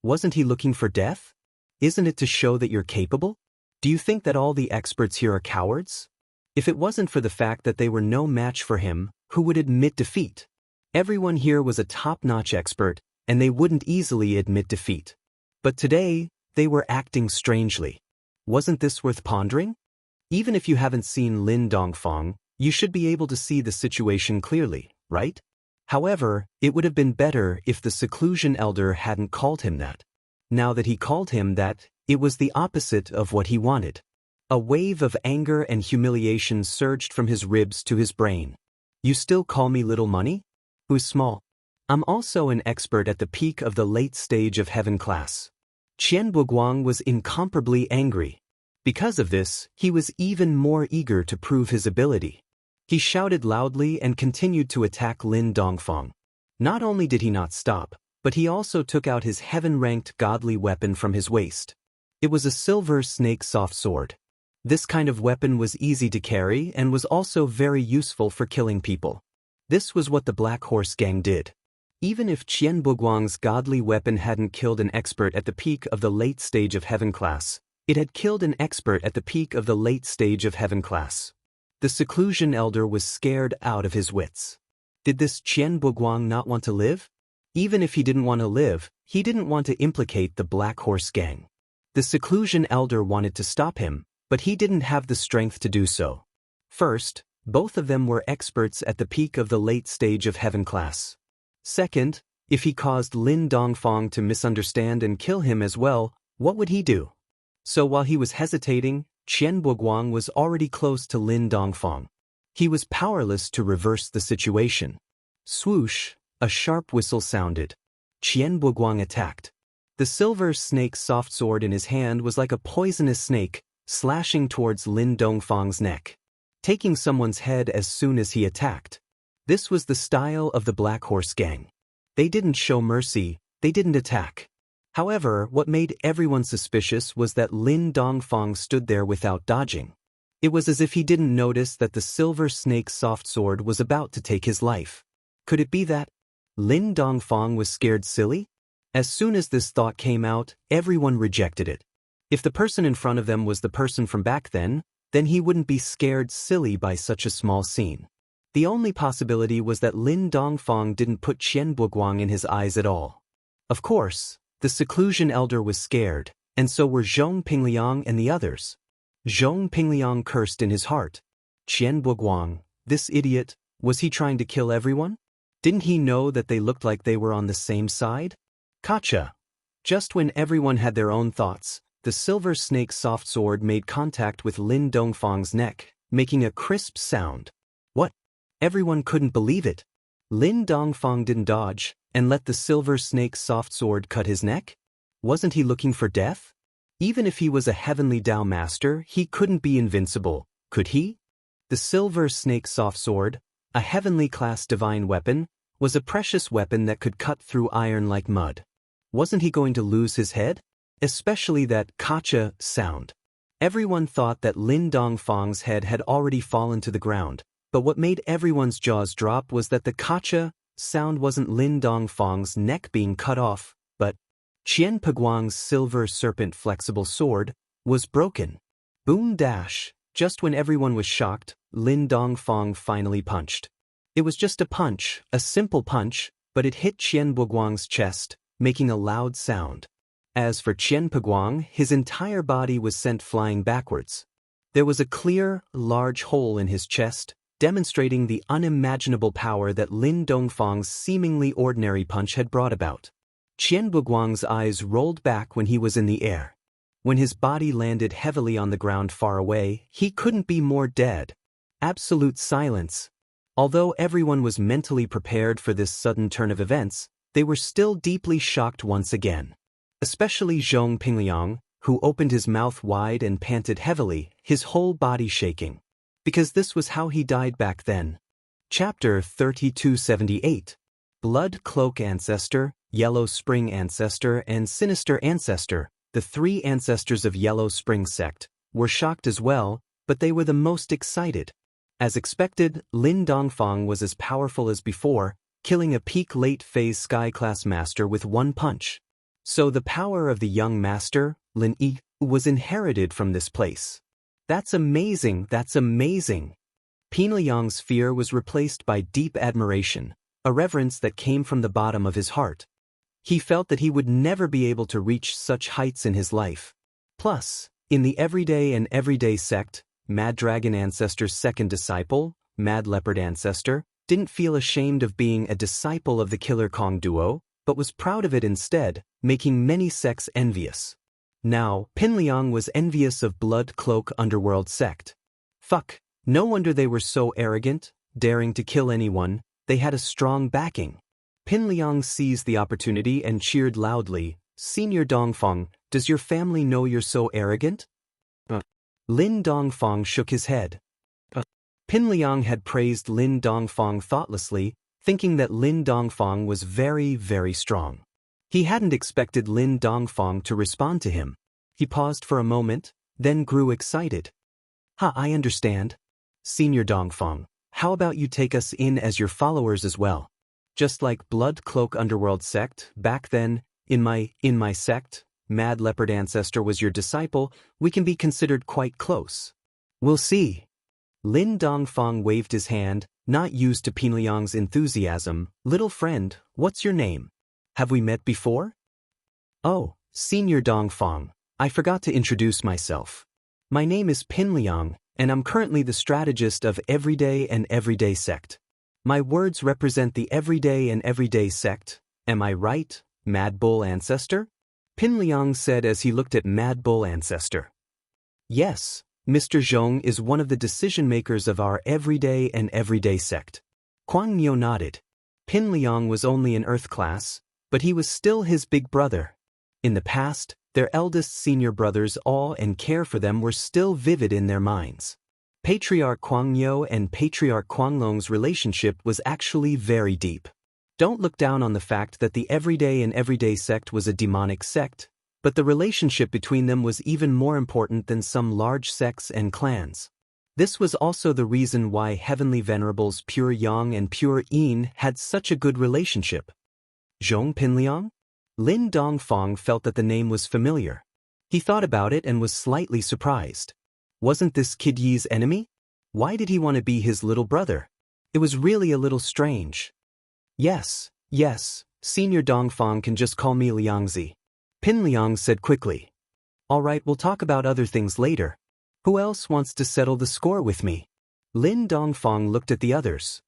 Wasn't he looking for death? Isn't it to show that you're capable? Do you think that all the experts here are cowards? If it wasn't for the fact that they were no match for him, who would admit defeat? Everyone here was a top-notch expert, and they wouldn't easily admit defeat. But today, they were acting strangely. Wasn't this worth pondering? Even if you haven't seen Lin Dongfang, you should be able to see the situation clearly, right? However, it would have been better if the seclusion elder hadn't called him that. Now that he called him that, it was the opposite of what he wanted. A wave of anger and humiliation surged from his ribs to his brain. "You still call me little money? Who's small? I'm also an expert at the peak of the late stage of heaven class." Qian Buguang was incomparably angry. Because of this, he was even more eager to prove his ability. He shouted loudly and continued to attack Lin Dongfang. Not only did he not stop, but he also took out his heaven-ranked godly weapon from his waist. It was a silver snake soft sword. This kind of weapon was easy to carry and was also very useful for killing people. This was what the Black Horse Gang did. Even if Qian Buguang's godly weapon hadn't killed an expert at the peak of the late stage of heaven class, it had killed an expert at the peak of the late stage of heaven class. The seclusion elder was scared out of his wits. Did this Qian Buguang not want to live? Even if he didn't want to live, he didn't want to implicate the Black Horse Gang. The seclusion elder wanted to stop him, but he didn't have the strength to do so. First, both of them were experts at the peak of the late stage of heaven class. Second, if he caused Lin Dongfang to misunderstand and kill him as well, what would he do? So while he was hesitating, Qian Buguang was already close to Lin Dongfang. He was powerless to reverse the situation. Swoosh, a sharp whistle sounded. Qian Buguang attacked. The silver snake soft sword in his hand was like a poisonous snake, slashing towards Lin Dongfang's neck, taking someone's head as soon as he attacked. This was the style of the Black Horse Gang. They didn't show mercy, they didn't attack. However, what made everyone suspicious was that Lin Dongfang stood there without dodging. It was as if he didn't notice that the silver snake's soft sword was about to take his life. Could it be that Lin Dongfang was scared silly? As soon as this thought came out, everyone rejected it. If the person in front of them was the person from back then he wouldn't be scared silly by such a small scene. The only possibility was that Lin Dongfang didn't put Qian Buguang in his eyes at all. Of course, the seclusion elder was scared, and so were Zhong Pingliang and the others. Zhong Pingliang cursed in his heart. Qian Buguang, this idiot, was he trying to kill everyone? Didn't he know that they looked like they were on the same side? Gotcha! Just when everyone had their own thoughts, the silver snake's soft sword made contact with Lin Dongfang's neck, making a crisp sound. What? Everyone couldn't believe it. Lin Dongfang didn't dodge and let the silver snake's soft sword cut his neck? Wasn't he looking for death? Even if he was a heavenly Dao master, he couldn't be invincible, could he? The silver snake's soft sword, a heavenly class divine weapon, was a precious weapon that could cut through iron like mud. Wasn't he going to lose his head? Especially that "kacha" sound. Everyone thought that Lin Dongfang's head had already fallen to the ground, but what made everyone's jaws drop was that the "kacha" sound wasn't Lin Dongfang's neck being cut off, but Qian Puguang's silver serpent flexible sword was broken. Boom dash! Just when everyone was shocked, Lin Dongfang finally punched. It was just a punch, a simple punch, but it hit Qian Buguang's chest, making a loud sound. As for Qian Puguang, his entire body was sent flying backwards. There was a clear, large hole in his chest, demonstrating the unimaginable power that Lin Dongfang's seemingly ordinary punch had brought about. Qian Buguang's eyes rolled back when he was in the air. When his body landed heavily on the ground far away, he couldn't be more dead. Absolute silence. Although everyone was mentally prepared for this sudden turn of events, they were still deeply shocked once again. Especially Zhong Pingliang, who opened his mouth wide and panted heavily, his whole body shaking. Because this was how he died back then. Chapter 3278. Blood Cloak Ancestor, Yellow Spring Ancestor, and Sinister Ancestor, the three ancestors of Yellow Spring sect, were shocked as well, but they were the most excited. As expected, Lin Dongfang was as powerful as before, killing a peak late phase sky class master with one punch. So the power of the young master, Lin Yi, was inherited from this place. That's amazing, that's amazing. Pingliang's fear was replaced by deep admiration, a reverence that came from the bottom of his heart. He felt that he would never be able to reach such heights in his life. Plus, in the Everyday and Everyday sect, Mad Dragon Ancestor's second disciple, Mad Leopard Ancestor, didn't feel ashamed of being a disciple of the Killer Kong duo, but was proud of it instead, making many sects envious. Now, Pingliang was envious of Blood Cloak Underworld sect. Fuck, no wonder they were so arrogant, daring to kill anyone, they had a strong backing. Pingliang seized the opportunity and cheered loudly, "Senior Dongfang, does your family know you're so arrogant?" Lin Dongfang shook his head. Pingliang had praised Lin Dongfang thoughtlessly, thinking that Lin Dongfang was very, very strong. He hadn't expected Lin Dongfang to respond to him. He paused for a moment, then grew excited. I understand. Senior Dongfang, how about you take us in as your followers as well? Just like Blood Cloak Underworld sect, back then, in my sect, Mad Leopard Ancestor was your disciple, we can be considered quite close. We'll see. Lin Dongfang waved his hand, not used to Pingliang's enthusiasm. Little friend, what's your name? Have we met before? Oh, Senior Dongfang, I forgot to introduce myself. My name is Pingliang, and I'm currently the strategist of Everyday and Everyday sect. My words represent the Everyday and Everyday sect, am I right, Mad Bull Ancestor? Pingliang said as he looked at Mad Bull Ancestor. Yes, Mr. Zhong is one of the decision-makers of our Everyday and Everyday sect. Kuang Miao nodded. Pingliang was only an Earth class, but he was still his big brother. In the past, their eldest senior brothers' awe and care for them were still vivid in their minds. Patriarch Kuang Miao and Patriarch Kuanglong's relationship was actually very deep. Don't look down on the fact that the Everyday and Everyday sect was a demonic sect, but the relationship between them was even more important than some large sects and clans. This was also the reason why Heavenly Venerables Pure Yang and Pure Yin had such a good relationship. Zhong Pinliang? Lin Dongfang felt that the name was familiar. He thought about it and was slightly surprised. Wasn't this Kid Yi's enemy? Why did he want to be his little brother? It was really a little strange. Yes, Senior Dongfang can just call me Liangzi. Pinliang said quickly. All right, we'll talk about other things later. Who else wants to settle the score with me? Lin Dongfang looked at the others.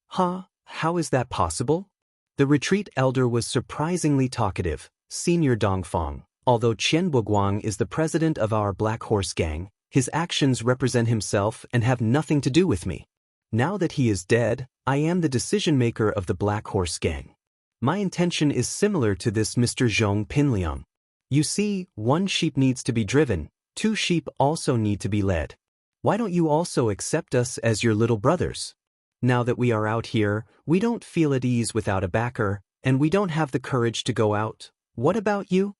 Huh, how is that possible? The retreat elder was surprisingly talkative. Senior Dongfang, although Qian Buguang is the president of our Black Horse Gang, his actions represent himself and have nothing to do with me. Now that he is dead, I am the decision-maker of the Black Horse Gang. My intention is similar to this Mr. Zhong Pinliang. You see, one sheep needs to be driven, two sheep also need to be led. Why don't you also accept us as your little brothers? Now that we are out here, we don't feel at ease without a backer, and we don't have the courage to go out. What about you?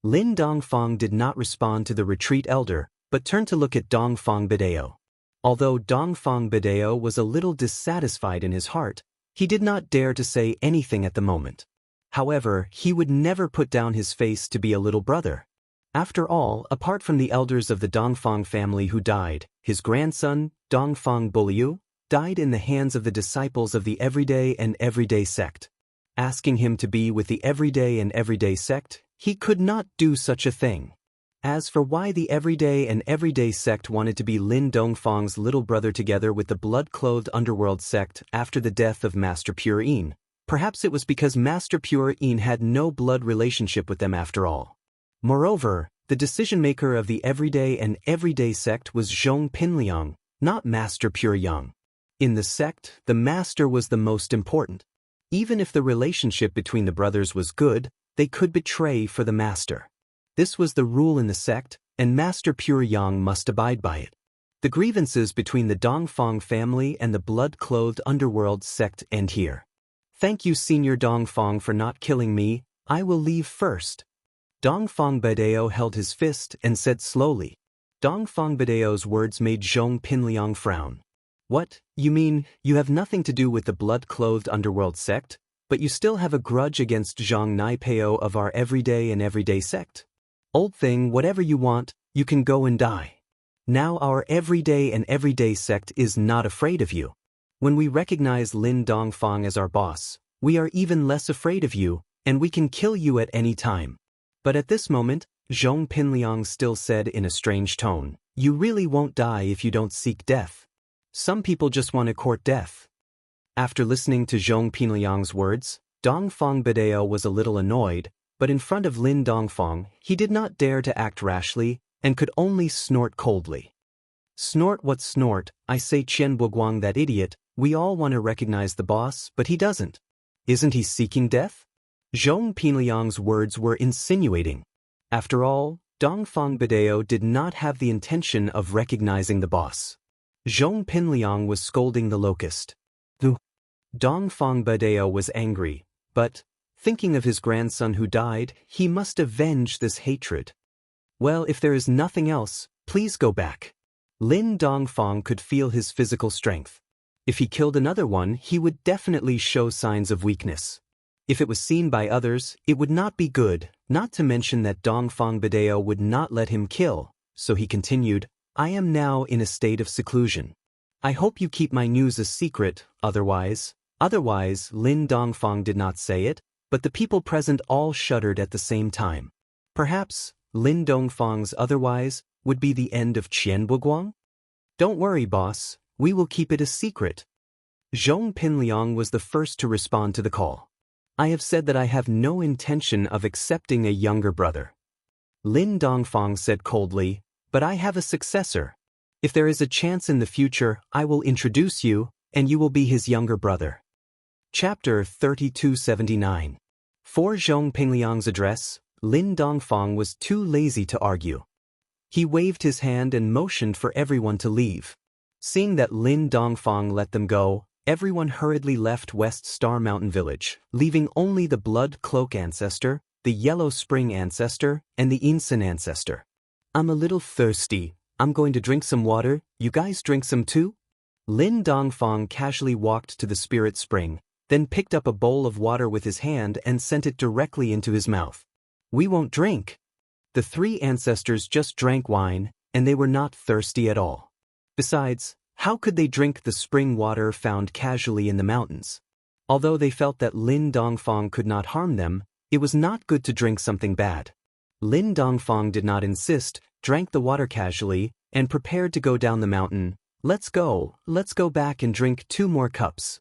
Lin Dongfang did not respond to the retreat elder, but turned to look at Dongfang Bidao. Although Dongfang Bidao was a little dissatisfied in his heart, he did not dare to say anything at the moment. However, he would never put down his face to be a little brother. After all, apart from the elders of the Dongfang family who died, his grandson, Dongfang Buliu, died in the hands of the disciples of the Everyday and Everyday sect. Asking him to be with the Everyday and Everyday sect, he could not do such a thing. As for why the Everyday and Everyday sect wanted to be Lin Dongfang's little brother together with the blood-clothed underworld sect after the death of Master Pure Yin, perhaps it was because Master Pure Yin had no blood relationship with them after all. Moreover, the decision-maker of the Everyday and Everyday sect was Zhong Pinliang, not Master Pure Yang. In the sect, the master was the most important. Even if the relationship between the brothers was good, they could betray for the master. This was the rule in the sect, and Master Pure Yang must abide by it. The grievances between the Dongfang family and the blood-clothed underworld sect end here. Thank you, Senior Dongfang, for not killing me. I will leave first. Dongfang Bidao held his fist and said slowly. Dongfang Bidao's words made Zhong Pinliang frown. What, you mean, you have nothing to do with the blood-clothed underworld sect, but you still have a grudge against Zhang Naipeo of our Everyday and Everyday sect? Old thing, whatever you want, you can go and die. Now our Everyday and Everyday sect is not afraid of you. When we recognize Lin Dongfang as our boss, we are even less afraid of you, and we can kill you at any time. But at this moment, Zhong Pinliang still said in a strange tone, you really won't die if you don't seek death. Some people just want to court death. After listening to Zhong Pinliang's words, Dongfang Bidao was a little annoyed, but in front of Lin Dongfang, he did not dare to act rashly and could only snort coldly. Snort what snort, I say Qian Buguang that idiot, we all want to recognize the boss, but he doesn't. Isn't he seeking death? Zhong Pinliang's words were insinuating. After all, Dongfang Bidao did not have the intention of recognizing the boss. Zhong Pinliang was scolding the locust. Dongfang Bidao was angry, but, thinking of his grandson who died, he must avenge this hatred. Well, if there is nothing else, please go back. Lin Dongfang could feel his physical strength. If he killed another one, he would definitely show signs of weakness. If it was seen by others, it would not be good, not to mention that Dongfang Bidao would not let him kill, so he continued, I am now in a state of seclusion. I hope you keep my news a secret, otherwise, Lin Dongfang did not say it, but the people present all shuddered at the same time. Perhaps, Lin Dongfang's otherwise would be the end of Qian Buguang? Don't worry, boss, we will keep it a secret. Zhong Pinliang was the first to respond to the call. I have said that I have no intention of accepting a younger brother. Lin Dongfang said coldly, but I have a successor. If there is a chance in the future, I will introduce you, and you will be his younger brother. Chapter 3279. For Zhong Pinliang's address, Lin Dongfang was too lazy to argue. He waved his hand and motioned for everyone to leave. Seeing that Lin Dongfang let them go, everyone hurriedly left West Star Mountain Village, leaving only the Blood Cloak ancestor, the Yellow Spring ancestor, and the Insen ancestor. I'm a little thirsty, I'm going to drink some water, you guys drink some too? Lin Dongfang casually walked to the spirit spring, then picked up a bowl of water with his hand and sent it directly into his mouth. We won't drink. The three ancestors just drank wine, and they were not thirsty at all. Besides, how could they drink the spring water found casually in the mountains? Although they felt that Lin Dongfang could not harm them, it was not good to drink something bad. Lin Dongfang did not insist, drank the water casually, and prepared to go down the mountain. Let's go back and drink 2 more cups.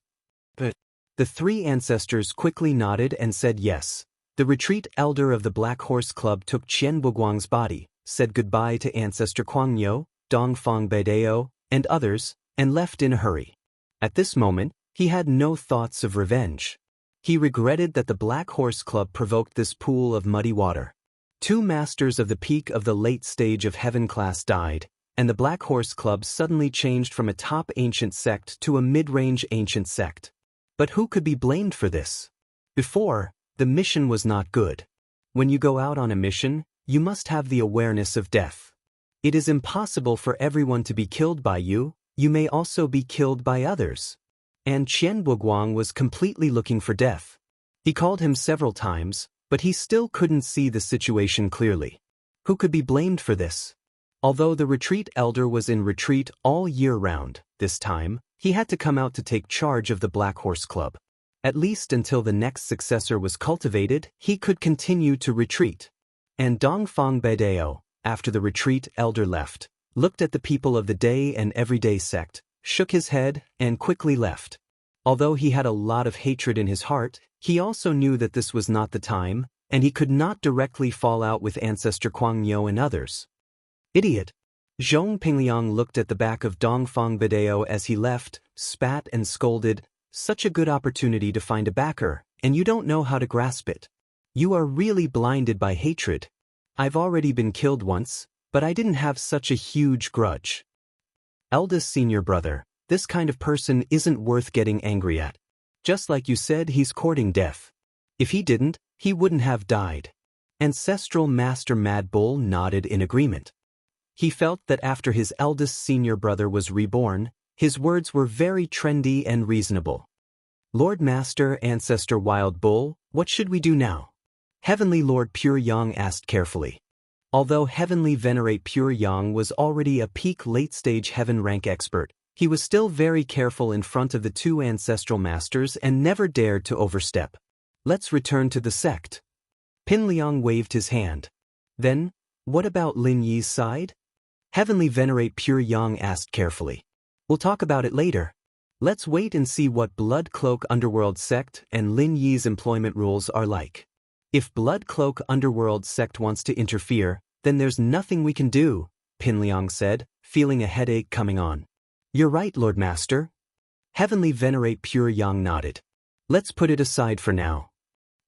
But the 3 ancestors quickly nodded and said yes. The retreat elder of the Black Horse Club took Qian Buguang's body, said goodbye to Ancestor Kuangyo, Dongfang Beidao, and others, and left in a hurry. At this moment, he had no thoughts of revenge. He regretted that the Black Horse Club provoked this pool of muddy water. 2 masters of the peak of the late stage of heaven class died, and the Black Horse Club suddenly changed from a top ancient sect to a mid-range ancient sect. But who could be blamed for this? Before, the mission was not good. When you go out on a mission, you must have the awareness of death. It is impossible for everyone to be killed by you, you may also be killed by others. And Qian Buguang was completely looking for death. He called him several times, but he still couldn't see the situation clearly. Who could be blamed for this? Although the retreat elder was in retreat all year round, this time, he had to come out to take charge of the Black Horse Club. At least until the next successor was cultivated, he could continue to retreat. And Dongfang Beidao, after the retreat elder left, looked at the people of the day and everyday sect, shook his head, and quickly left. Although he had a lot of hatred in his heart, he also knew that this was not the time, and he could not directly fall out with Ancestor Kuangyo and others. Idiot! Zhong Pingliang looked at the back of Dongfang Beidao as he left, spat and scolded, such a good opportunity to find a backer, and you don't know how to grasp it. You are really blinded by hatred. I've already been killed once, but I didn't have such a huge grudge. Eldest senior brother, this kind of person isn't worth getting angry at. Just like you said, he's courting death. If he didn't, he wouldn't have died. Ancestral Master Mad Bull nodded in agreement. He felt that after his eldest senior brother was reborn, his words were very trendy and reasonable. Lord Master Ancestor Wild Bull, what should we do now? Heavenly Lord Pure Yang asked carefully. Although Heavenly Venerate Pure Yang was already a peak late-stage heaven rank expert, he was still very careful in front of the 2 ancestral masters and never dared to overstep. Let's return to the sect. Pin Liang waved his hand. Then, what about Lin Yi's side? Heavenly Venerate Pure Yang asked carefully. We'll talk about it later. Let's wait and see what Blood Cloak Underworld sect and Lin Yi's employment rules are like. If Blood Cloak Underworld sect wants to interfere, then there's nothing we can do, Pin Liang said, feeling a headache coming on. You're right, Lord Master. Heavenly Venerate Pure Yang nodded. Let's put it aside for now.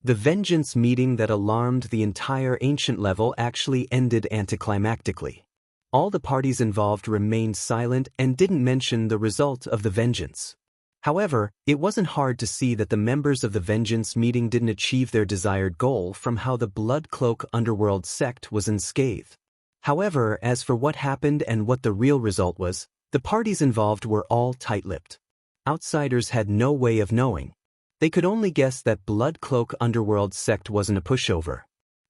The vengeance meeting that alarmed the entire ancient level actually ended anticlimactically. All the parties involved remained silent and didn't mention the result of the vengeance. However, it wasn't hard to see that the members of the vengeance meeting didn't achieve their desired goal from how the Blood Cloak Underworld sect was unscathed. However, as for what happened and what the real result was, the parties involved were all tight-lipped. Outsiders had no way of knowing. They could only guess that Blood Cloak Underworld sect wasn't a pushover.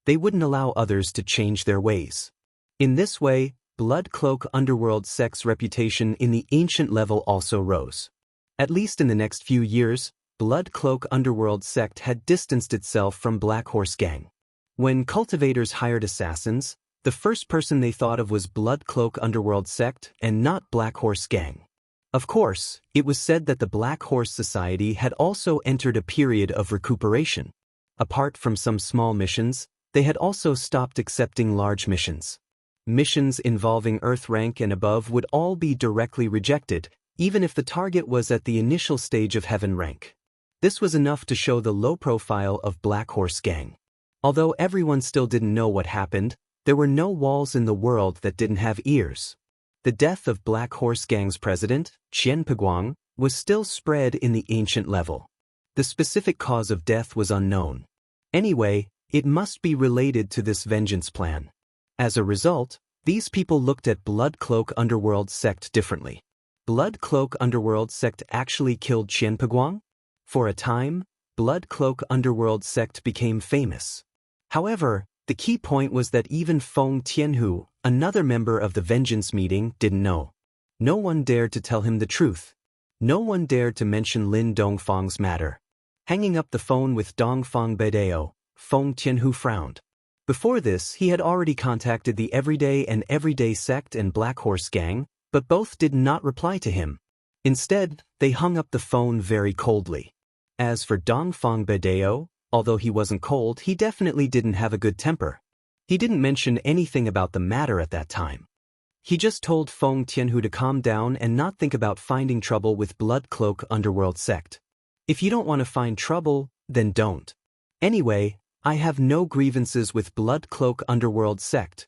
They wouldn't allow others to change their ways. In this way, Blood Cloak Underworld sect's reputation in the ancient level also rose. At least in the next few years, Blood Cloak Underworld sect had distanced itself from Black Horse Gang. When cultivators hired assassins, the first person they thought of was Blood Cloak Underworld sect and not Black Horse Gang. Of course, it was said that the Black Horse Society had also entered a period of recuperation. Apart from some small missions, they had also stopped accepting large missions. Missions involving Earth rank and above would all be directly rejected, even if the target was at the initial stage of Heaven rank. This was enough to show the low profile of Black Horse Gang. Although everyone still didn't know what happened, there were no walls in the world that didn't have ears. The death of Black Horse Gang's president, Qian Buguang, was still spread in the ancient level. The specific cause of death was unknown. Anyway, it must be related to this vengeance plan. As a result, These people looked at Blood Cloak Underworld sect differently. Blood Cloak Underworld sect actually killed Qian Peguang? For a time, Blood Cloak Underworld sect became famous. However, the key point was that even Feng Tianhu, another member of the Vengeance meeting, didn't know. No one dared to tell him the truth. No one dared to mention Lin Dongfang's matter. Hanging up the phone with Dongfang Bedao, Feng Tianhu frowned. Before this, he had already contacted the Everyday and Everyday sect and Black Horse Gang, but both did not reply to him. Instead, they hung up the phone very coldly. As for Dongfang Bedao, although he wasn't cold, he definitely didn't have a good temper. He didn't mention anything about the matter at that time. He just told Feng Tianhu to calm down and not think about finding trouble with Blood Cloak Underworld sect. If you don't want to find trouble, then don't. Anyway, I have no grievances with Blood Cloak Underworld sect.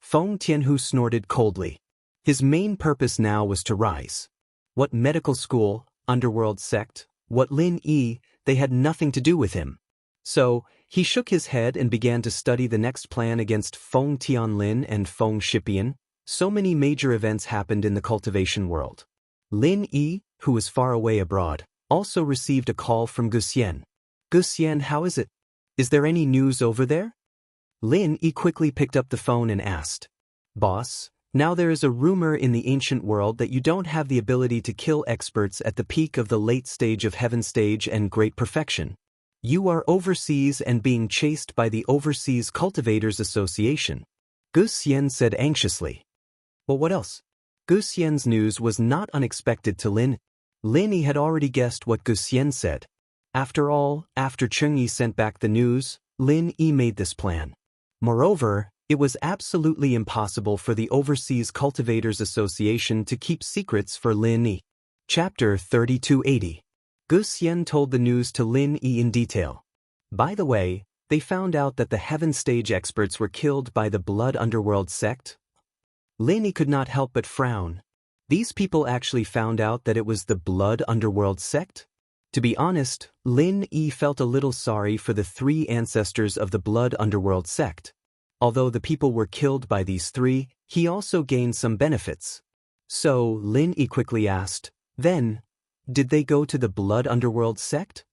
Feng Tianhu snorted coldly. His main purpose now was to rise. What medical school, Underworld sect, what Lin Yi, they had nothing to do with him. So, he shook his head and began to study the next plan against Feng Tianlin and Feng Shipian. So many major events happened in the cultivation world. Lin Yi, who was far away abroad, also received a call from Guxian. Guxian, how is it? Is there any news over there? Lin Yi quickly picked up the phone and asked. Boss, now there is a rumor in the ancient world that you don't have the ability to kill experts at the peak of the late stage of heaven stage and great perfection. You are overseas and being chased by the Overseas Cultivators Association. Guxian said anxiously. Well, what else? Guxian's news was not unexpected to Lin. Lin Yi had already guessed what Guxian said. After all, after Cheng Yi sent back the news, Lin Yi made this plan. Moreover, it was absolutely impossible for the Overseas Cultivators Association to keep secrets for Lin Yi. Chapter 3280. Guxian told the news to Lin Yi in detail. By the way, they found out that the Heaven Stage experts were killed by the Blood Underworld sect. Lin Yi could not help but frown. These people actually found out that it was the Blood Underworld sect? To be honest, Lin Yi felt a little sorry for the three ancestors of the Blood Underworld sect. Although the people were killed by these three, he also gained some benefits. So, Lin Yi quickly asked, then, did they go to the Blood Underworld sect?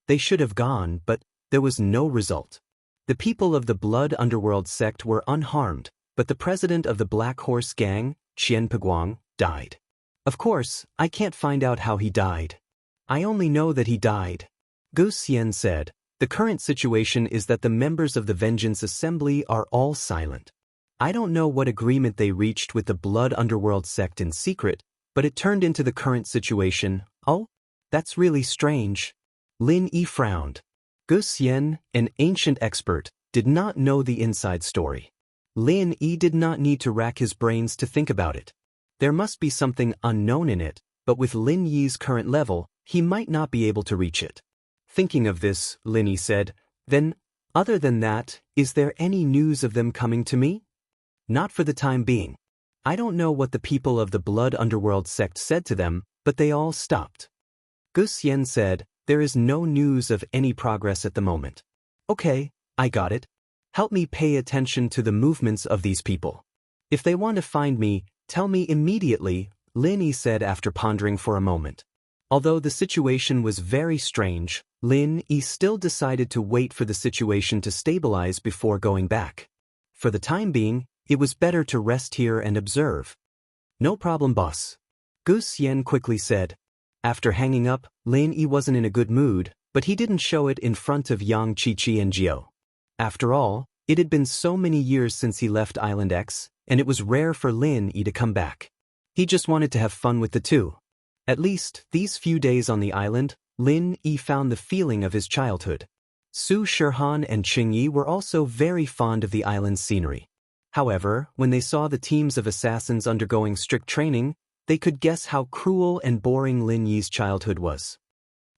They should have gone, but there was no result. The people of the Blood Underworld sect were unharmed, but the president of the Black Horse Gang, Qian Peguang, died. Of course, I can't find out how he died. I only know that he died. Guxian said, the current situation is that the members of the Vengeance Assembly are all silent. I don't know what agreement they reached with the Blood Underworld sect in secret, but it turned into the current situation. Oh? That's really strange. Lin Yi frowned. Guxian, an ancient expert, did not know the inside story. Lin Yi did not need to rack his brains to think about it. There must be something unknown in it, but with Lin Yi's current level, he might not be able to reach it. Thinking of this, Lin Yi said, then, other than that, is there any news of them coming to me? Not for the time being. I don't know what the people of the Blood Underworld sect said to them, but they all stopped. Guxian said, there is no news of any progress at the moment. Okay, I got it. Help me pay attention to the movements of these people. If they want to find me, tell me immediately, Lin Yi said after pondering for a moment. Although the situation was very strange, Lin Yi still decided to wait for the situation to stabilize before going back. For the time being, it was better to rest here and observe. No problem, boss. Guxian quickly said. After hanging up, Lin Yi wasn't in a good mood, but he didn't show it in front of Yang Qiqi and Jiao. After all, it had been so many years since he left Island X, and it was rare for Lin Yi to come back. He just wanted to have fun with the two. At least, these few days on the island, Lin Yi found the feeling of his childhood. Su Shihan and Qing Yi were also very fond of the island's scenery. However, when they saw the teams of assassins undergoing strict training, they could guess how cruel and boring Lin Yi's childhood was.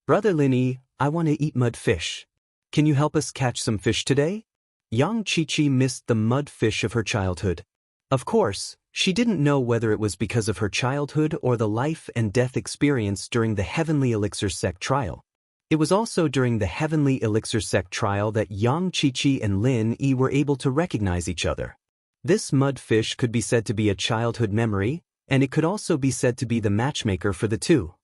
Brother Lin Yi, I want to eat mud fish. Can you help us catch some fish today? Yang Qiqi missed the mud fish of her childhood. Of course, she didn't know whether it was because of her childhood or the life and death experience during the Heavenly Elixir Sect trial. It was also during the Heavenly Elixir Sect trial that Yang Qiqi and Lin Yi were able to recognize each other. This mud fish could be said to be a childhood memory, and it could also be said to be the matchmaker for the two.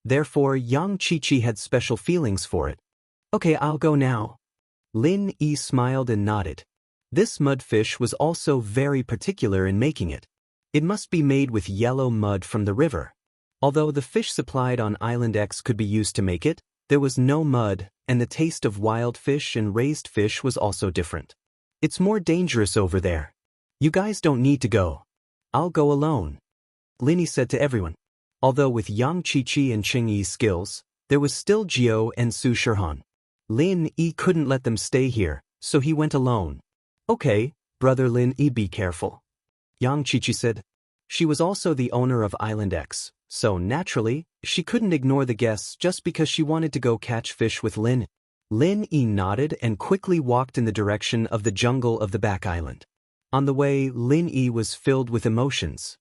Therefore, Yang Qiqi had special feelings for it. Okay, I'll go now. Lin Yi smiled and nodded. This mudfish was also very particular in making it. It must be made with yellow mud from the river. Although the fish supplied on Island X could be used to make it, there was no mud, and the taste of wild fish and raised fish was also different. It's more dangerous over there. You guys don't need to go. I'll go alone. Lin Yi said to everyone. Although with Yang Qiqi and Cheng Yi's skills, there was still Jiao and Su Shihan. Lin Yi couldn't let them stay here, so he went alone. Okay, brother Lin Yi, be careful. Yang Qiqi said. She was also the owner of Island X, so naturally, she couldn't ignore the guests just because she wanted to go catch fish with Lin. Lin Yi nodded and quickly walked in the direction of the jungle of the back island. On the way, Lin Yi was filled with emotions.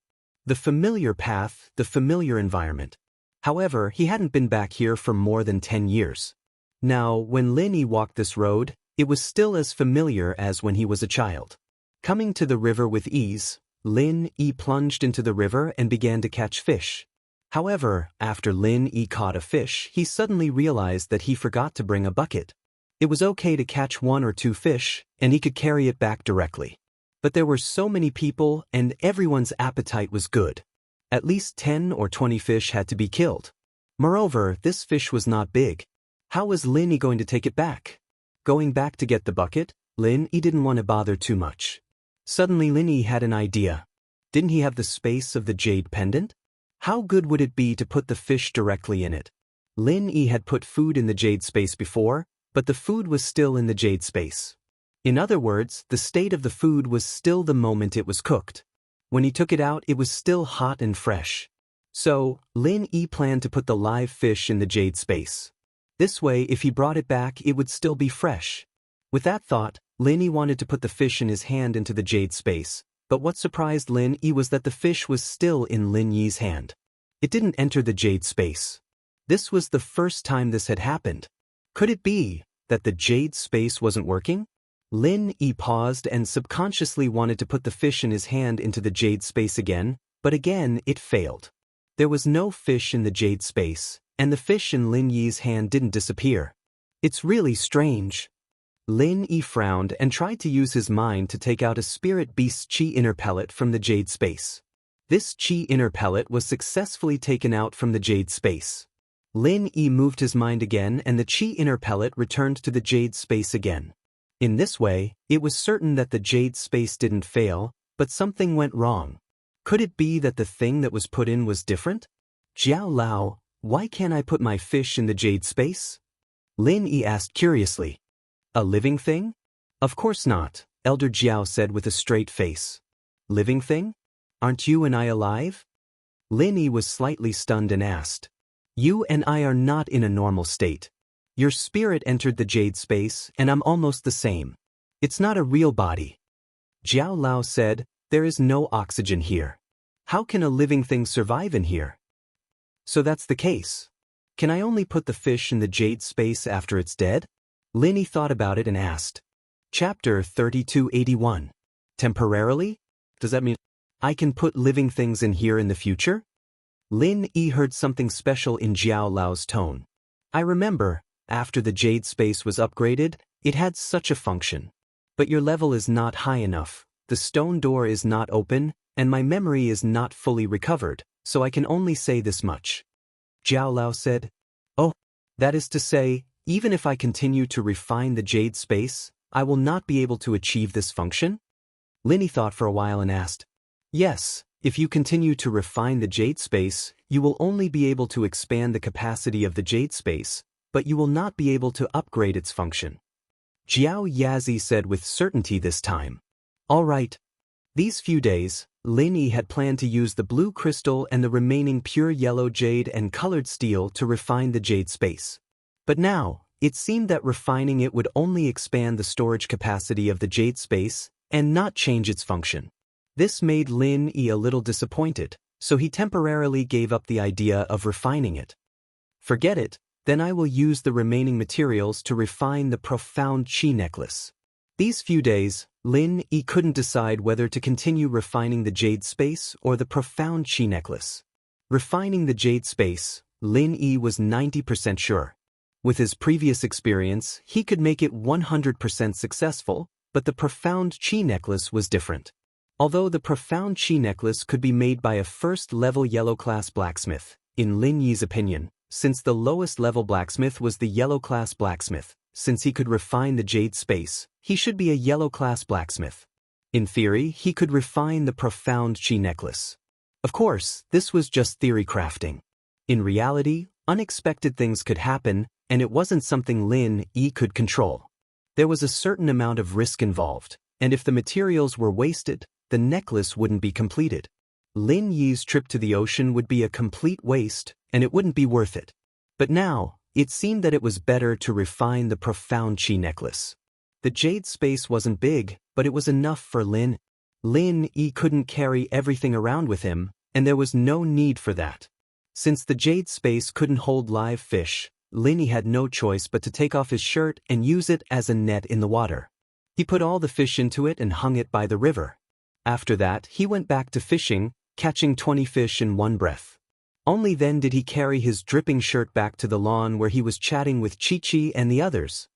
The familiar path, the familiar environment. However, he hadn't been back here for more than 10 years. Now, when Lin Yi walked this road, it was still as familiar as when he was a child. Coming to the river with ease, Lin Yi plunged into the river and began to catch fish. However, after Lin Yi caught a fish, he suddenly realized that he forgot to bring a bucket. It was okay to catch 1 or 2 fish, and he could carry it back directly. But there were so many people, and everyone's appetite was good. At least 10 or 20 fish had to be killed. Moreover, this fish was not big. How was Lin Yi going to take it back? Going back to get the bucket, Lin Yi didn't want to bother too much. Suddenly Lin Yi had an idea. Didn't he have the space of the jade pendant? How good would it be to put the fish directly in it? Lin Yi had put food in the jade space before, but the food was still in the jade space. In other words, the state of the food was still the moment it was cooked. When he took it out, it was still hot and fresh. So, Lin Yi planned to put the live fish in the jade space. This way, if he brought it back, it would still be fresh. With that thought, Lin Yi wanted to put the fish in his hand into the jade space, but what surprised Lin Yi was that the fish was still in Lin Yi's hand. It didn't enter the jade space. This was the first time this had happened. Could it be that the jade space wasn't working? Lin Yi paused and subconsciously wanted to put the fish in his hand into the jade space again, but again it failed. There was no fish in the jade space, and the fish in Lin Yi's hand didn't disappear. It's really strange. Lin Yi frowned and tried to use his mind to take out a spirit beast's chi inner pellet from the jade space. This chi inner pellet was successfully taken out from the jade space. Lin Yi moved his mind again and the chi inner pellet returned to the jade space again. In this way, it was certain that the jade space didn't fail, but something went wrong. Could it be that the thing that was put in was different? Jiao Lao, why can't I put my fish in the jade space? Lin Yi asked curiously. A living thing? Of course not, Elder Jiao said with a straight face. Living thing? Aren't you and I alive? Lin Yi was slightly stunned and asked. You and I are not in a normal state. Your spirit entered the jade space, and I'm almost the same. It's not a real body. Jiao Lao said, there is no oxygen here. How can a living thing survive in here? So that's the case. Can I only put the fish in the jade space after it's dead? Lin Yi thought about it and asked. Chapter 3281. Temporarily? Does that mean I can put living things in here in the future? Lin Yi heard something special in Jiao Lao's tone. I remember, after the jade space was upgraded, it had such a function. But your level is not high enough, the stone door is not open, and my memory is not fully recovered, so I can only say this much. Jiao Lao said, Oh, that is to say, even if I continue to refine the jade space, I will not be able to achieve this function? Lin Yi thought for a while and asked, Yes, if you continue to refine the jade space, you will only be able to expand the capacity of the jade space, but you will not be able to upgrade its function. Jiao Yazi said with certainty this time. All right. These few days, Lin Yi had planned to use the blue crystal and the remaining pure yellow jade and colored steel to refine the jade space. But now, it seemed that refining it would only expand the storage capacity of the jade space and not change its function. This made Lin Yi a little disappointed, so he temporarily gave up the idea of refining it. Forget it, then I will use the remaining materials to refine the profound chi necklace. These few days, Lin Yi couldn't decide whether to continue refining the jade space or the profound chi necklace. Refining the jade space, Lin Yi was 90% sure. With his previous experience, he could make it 100% successful, but the profound chi necklace was different. Although the profound chi necklace could be made by a first-level yellow-class blacksmith, in Lin Yi's opinion, since the lowest-level blacksmith was the yellow-class blacksmith, since he could refine the jade space, he should be a yellow-class blacksmith. In theory, he could refine the profound chi necklace. Of course, this was just theory crafting. In reality, unexpected things could happen, and it wasn't something Lin Yi could control. There was a certain amount of risk involved, and if the materials were wasted, the necklace wouldn't be completed. Lin Yi's trip to the ocean would be a complete waste, and it wouldn't be worth it. But now, it seemed that it was better to refine the profound chi necklace. The jade space wasn't big, but it was enough for Lin. Lin Yi couldn't carry everything around with him, and there was no need for that. Since the jade space couldn't hold live fish, Lin Yi had no choice but to take off his shirt and use it as a net in the water. He put all the fish into it and hung it by the river. After that, he went back to fishing, catching 20 fish in one breath. Only then did he carry his dripping shirt back to the lawn where he was chatting with Chi-Chi and the others.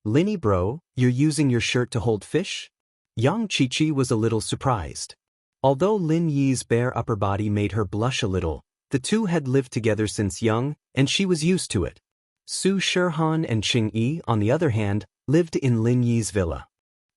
Lin Yi bro, you're using your shirt to hold fish? Young Chi-Chi was a little surprised. Although Lin Yi's bare upper body made her blush a little, the two had lived together since young, and she was used to it. Su Shihan and Qing Yi, on the other hand, lived in Lin Yi's villa.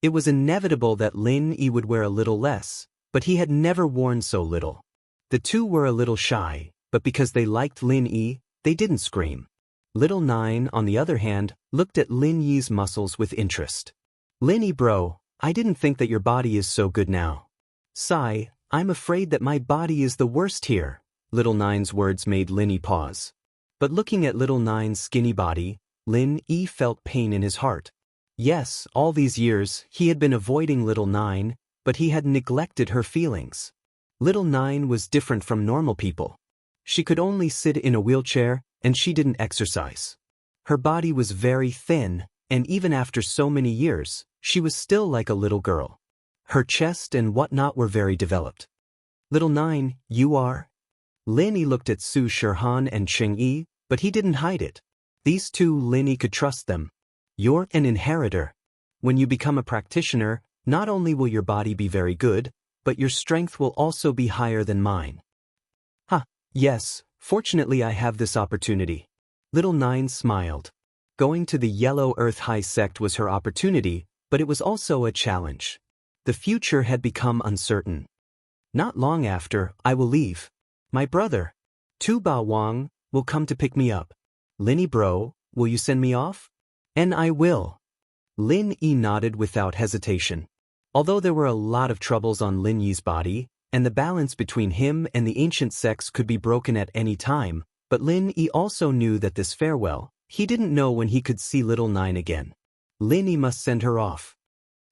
It was inevitable that Lin Yi would wear a little less, but he had never worn so little. The two were a little shy, but because they liked Lin Yi, they didn't scream. Little Nine, on the other hand, looked at Lin Yi's muscles with interest. Lin Yi bro, I didn't think that your body is so good now. Sigh, I'm afraid that my body is the worst here. Little Nine's words made Lin Yi pause. But looking at Little Nine's skinny body, Lin Yi felt pain in his heart. Yes, all these years, he had been avoiding Little Nine, but he had neglected her feelings. Little Nine was different from normal people. She could only sit in a wheelchair, and she didn't exercise. Her body was very thin, and even after so many years, she was still like a little girl. Her chest and whatnot were very developed. Little Nine, you are? Lin Yi looked at Su Shihan and Qing Yi, but he didn't hide it. These two, Lin Yi could trust them. You're an inheritor. When you become a practitioner, not only will your body be very good, but your strength will also be higher than mine. Yes, fortunately I have this opportunity. Little Nine smiled. Going to the Yellow Earth High Sect was her opportunity, but it was also a challenge. The future had become uncertain. Not long after, I will leave. My brother, Tu Ba Wang, will come to pick me up. Lin Yi bro, will you send me off? And I will. Lin Yi nodded without hesitation. Although there were a lot of troubles on Lin Yi's body, and the balance between him and the ancient sects could be broken at any time, but Lin Yi also knew that this farewell, he didn't know when he could see Little Nine again. Lin Yi must send her off.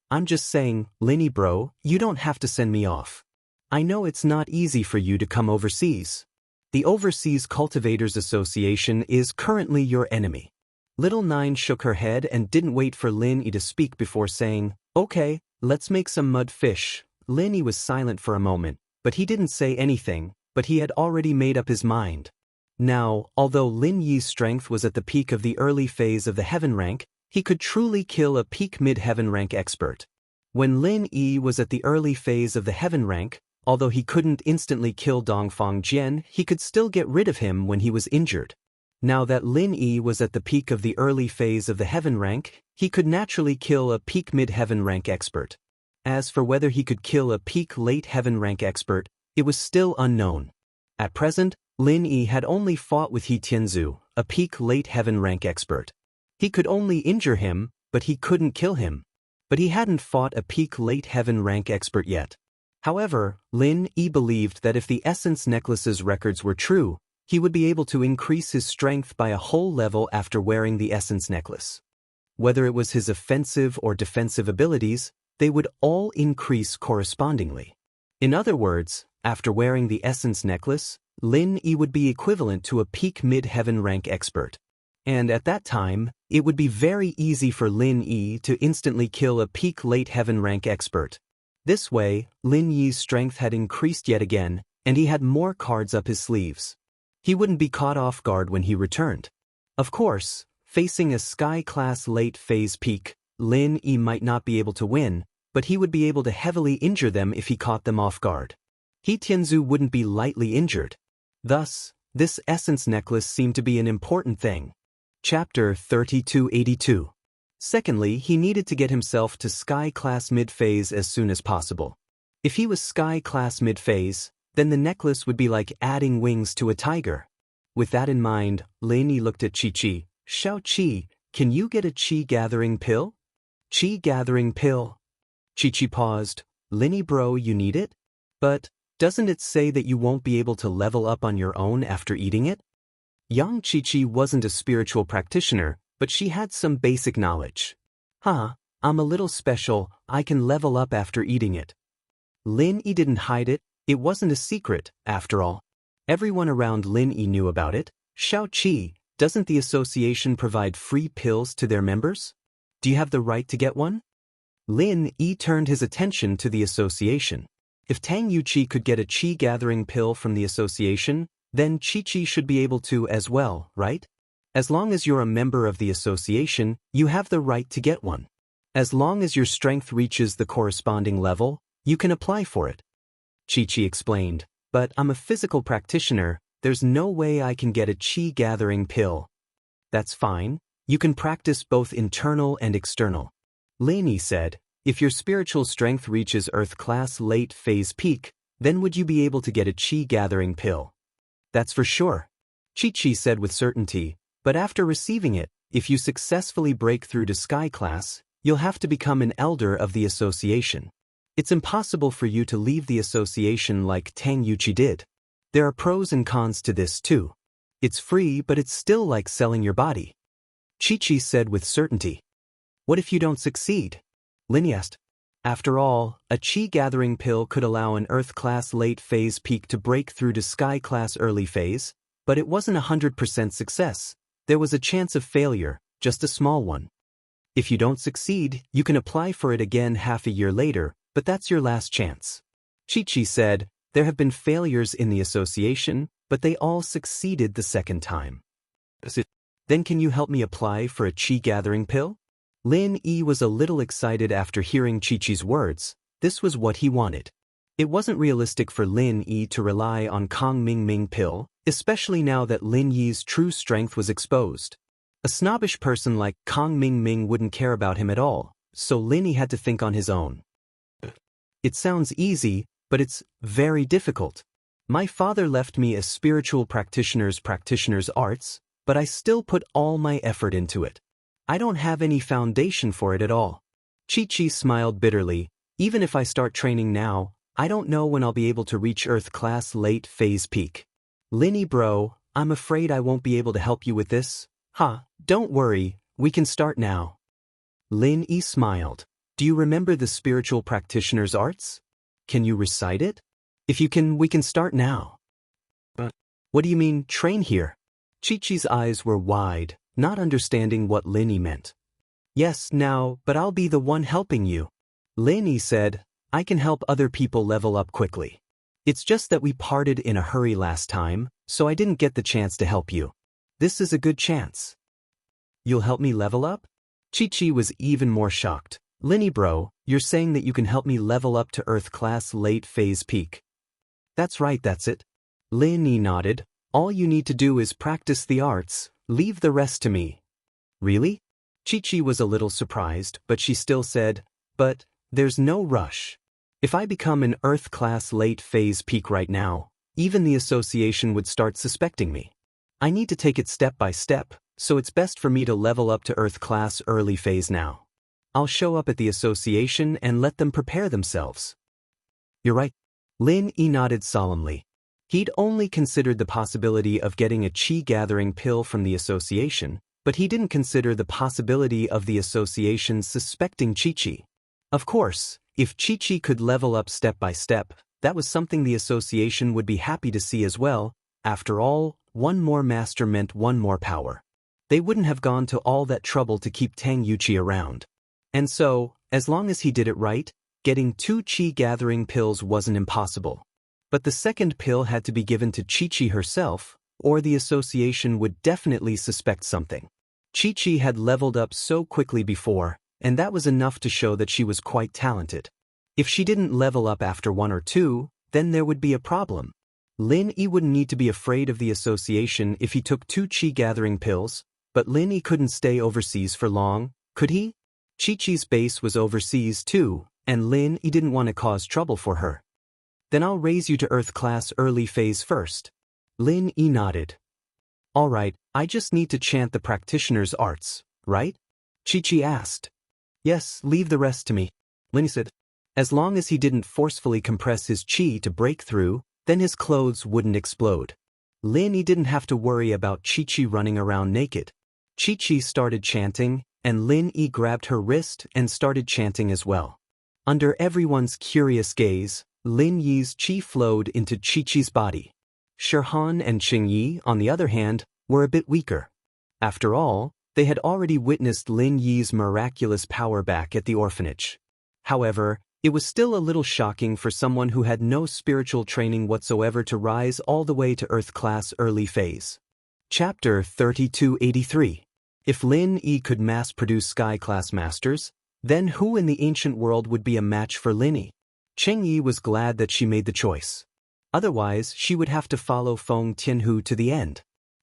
I'm just saying, Lin Yi bro, you don't have to send me off. I know it's not easy for you to come overseas. The Overseas Cultivators Association is currently your enemy. Little Nine shook her head and didn't wait for Lin Yi to speak before saying, okay, let's make some mud fish. Lin Yi was silent for a moment, but he didn't say anything, but he had already made up his mind. Now, although Lin Yi's strength was at the peak of the early phase of the heaven rank, he could truly kill a peak mid-heaven rank expert. When Lin Yi was at the early phase of the heaven rank, although he couldn't instantly kill Dongfang Jian, he could still get rid of him when he was injured. Now that Lin Yi was at the peak of the early phase of the heaven rank, he could naturally kill a peak mid-heaven rank expert. As for whether he could kill a peak late heaven rank expert, it was still unknown. At present, Lin Yi had only fought with He Tianzu, a peak late heaven rank expert. He could only injure him, but he couldn't kill him. But he hadn't fought a peak late heaven rank expert yet. However, Lin Yi believed that if the Essence Necklace's records were true, he would be able to increase his strength by a whole level after wearing the Essence Necklace. Whether it was his offensive or defensive abilities, they would all increase correspondingly. In other words, after wearing the Essence Necklace, Lin Yi would be equivalent to a peak mid-heaven rank expert. And at that time, it would be very easy for Lin Yi to instantly kill a peak late heaven rank expert. This way, Lin Yi's strength had increased yet again, and he had more cards up his sleeves. He wouldn't be caught off guard when he returned. Of course, facing a Sky-class late phase peak, Lin Yi might not be able to win, but he would be able to heavily injure them if he caught them off guard. He Tianzu wouldn't be lightly injured. Thus, this essence necklace seemed to be an important thing. Chapter 3282. Secondly, he needed to get himself to Sky-class mid-phase as soon as possible. If he was Sky-class mid-phase, then the necklace would be like adding wings to a tiger. With that in mind, Lin Yi looked at Chi-Chi. Xiao-Chi, can you get a Chi-gathering pill? Chi-gathering pill? Chi-Chi paused. Lin Yi bro, you need it? But, doesn't it say that you won't be able to level up on your own after eating it? Young Chi-Chi wasn't a spiritual practitioner, but she had some basic knowledge. I'm a little special, I can level up after eating it. Lin Yi didn't hide it, it wasn't a secret, after all. Everyone around Lin Yi knew about it. Xiao-Chi, doesn't the association provide free pills to their members? Do you have the right to get one? Lin Yi turned his attention to the association. If Tang Yuqi could get a Qi-gathering pill from the association, then Chi-Chi should be able to as well, right? As long as you're a member of the association, you have the right to get one. As long as your strength reaches the corresponding level, you can apply for it. Chi-Chi explained, but I'm a physical practitioner, there's no way I can get a Qi-gathering pill. That's fine, you can practice both internal and external. Lin Yi said, if your spiritual strength reaches Earth-class late phase peak, then would you be able to get a Qi-gathering pill? That's for sure. Chi-Chi said with certainty, but after receiving it, if you successfully break through to Sky class, you'll have to become an elder of the association. It's impossible for you to leave the association like Tang Yuqi did. There are pros and cons to this too. It's free, but it's still like selling your body. Chi-Chi said with certainty. What if you don't succeed? Lin Yi asked. After all, a Qi-gathering pill could allow an Earth-class late phase peak to break through to Sky-class early phase, but it wasn't 100% success. There was a chance of failure, just a small one. If you don't succeed, you can apply for it again half a year later, but that's your last chance. Chi-Chi said, there have been failures in the association, but they all succeeded the second time. Then can you help me apply for a Qi-gathering pill? Lin Yi was a little excited after hearing Chi-Chi's words. This was what he wanted. It wasn't realistic for Lin Yi to rely on Kong Ming Ming pill, especially now that Lin Yi's true strength was exposed. A snobbish person like Kong Ming Ming wouldn't care about him at all, so Lin Yi had to think on his own. It sounds easy, but it's very difficult. My father left me a spiritual practitioner's arts, but I still put all my effort into it. I don't have any foundation for it at all. Chi-Chi smiled bitterly. Even if I start training now, I don't know when I'll be able to reach Earth-class late phase peak. Lin Yi bro, I'm afraid I won't be able to help you with this. Don't worry, we can start now. Lin Yi smiled. Do you remember the spiritual practitioner's arts? Can you recite it? If you can, we can start now. But what do you mean, train here? Chi-Chi's eyes were wide, not understanding what Lin Yi meant. Yes, now, but I'll be the one helping you. Lin Yi said, I can help other people level up quickly. It's just that we parted in a hurry last time, so I didn't get the chance to help you. This is a good chance. You'll help me level up? Chi-Chi was even more shocked. Lin Yi bro, you're saying that you can help me level up to Earth-class late phase peak. That's right, that's it. Lin Yi nodded. All you need to do is practice the arts, leave the rest to me. Really? Chi-Chi was a little surprised, but she still said, but there's no rush. If I become an Earth-class late phase peak right now, even the association would start suspecting me. I need to take it step by step, so it's best for me to level up to Earth-class early phase now. I'll show up at the association and let them prepare themselves. You're right. Lin Yi nodded solemnly. He'd only considered the possibility of getting a Qi-gathering pill from the association, but he didn't consider the possibility of the association suspecting Chi-Chi. Of course, if Chi-Chi could level up step by step, that was something the association would be happy to see as well. After all, one more master meant one more power. They wouldn't have gone to all that trouble to keep Tang Yuqi around. And so, as long as he did it right, getting 2 qi-gathering pills wasn't impossible. But the second pill had to be given to Qiqi herself, or the association would definitely suspect something. Qiqi had leveled up so quickly before, and that was enough to show that she was quite talented. If she didn't level up after 1 or 2, then there would be a problem. Lin Yi wouldn't need to be afraid of the association if he took 2 qi-gathering pills, but Lin Yi couldn't stay overseas for long, could he? Qiqi's base was overseas too, and Lin Yi didn't want to cause trouble for her. Then I'll raise you to Earth class early phase first. Lin Yi nodded. Alright, I just need to chant the practitioner's arts, right? Qiqi asked. Yes, leave the rest to me. Lin Yi said. As long as he didn't forcefully compress his qi to break through, then his clothes wouldn't explode. Lin Yi didn't have to worry about Qiqi running around naked. Qiqi started chanting, and Lin Yi grabbed her wrist and started chanting as well. Under everyone's curious gaze, Lin Yi's qi flowed into Qiqi's body. Shirhan and Qingyi, on the other hand, were a bit weaker. After all, they had already witnessed Lin Yi's miraculous power back at the orphanage. However, it was still a little shocking for someone who had no spiritual training whatsoever to rise all the way to Earth class early phase. Chapter 3283. If Lin Yi could mass-produce Sky-class masters, then who in the ancient world would be a match for Lin Yi? Qingyi was glad that she made the choice. Otherwise, she would have to follow Feng Tianhu to the end.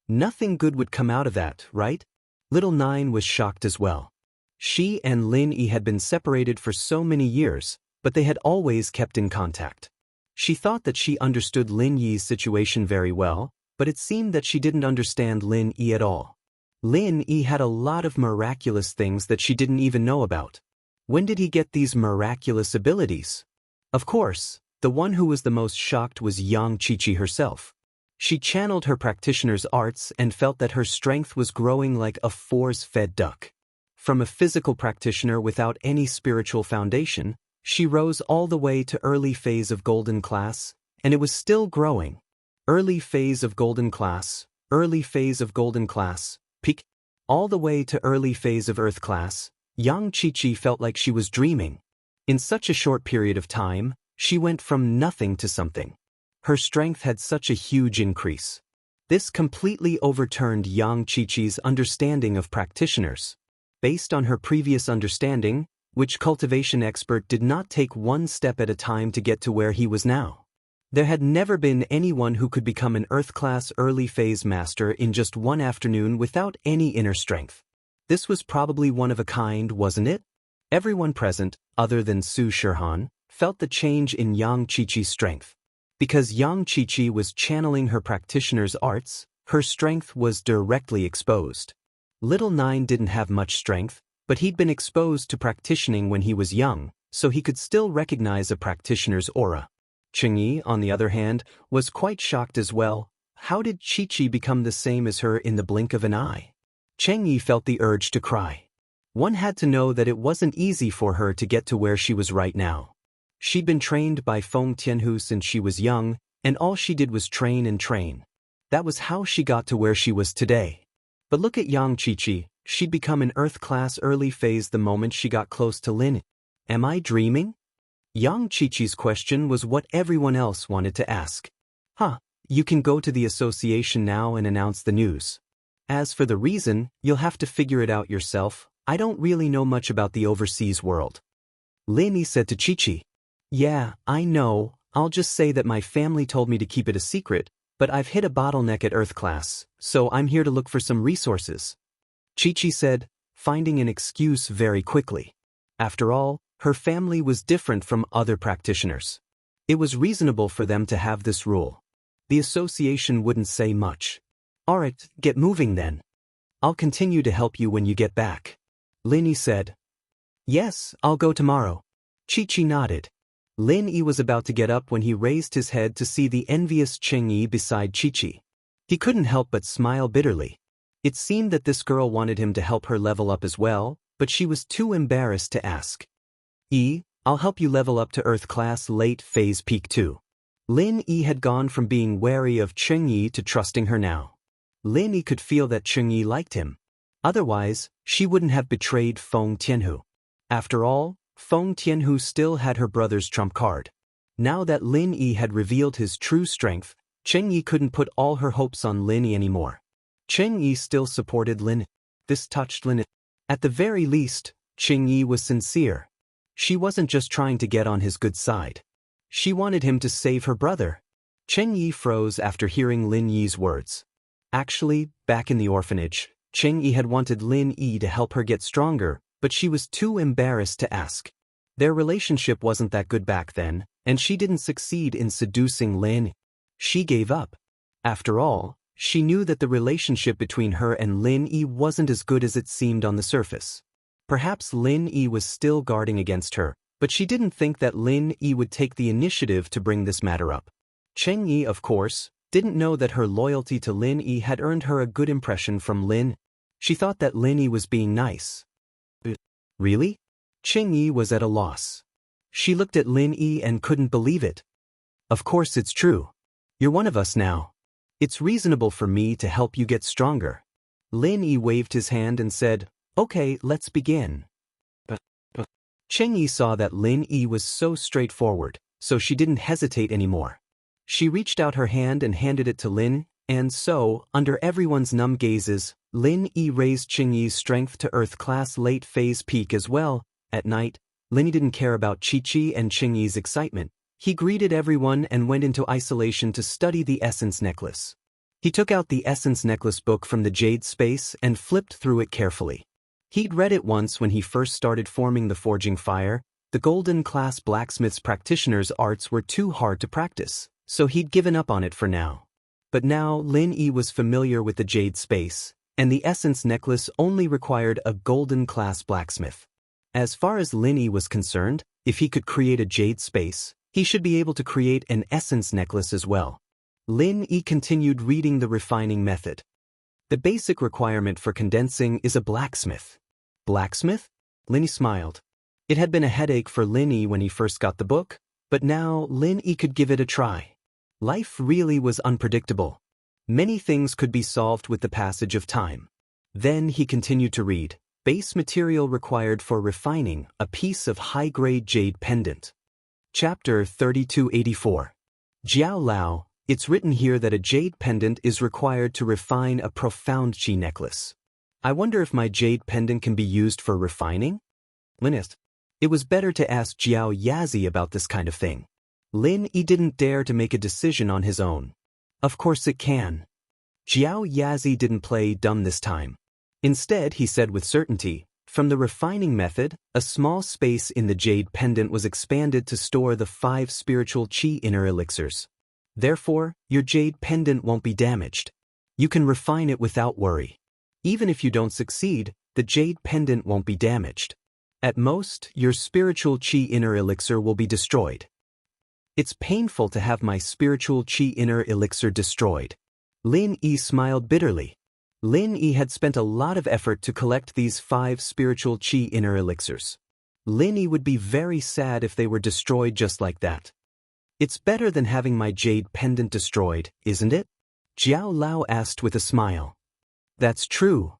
Nothing good would come out of that, right? Little Nine was shocked as well. She and Lin Yi had been separated for so many years, but they had always kept in contact. She thought that she understood Lin Yi's situation very well, but it seemed that she didn't understand Lin Yi at all. Lin Yi had a lot of miraculous things that she didn't even know about. When did he get these miraculous abilities? Of course, the one who was the most shocked was young Qiqi herself. She channeled her practitioner's arts and felt that her strength was growing like a force-fed duck. From a physical practitioner without any spiritual foundation, she rose all the way to early phase of golden class, and it was still growing. Early phase of golden class, early phase of golden class, peak, all the way to early phase of earth class. Young Qiqi felt like she was dreaming. In such a short period of time, she went from nothing to something. Her strength had such a huge increase. This completely overturned young Qiqi's understanding of practitioners. Based on her previous understanding, which cultivation expert did not take one step at a time to get to where he was now. There had never been anyone who could become an Earth-class early-phase master in just one afternoon without any inner strength. This was probably one of a kind, wasn't it? Everyone present, other than Su Shirhan, felt the change in Yang Qiqi's strength. Because Yang Qiqi was channeling her practitioner's arts, her strength was directly exposed. Little Nine didn't have much strength, but he'd been exposed to practitioning when he was young, so he could still recognize a practitioner's aura. Qingyi, on the other hand, was quite shocked as well. How did Qiqi become the same as her in the blink of an eye? Qingyi felt the urge to cry. One had to know that it wasn't easy for her to get to where she was right now. She'd been trained by Feng Tianhu since she was young, and all she did was train and train. That was how she got to where she was today. But look at Yang Qiqi, she'd become an Earth-class early phase the moment she got close to Lin. Am I dreaming? Yang Qiqi's question was what everyone else wanted to ask. You can go to the association now and announce the news. As for the reason, you'll have to figure it out yourself. I don't really know much about the overseas world. Lin Yi said to Qiqi. Yeah, I know, I'll just say that my family told me to keep it a secret, but I've hit a bottleneck at Earth class, so I'm here to look for some resources. Qiqi said, finding an excuse very quickly. After all, her family was different from other practitioners. It was reasonable for them to have this rule. The association wouldn't say much. Alright, get moving then. I'll continue to help you when you get back. Lin Yi said. Yes, I'll go tomorrow. Qiqi nodded. Lin Yi was about to get up when he raised his head to see the envious Qingyi beside Qiqi. He couldn't help but smile bitterly. It seemed that this girl wanted him to help her level up as well, but she was too embarrassed to ask. I'll help you level up to Earth class late phase peak 2. Lin Yi had gone from being wary of Qingyi to trusting her now. Lin Yi could feel that Qingyi liked him. Otherwise, she wouldn't have betrayed Feng Tianhu. After all, Feng Tianhu still had her brother's trump card. Now that Lin Yi had revealed his true strength, Cheng Yi couldn't put all her hopes on Lin Yi anymore. Cheng Yi still supported Lin. This touched Lin. At the very least, Cheng Yi was sincere. She wasn't just trying to get on his good side. She wanted him to save her brother. Cheng Yi froze after hearing Lin Yi's words. Actually, back in the orphanage, Cheng Yi had wanted Lin Yi to help her get stronger, but she was too embarrassed to ask. Their relationship wasn't that good back then, and she didn't succeed in seducing Lin. She gave up. After all, she knew that the relationship between her and Lin Yi wasn't as good as it seemed on the surface. Perhaps Lin Yi was still guarding against her, but she didn't think that Lin Yi would take the initiative to bring this matter up. Cheng Yi, of course, didn't know that her loyalty to Lin Yi had earned her a good impression from Lin. She thought that Lin Yi was being nice. Really? Cheng Yi was at a loss. She looked at Lin Yi and couldn't believe it. Of course it's true. You're one of us now. It's reasonable for me to help you get stronger. Lin Yi waved his hand and said, "Okay, let's begin." But Cheng Yi saw that Lin Yi was so straightforward, so she didn't hesitate anymore. She reached out her hand and handed it to Lin, and so, under everyone's numb gazes, Lin Yi raised Cheng Yi's strength to Earth-class late-phase peak as well. At night, Lin Yi didn't care about Chi-Chi and Cheng Yi's excitement. He greeted everyone and went into isolation to study the Essence Necklace. He took out the Essence Necklace book from the Jade Space and flipped through it carefully. He'd read it once when he first started forming the forging fire. The Golden-class blacksmith's practitioner's arts were too hard to practice, so he'd given up on it for now. But now Lin Yi was familiar with the Jade Space, and the Essence Necklace only required a Golden-class blacksmith. As far as Lin Yi was concerned, if he could create a Jade Space, he should be able to create an Essence Necklace as well. Lin Yi continued reading the refining method. The basic requirement for condensing is a blacksmith. Blacksmith? Lin Yi smiled. It had been a headache for Lin Yi when he first got the book, but now Lin Yi could give it a try. Life really was unpredictable. Many things could be solved with the passage of time. Then he continued to read. Base material required for refining, a piece of high-grade jade pendant. Chapter 3284. Jiao Lao, it's written here that a jade pendant is required to refine a profound chi necklace. I wonder if my jade pendant can be used for refining? Linist. It was better to ask Jiao Yazi about this kind of thing. Lin Yi didn't dare to make a decision on his own. Of course it can. Jiao Yazi didn't play dumb this time. Instead, he said with certainty, from the refining method, a small space in the jade pendant was expanded to store the 5 spiritual chi inner elixirs. Therefore, your jade pendant won't be damaged. You can refine it without worry. Even if you don't succeed, the jade pendant won't be damaged. At most, your spiritual chi inner elixir will be destroyed. It's painful to have my spiritual chi inner elixir destroyed. Lin Yi smiled bitterly. Lin Yi had spent a lot of effort to collect these 5 spiritual chi inner elixirs. Lin Yi would be very sad if they were destroyed just like that. It's better than having my jade pendant destroyed, isn't it? Jiao Lao asked with a smile. That's true.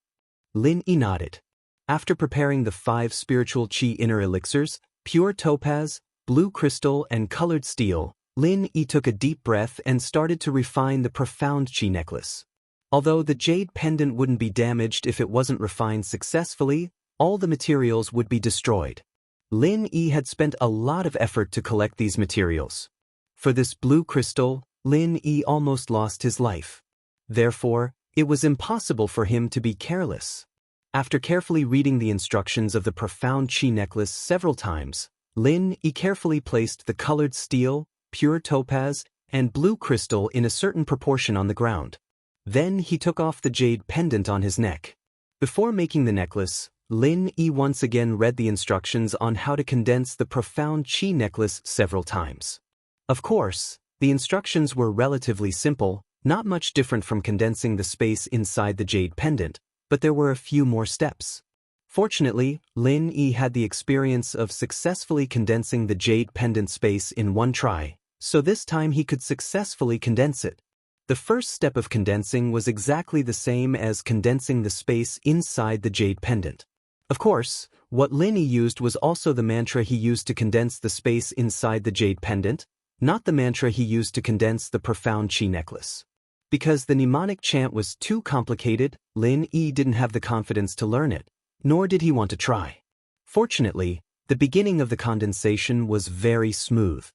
Lin Yi nodded. After preparing the 5 spiritual chi inner elixirs, pure topaz, blue crystal, and colored steel, Lin Yi took a deep breath and started to refine the profound chi necklace. Although the jade pendant wouldn't be damaged if it wasn't refined successfully, all the materials would be destroyed. Lin Yi had spent a lot of effort to collect these materials. For this blue crystal, Lin Yi almost lost his life. Therefore, it was impossible for him to be careless. After carefully reading the instructions of the profound chi necklace several times, Lin Yi carefully placed the colored steel, pure topaz, and blue crystal in a certain proportion on the ground. Then he took off the jade pendant on his neck. Before making the necklace, Lin Yi once again read the instructions on how to condense the profound chi necklace several times. Of course, the instructions were relatively simple, not much different from condensing the space inside the jade pendant, but there were a few more steps. Fortunately, Lin Yi had the experience of successfully condensing the jade pendant space in one try, so this time he could successfully condense it. The first step of condensing was exactly the same as condensing the space inside the jade pendant. Of course, what Lin used was also the mantra he used to condense the space inside the jade pendant, not the mantra he used to condense the profound chi necklace. Because the mnemonic chant was too complicated, Lin didn't have the confidence to learn it, nor did he want to try. Fortunately, the beginning of the condensation was very smooth.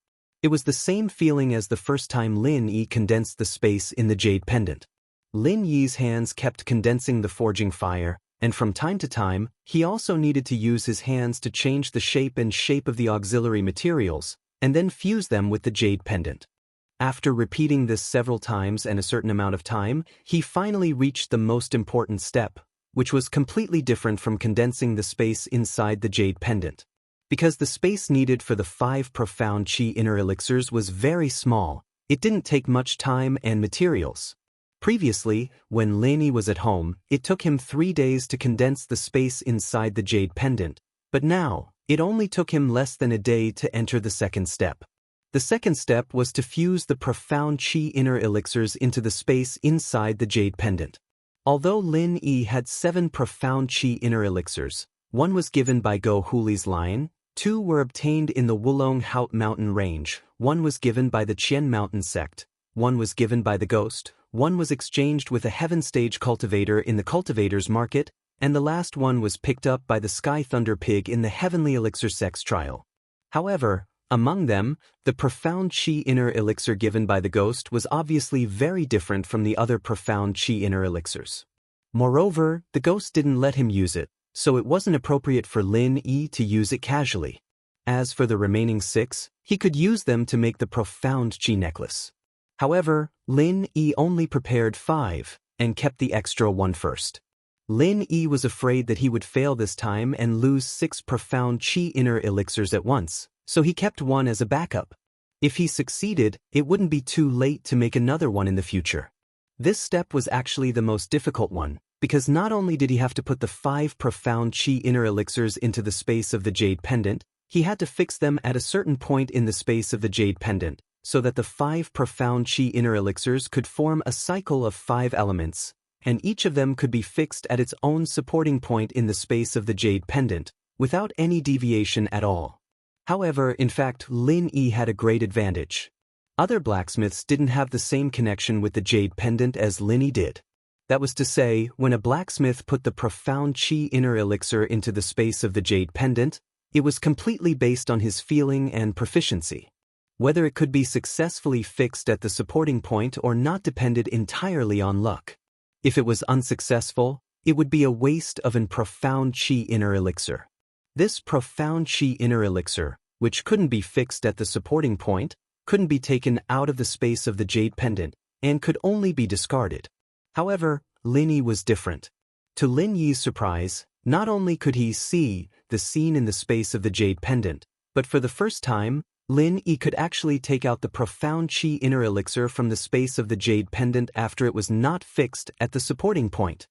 It was the same feeling as the first time Lin condensed the space in the jade pendant. Lin Yi's hands kept condensing the forging fire, and from time to time, he also needed to use his hands to change the shape of the auxiliary materials, and then fuse them with the jade pendant. After repeating this several times and a certain amount of time, he finally reached the most important step, which was completely different from condensing the space inside the jade pendant. Because the space needed for the 5 profound chi inner elixirs was very small, it didn't take much time and materials. Previously, when Lin was at home, it took him 3 days to condense the space inside the jade pendant, but now, it only took him less than a day to enter the second step. The second step was to fuse the profound chi inner elixirs into the space inside the jade pendant. Although Lin had 7 profound chi inner elixirs, 1 was given by Go Huli's lion, 2 were obtained in the Wulong Haut mountain range, 1 was given by the Qian mountain sect, 1 was given by the ghost, 1 was exchanged with a heaven stage cultivator in the cultivator's market, and the last 1 was picked up by the Sky Thunder Pig in the heavenly elixir sex trial. However, among them, the profound chi inner elixir given by the ghost was obviously very different from the other profound chi inner elixirs. Moreover, the ghost didn't let him use it, so it wasn't appropriate for Lin to use it casually. As for the remaining 6, he could use them to make the profound chi necklace. However, Lin only prepared 5, and kept the extra 1 first. Lin was afraid that he would fail this time and lose 6 profound chi inner elixirs at once, so he kept 1 as a backup. If he succeeded, it wouldn't be too late to make another one in the future. This step was actually the most difficult one, because not only did he have to put the 5 profound chi inner elixirs into the space of the jade pendant, he had to fix them at a certain point in the space of the jade pendant, so that the 5 profound chi inner elixirs could form a cycle of 5 elements, and each of them could be fixed at its own supporting point in the space of the jade pendant, without any deviation at all. However, in fact, Lin had a great advantage. Other blacksmiths didn't have the same connection with the jade pendant as Lin did. That was to say, when a blacksmith put the profound chi inner elixir into the space of the jade pendant, it was completely based on his feeling and proficiency. Whether it could be successfully fixed at the supporting point or not depended entirely on luck. If it was unsuccessful, it would be a waste of an profound chi inner elixir. This profound chi inner elixir, which couldn't be fixed at the supporting point, couldn't be taken out of the space of the jade pendant, and could only be discarded. However, Lin was different. To Lin Yi's surprise, not only could he see the scene in the space of the jade pendant, but for the first time, Lin could actually take out the profound chi inner elixir from the space of the jade pendant after it was not fixed at the supporting point.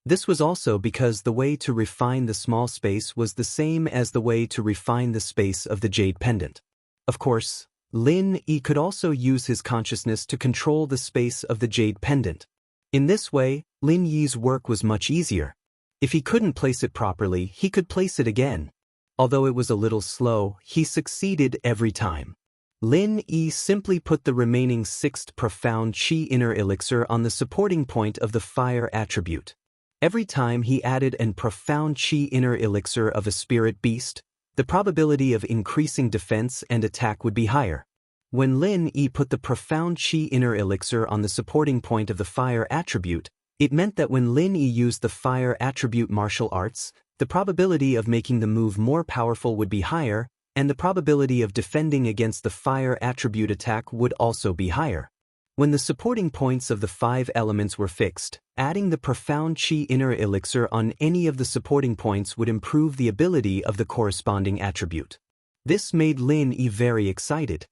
This was also because the way to refine the small space was the same as the way to refine the space of the jade pendant. Of course, Lin could also use his consciousness to control the space of the jade pendant. In this way, Lin Yi's work was much easier. If he couldn't place it properly, he could place it again. Although it was a little slow, he succeeded every time. Lin simply put the remaining 6th profound chi inner elixir on the supporting point of the fire attribute. Every time he added an profound chi inner elixir of a spirit beast, the probability of increasing defense and attack would be higher. When Lin put the profound chi inner elixir on the supporting point of the fire attribute, it meant that when Lin used the fire attribute martial arts, the probability of making the move more powerful would be higher, and the probability of defending against the fire attribute attack would also be higher. When the supporting points of the 5 elements were fixed, adding the profound chi inner elixir on any of the supporting points would improve the ability of the corresponding attribute. This made Lin very excited.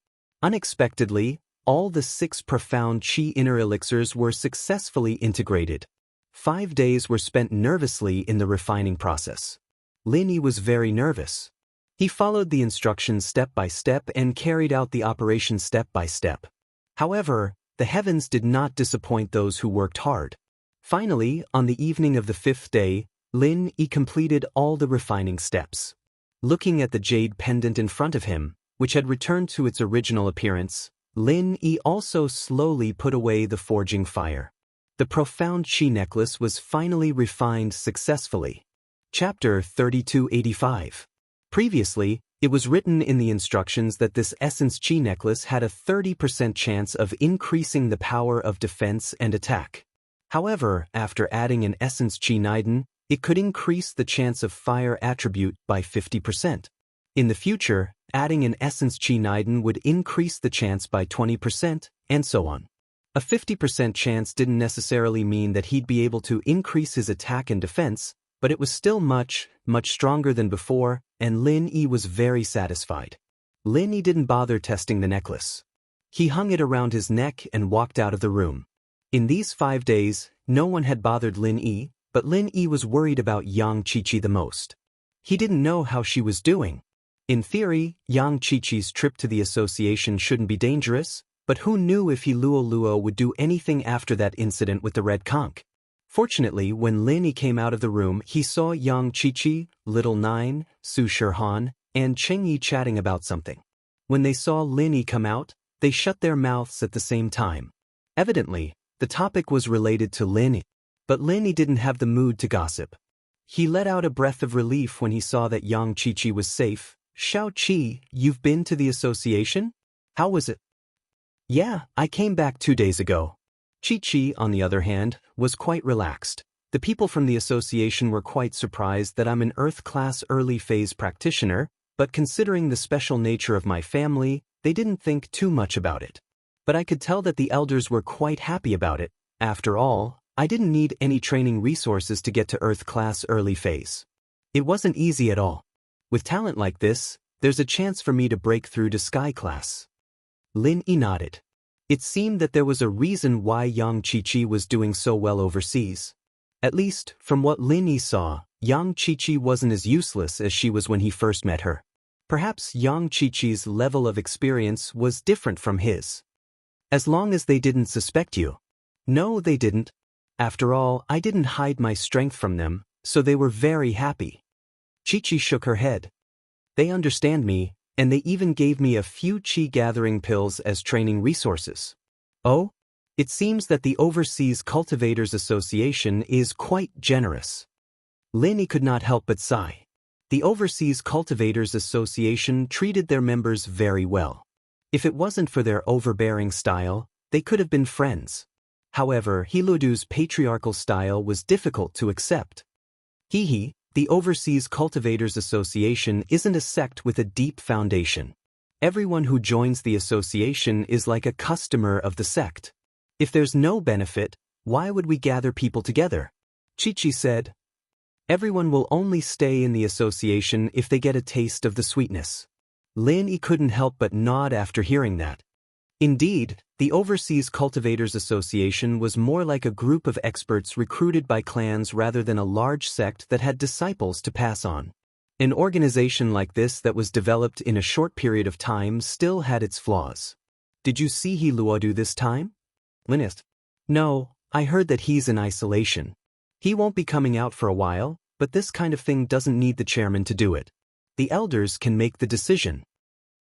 Unexpectedly, all the 6 profound chi inner elixirs were successfully integrated. 5 days were spent nervously in the refining process. Lin was very nervous. He followed the instructions step by step and carried out the operation step by step. However, the heavens did not disappoint those who worked hard. Finally, on the evening of the 5th day, Lin Yi completed all the refining steps. Looking at the jade pendant in front of him, which had returned to its original appearance, Lin Yi also slowly put away the forging fire. The profound chi necklace was finally refined successfully. Chapter 3285. Previously, it was written in the instructions that this essence chi necklace had a 30% chance of increasing the power of defense and attack. However, after adding an essence chi niden, it could increase the chance of fire attribute by 50%. In the future, adding an essence chi niden would increase the chance by 20%, and so on. A 50% chance didn't necessarily mean that he'd be able to increase his attack and defense, but it was still much stronger than before, and Lin Yi was very satisfied. Lin Yi didn't bother testing the necklace. He hung it around his neck and walked out of the room. In these 5 days, no one had bothered Lin Yi, but Lin Yi was worried about Yang Qiqi the most. He didn't know how she was doing. In theory, Yang Qiqi's trip to the association shouldn't be dangerous, but who knew if Luo would do anything after that incident with the red conch? Fortunately, when Lin Yi came out of the room, he saw Yang Qiqi, Little Nine, Su Shihan, and Cheng Yi chatting about something. When they saw Lin Yi come out, they shut their mouths at the same time. Evidently, the topic was related to Lin Yi. But Lin Yi didn't have the mood to gossip. He let out a breath of relief when he saw that Yang Qiqi was safe. "Xiao Qi, you've been to the association? How was it?" "Yeah, I came back 2 days ago." Qiqi, on the other hand, was quite relaxed. "The people from the association were quite surprised that I'm an Earth-class early-phase practitioner, but considering the special nature of my family, they didn't think too much about it. But I could tell that the elders were quite happy about it. After all, I didn't need any training resources to get to Earth-class early phase. It wasn't easy at all. With talent like this, there's a chance for me to break through to Sky class." Lin Yi nodded. It seemed that there was a reason why Yang Qiqi was doing so well overseas. At least, from what Lin Yi saw, Yang Qiqi wasn't as useless as she was when he first met her. Perhaps Yang Qiqi's level of experience was different from his. "As long as they didn't suspect you." "No, they didn't. After all, I didn't hide my strength from them, so they were very happy." Qiqi shook her head. "They understand me, and they even gave me a few qi-gathering pills as training resources." "Oh? It seems that the Overseas Cultivators Association is quite generous." Lin Yi could not help but sigh. The Overseas Cultivators Association treated their members very well. If it wasn't for their overbearing style, they could have been friends. However, Heluodu's patriarchal style was difficult to accept. The Overseas Cultivators Association isn't a sect with a deep foundation. Everyone who joins the association is like a customer of the sect. If there's no benefit, why would we gather people together? Qiqi said. Everyone will only stay in the association if they get a taste of the sweetness. Lin Yi couldn't help but nod after hearing that. Indeed, the Overseas Cultivators Association was more like a group of experts recruited by clans rather than a large sect that had disciples to pass on. An organization like this that was developed in a short period of time still had its flaws. "Did you see Heluodu this time?" Lin asked. "No, I heard that he's in isolation. He won't be coming out for a while, but this kind of thing doesn't need the chairman to do it. The elders can make the decision."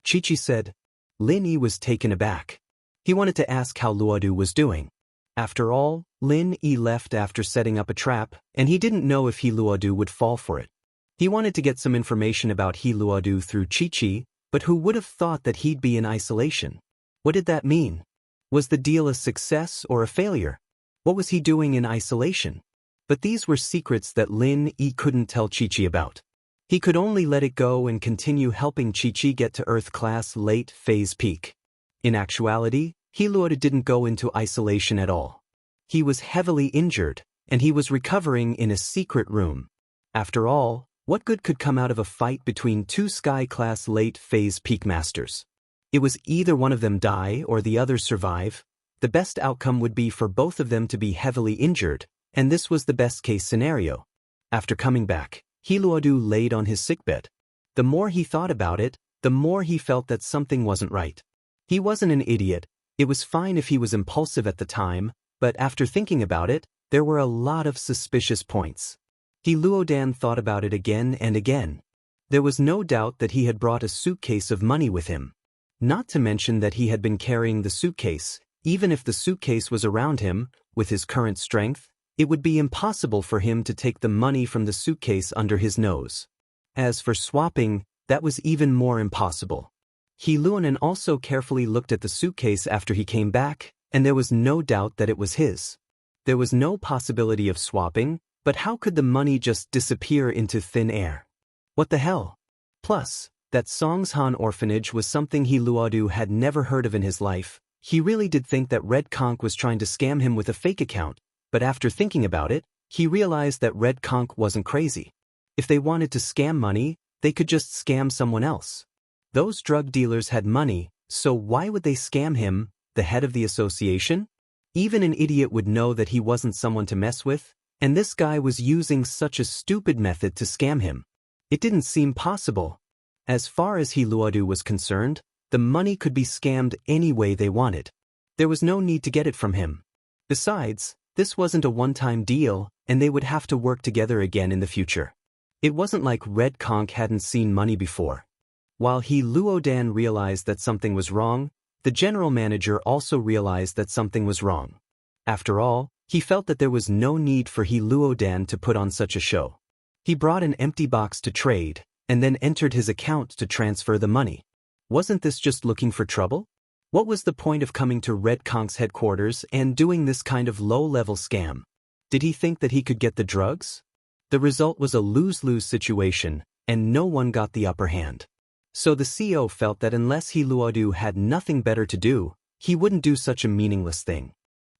Qiqi said. Lin Yi was taken aback. He wanted to ask how Luodu was doing. After all, Lin Yi left after setting up a trap, and he didn't know if Luodu would fall for it. He wanted to get some information about Luodu through Qiqi, but who would have thought that he'd be in isolation? What did that mean? Was the deal a success or a failure? What was he doing in isolation? But these were secrets that Lin Yi couldn't tell Qiqi about. He could only let it go and continue helping Qiqi get to Earth-class late phase peak. In actuality, Heluodu didn't go into isolation at all. He was heavily injured, and he was recovering in a secret room. After all, what good could come out of a fight between two Sky-class late phase peak masters? It was either one of them die or the other survive. The best outcome would be for both of them to be heavily injured, and this was the best-case scenario. After coming back, Heluodu laid on his sickbed. The more he thought about it, the more he felt that something wasn't right. He wasn't an idiot, It was fine if he was impulsive at the time, but after thinking about it, there were a lot of suspicious points. He Luodan thought about it again and again. There was no doubt that he had brought a suitcase of money with him. Not to mention that he had been carrying the suitcase. Even if the suitcase was around him, with his current strength, it would be impossible for him to take the money from the suitcase under his nose. As for swapping, that was even more impossible. He Luonan also carefully looked at the suitcase after he came back, and there was no doubt that it was his. There was no possibility of swapping, but how could the money just disappear into thin air? What the hell? Plus, that Songshan orphanage was something he Luodu had never heard of in his life. He really did think that Red Conch was trying to scam him with a fake account, but after thinking about it, he realized that Red Conch wasn't crazy. If they wanted to scam money, they could just scam someone else. Those drug dealers had money, so why would they scam him, the head of the association? Even an idiot would know that he wasn't someone to mess with, and this guy was using such a stupid method to scam him. It didn't seem possible. As far as he Luodu was concerned, the money could be scammed any way they wanted. There was no need to get it from him. Besides, this wasn't a one-time deal, and they would have to work together again in the future. It wasn't like Red Conch hadn't seen money before. While he Luodan realized that something was wrong, the general manager also realized that something was wrong. After all, he felt that there was no need for he Luodan to put on such a show. He brought an empty box to trade, and then entered his account to transfer the money. Wasn't this just looking for trouble? What was the point of coming to Red Conch's headquarters and doing this kind of low-level scam? Did he think that he could get the drugs? The result was a lose-lose situation, and no one got the upper hand. So the CEO felt that unless he Luodu had nothing better to do, he wouldn't do such a meaningless thing.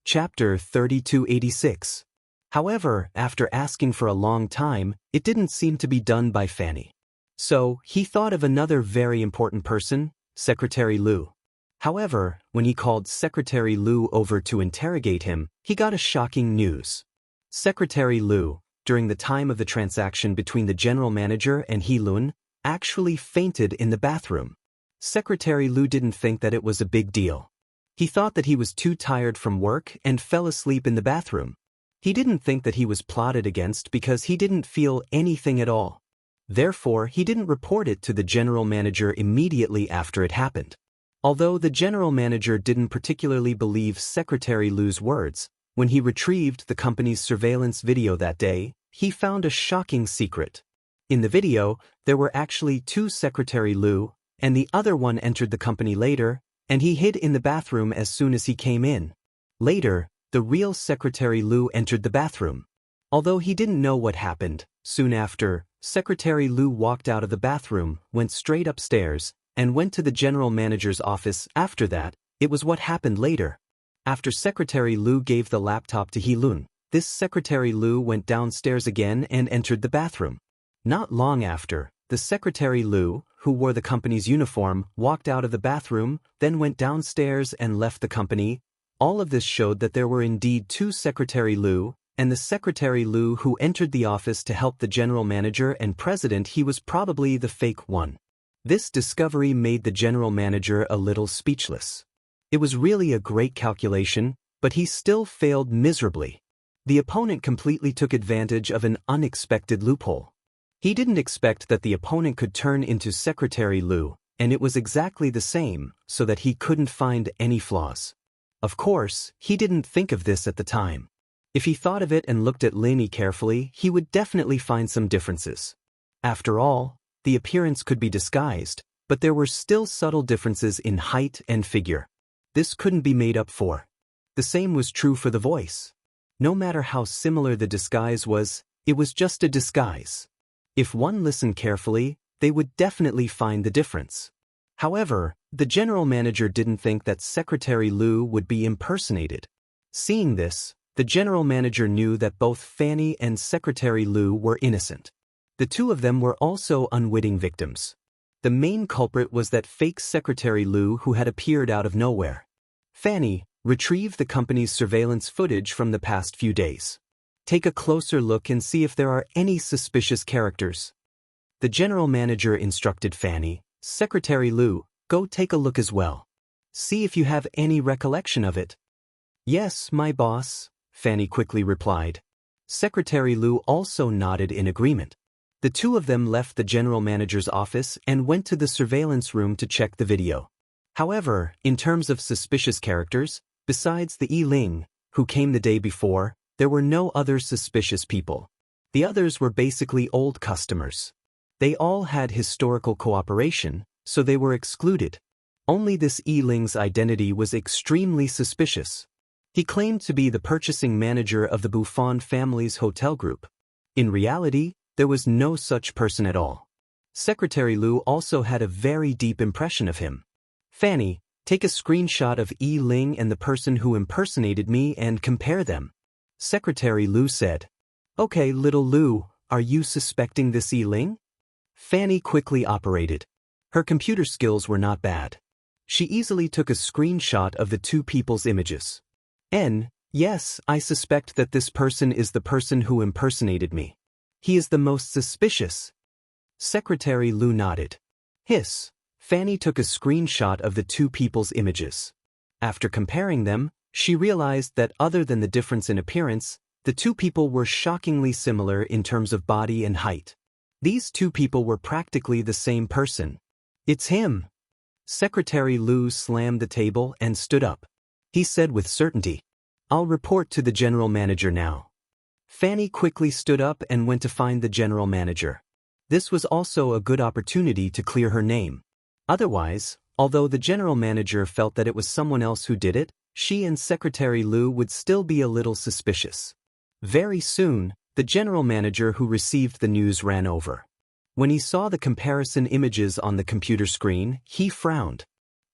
Chapter 3286. However, after asking for a long time, it didn't seem to be done by Fanny. So, he thought of another very important person, Secretary Lu. However, when he called Secretary Lu over to interrogate him, he got a shocking news. Secretary Lu, during the time of the transaction between the general manager and He Lun, actually fainted in the bathroom. Secretary Lu didn't think that it was a big deal. He thought that he was too tired from work and fell asleep in the bathroom. He didn't think that he was plotted against because he didn't feel anything at all. Therefore, he didn't report it to the general manager immediately after it happened. Although the general manager didn't particularly believe Secretary Lu's words, when he retrieved the company's surveillance video that day, he found a shocking secret. In the video, there were actually two Secretary Lu, and the other one entered the company later, and he hid in the bathroom as soon as he came in. Later, the real Secretary Lu entered the bathroom. Although he didn't know what happened, soon after, Secretary Lu walked out of the bathroom, went straight upstairs, and went to the general manager's office. After that, it was what happened later. After Secretary Lu gave the laptop to He Lun, this Secretary Lu went downstairs again and entered the bathroom. Not long after, the Secretary Lu, who wore the company's uniform, walked out of the bathroom, then went downstairs and left the company. All of this showed that there were indeed two Secretary Lu, and the Secretary Lu who entered the office to help the general manager and president, he was probably the fake one. This discovery made the general manager a little speechless. It was really a great calculation, but he still failed miserably. The opponent completely took advantage of an unexpected loophole. He didn't expect that the opponent could turn into Secretary Lu, and it was exactly the same, so that he couldn't find any flaws. Of course, he didn't think of this at the time. If he thought of it and looked at Linny carefully, he would definitely find some differences. After all, the appearance could be disguised, but there were still subtle differences in height and figure. This couldn't be made up for. The same was true for the voice. No matter how similar the disguise was, it was just a disguise. If one listened carefully, they would definitely find the difference. However, the general manager didn't think that Secretary Lu would be impersonated. Seeing this, the general manager knew that both Fanny and Secretary Lu were innocent. The two of them were also unwitting victims. The main culprit was that fake Secretary Lu who had appeared out of nowhere. Fanny retrieved the company's surveillance footage from the past few days. Take a closer look and see if there are any suspicious characters. The general manager instructed Fanny, Secretary Lu, go take a look as well. See if you have any recollection of it. Yes, my boss, Fanny quickly replied. Secretary Lu also nodded in agreement. The two of them left the general manager's office and went to the surveillance room to check the video. However, in terms of suspicious characters, besides the Yi Ling, who came the day before, there were no other suspicious people. The others were basically old customers. They all had historical cooperation, so they were excluded. Only this Yi Ling's identity was extremely suspicious. He claimed to be the purchasing manager of the Buffon family's hotel group. In reality, there was no such person at all. Secretary Lu also had a very deep impression of him. Fanny, take a screenshot of Yi Ling and the person who impersonated me and compare them. Secretary Lu said. Okay, little Lu, are you suspecting this Yi Ling? Fanny quickly operated. Her computer skills were not bad. She easily took a screenshot of the two people's images. Yes, I suspect that this person is the person who impersonated me. He is the most suspicious. Secretary Lu nodded. Hiss. Fanny took a screenshot of the two people's images. After comparing them, she realized that other than the difference in appearance, the two people were shockingly similar in terms of body and height. These two people were practically the same person. It's him. Secretary Lu slammed the table and stood up. He said with certainty, I'll report to the general manager now. Fanny quickly stood up and went to find the general manager. This was also a good opportunity to clear her name. Otherwise, although the general manager felt that it was someone else who did it, she and Secretary Lu would still be a little suspicious. Very soon, the general manager who received the news ran over. When he saw the comparison images on the computer screen, he frowned.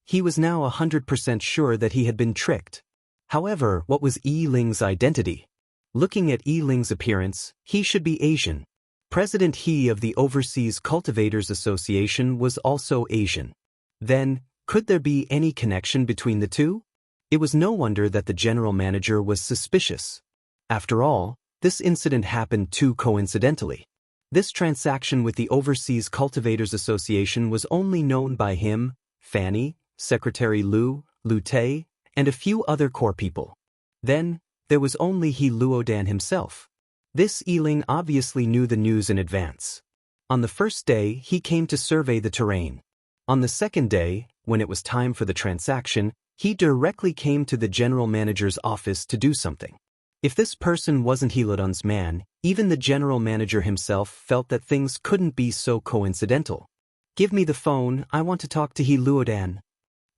He was now 100% sure that he had been tricked. However, what was Yi Ling's identity? Looking at Yi Ling's appearance, he should be Asian. President He of the Overseas Cultivators Association was also Asian. Then, could there be any connection between the two? It was no wonder that the general manager was suspicious. After all, this incident happened too coincidentally. This transaction with the Overseas Cultivators Association was only known by him, Fanny, Secretary Lu, Lu Te, and a few other core people. Then, there was only He Luodan himself. This Yi Ling obviously knew the news in advance. On the first day, he came to survey the terrain. On the second day, when it was time for the transaction, he directly came to the general manager's office to do something. If this person wasn't He Luodan's man, even the general manager himself felt that things couldn't be so coincidental. Give me the phone, I want to talk to He Luodan.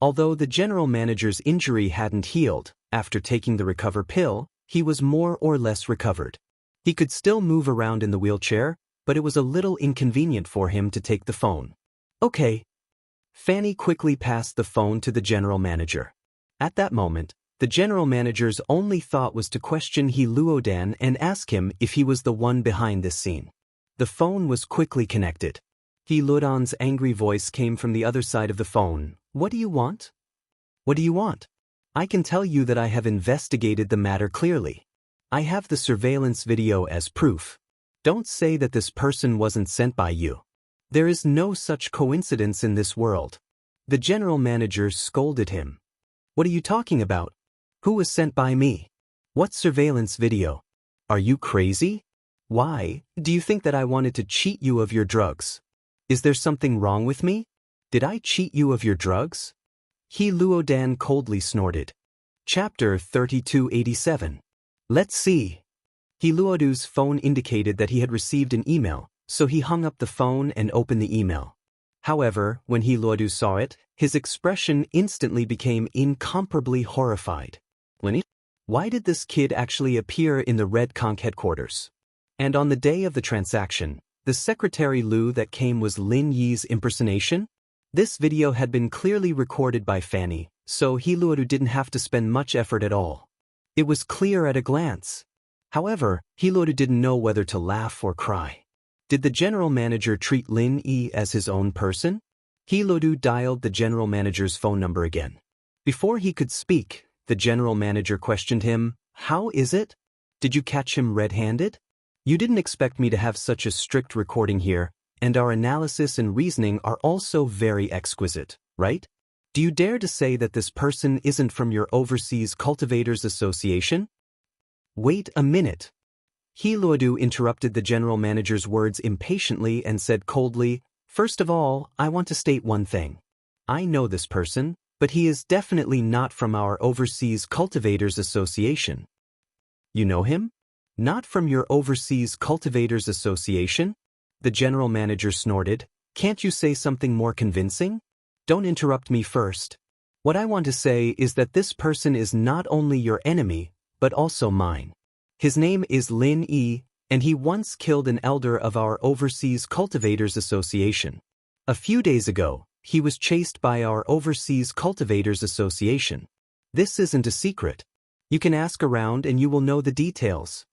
Although the general manager's injury hadn't healed, after taking the recover pill, he was more or less recovered. He could still move around in the wheelchair, but it was a little inconvenient for him to take the phone. Okay. Fanny quickly passed the phone to the general manager. At that moment, the general manager's only thought was to question He Luodan and ask him if he was the one behind this scene. The phone was quickly connected. He Luodan's angry voice came from the other side of the phone. What do you want? What do you want? I can tell you that I have investigated the matter clearly. I have the surveillance video as proof. Don't say that this person wasn't sent by you. There is no such coincidence in this world. The general manager scolded him. What are you talking about? Who was sent by me? What surveillance video? Are you crazy? Why, do you think that I wanted to cheat you of your drugs? Is there something wrong with me? Did I cheat you of your drugs? He Luodan coldly snorted. Chapter 3287. Let's see. He Luodu's phone indicated that he had received an email, so he hung up the phone and opened the email. However, when He Luodu saw it, his expression instantly became incomparably horrified. Why did this kid actually appear in the Red Conch headquarters? And on the day of the transaction, the Secretary Lu that came was Lin Yi's impersonation? This video had been clearly recorded by Fanny, so He Luodu didn't have to spend much effort at all. It was clear at a glance. However, He Luodu didn't know whether to laugh or cry. Did the general manager treat Lin Yi as his own person? He Luodu dialed the general manager's phone number again. Before he could speak, the general manager questioned him, How is it? Did you catch him red-handed? You didn't expect me to have such a strict recording here, and our analysis and reasoning are also very exquisite, right? Do you dare to say that this person isn't from your Overseas Cultivators Association? Wait a minute. He Luodu interrupted the general manager's words impatiently and said coldly, "First of all, I want to state one thing. I know this person, but he is definitely not from our Overseas Cultivators Association." You know him? Not from your Overseas Cultivators Association? The general manager snorted. Can't you say something more convincing? Don't interrupt me first. What I want to say is that this person is not only your enemy, but also mine. His name is Lin Yi, and he once killed an elder of our Overseas Cultivators Association. A few days ago, he was chased by our Overseas Cultivators Association. This isn't a secret. You can ask around and you will know the details.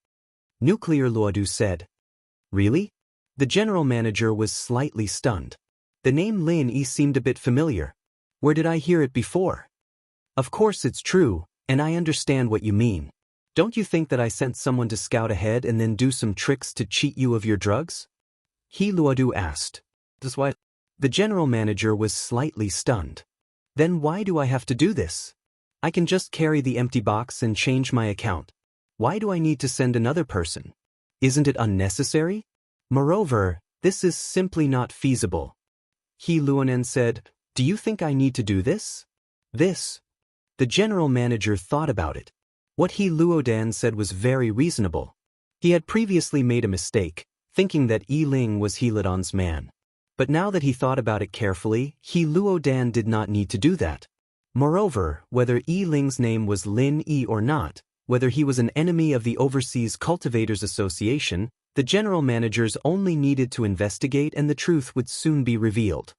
Nuclear Luodu said. Really? The general manager was slightly stunned. The name Lin Yi seemed a bit familiar. Where did I hear it before? Of course it's true, and I understand what you mean. Don't you think that I sent someone to scout ahead and then do some tricks to cheat you of your drugs? He Luodu asked. That's why. The general manager was slightly stunned. Then why do I have to do this? I can just carry the empty box and change my account. Why do I need to send another person? Isn't it unnecessary? Moreover, this is simply not feasible. He Luonan said, Do you think I need to do this? This. The general manager thought about it. What He Luodan said was very reasonable. He had previously made a mistake, thinking that Yi Ling was He Luodan's man. But now that he thought about it carefully, He Luodan did not need to do that. Moreover, whether Yi Ling's name was Lin Yi or not, whether he was an enemy of the Overseas Cultivators Association, the general managers only needed to investigate and the truth would soon be revealed.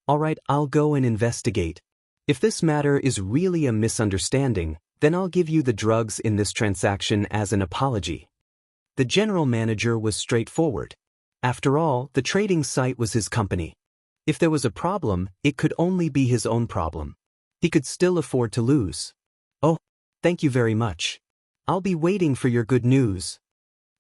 All right, I'll go and investigate. If this matter is really a misunderstanding, then I'll give you the drugs in this transaction as an apology. The general manager was straightforward. After all, the trading site was his company. If there was a problem, it could only be his own problem. He could still afford to lose. Oh, thank you very much. I'll be waiting for your good news.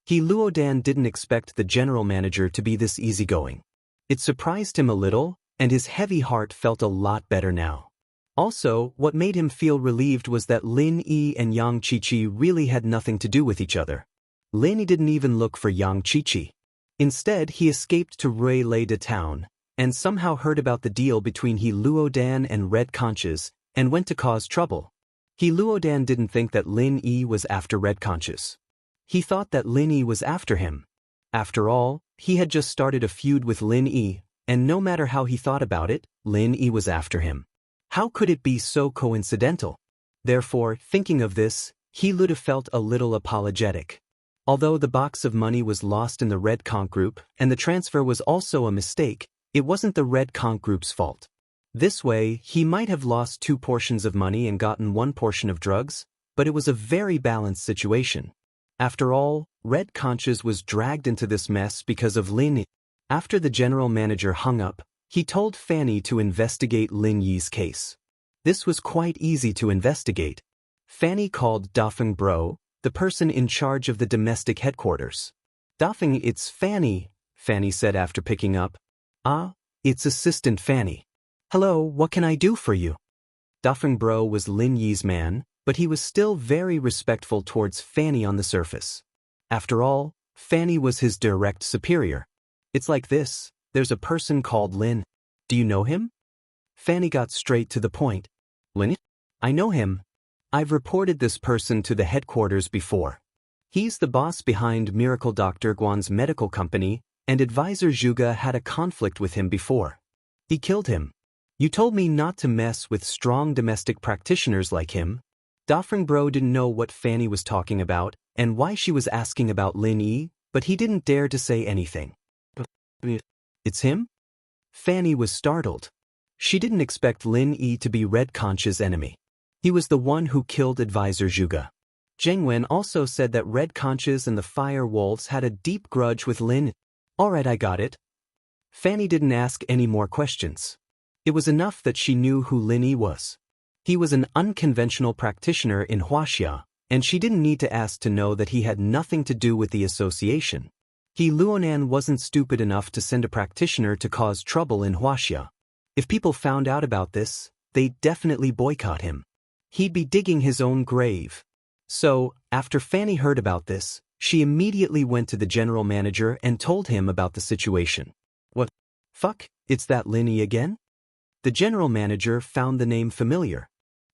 He Luodan didn't expect the general manager to be this easygoing. It surprised him a little, and his heavy heart felt a lot better now. Also, what made him feel relieved was that Lin Yi and Yang Qiqi really had nothing to do with each other. Lin Yi didn't even look for Yang Qiqi. Instead, he escaped to Ruilei de town, and somehow heard about the deal between He Luodan and Red Conches, and went to cause trouble. He Luodan didn't think that Lin Yi was after Red Conches. He thought that Lin Yi was after him. After all, he had just started a feud with Lin Yi, and no matter how he thought about it, Lin Yi was after him. How could it be so coincidental? Therefore, thinking of this, He Luoda felt a little apologetic. Although the box of money was lost in the Red Conch group, and the transfer was also a mistake, it wasn't the Red Conch group's fault. This way, he might have lost 2 portions of money and gotten 1 portion of drugs, but it was a very balanced situation. After all, Red Conches was dragged into this mess because of Lin Yi. After the general manager hung up, he told Fanny to investigate Lin Yi's case. This was quite easy to investigate. Fanny called Dafeng Bro, the person in charge of the domestic headquarters. Dafeng, it's Fanny, Fanny said after picking up. Ah, it's Assistant Fanny. Hello, what can I do for you? Dafeng Bro was Lin Yi's man, but he was still very respectful towards Fanny on the surface. After all, Fanny was his direct superior. It's like this. There's a person called Lin. Do you know him? Fanny got straight to the point. Lin? I know him. I've reported this person to the headquarters before. He's the boss behind Miracle Dr. Guan's medical company, and Advisor Zhuge had a conflict with him before. He killed him. You told me not to mess with strong domestic practitioners like him. Dafeng Bro didn't know what Fanny was talking about, and why she was asking about Lin Yi, but he didn't dare to say anything. It's him? Fanny was startled. She didn't expect Lin Yi to be Red Conch's enemy. He was the one who killed Advisor Zhuge. Zheng Wen also said that Red Conches and the Fire Wolves had a deep grudge with Lin. Alright, I got it. Fanny didn't ask any more questions. It was enough that she knew who Lin Yi was. He was an unconventional practitioner in Wuxia, and she didn't need to ask to know that he had nothing to do with the association. He Luonan wasn't stupid enough to send a practitioner to cause trouble in Wuxia. If people found out about this, they'd definitely boycott him. He'd be digging his own grave. So, after Fanny heard about this, she immediately went to the general manager and told him about the situation. What? Fuck, it's that Linny again? The general manager found the name familiar.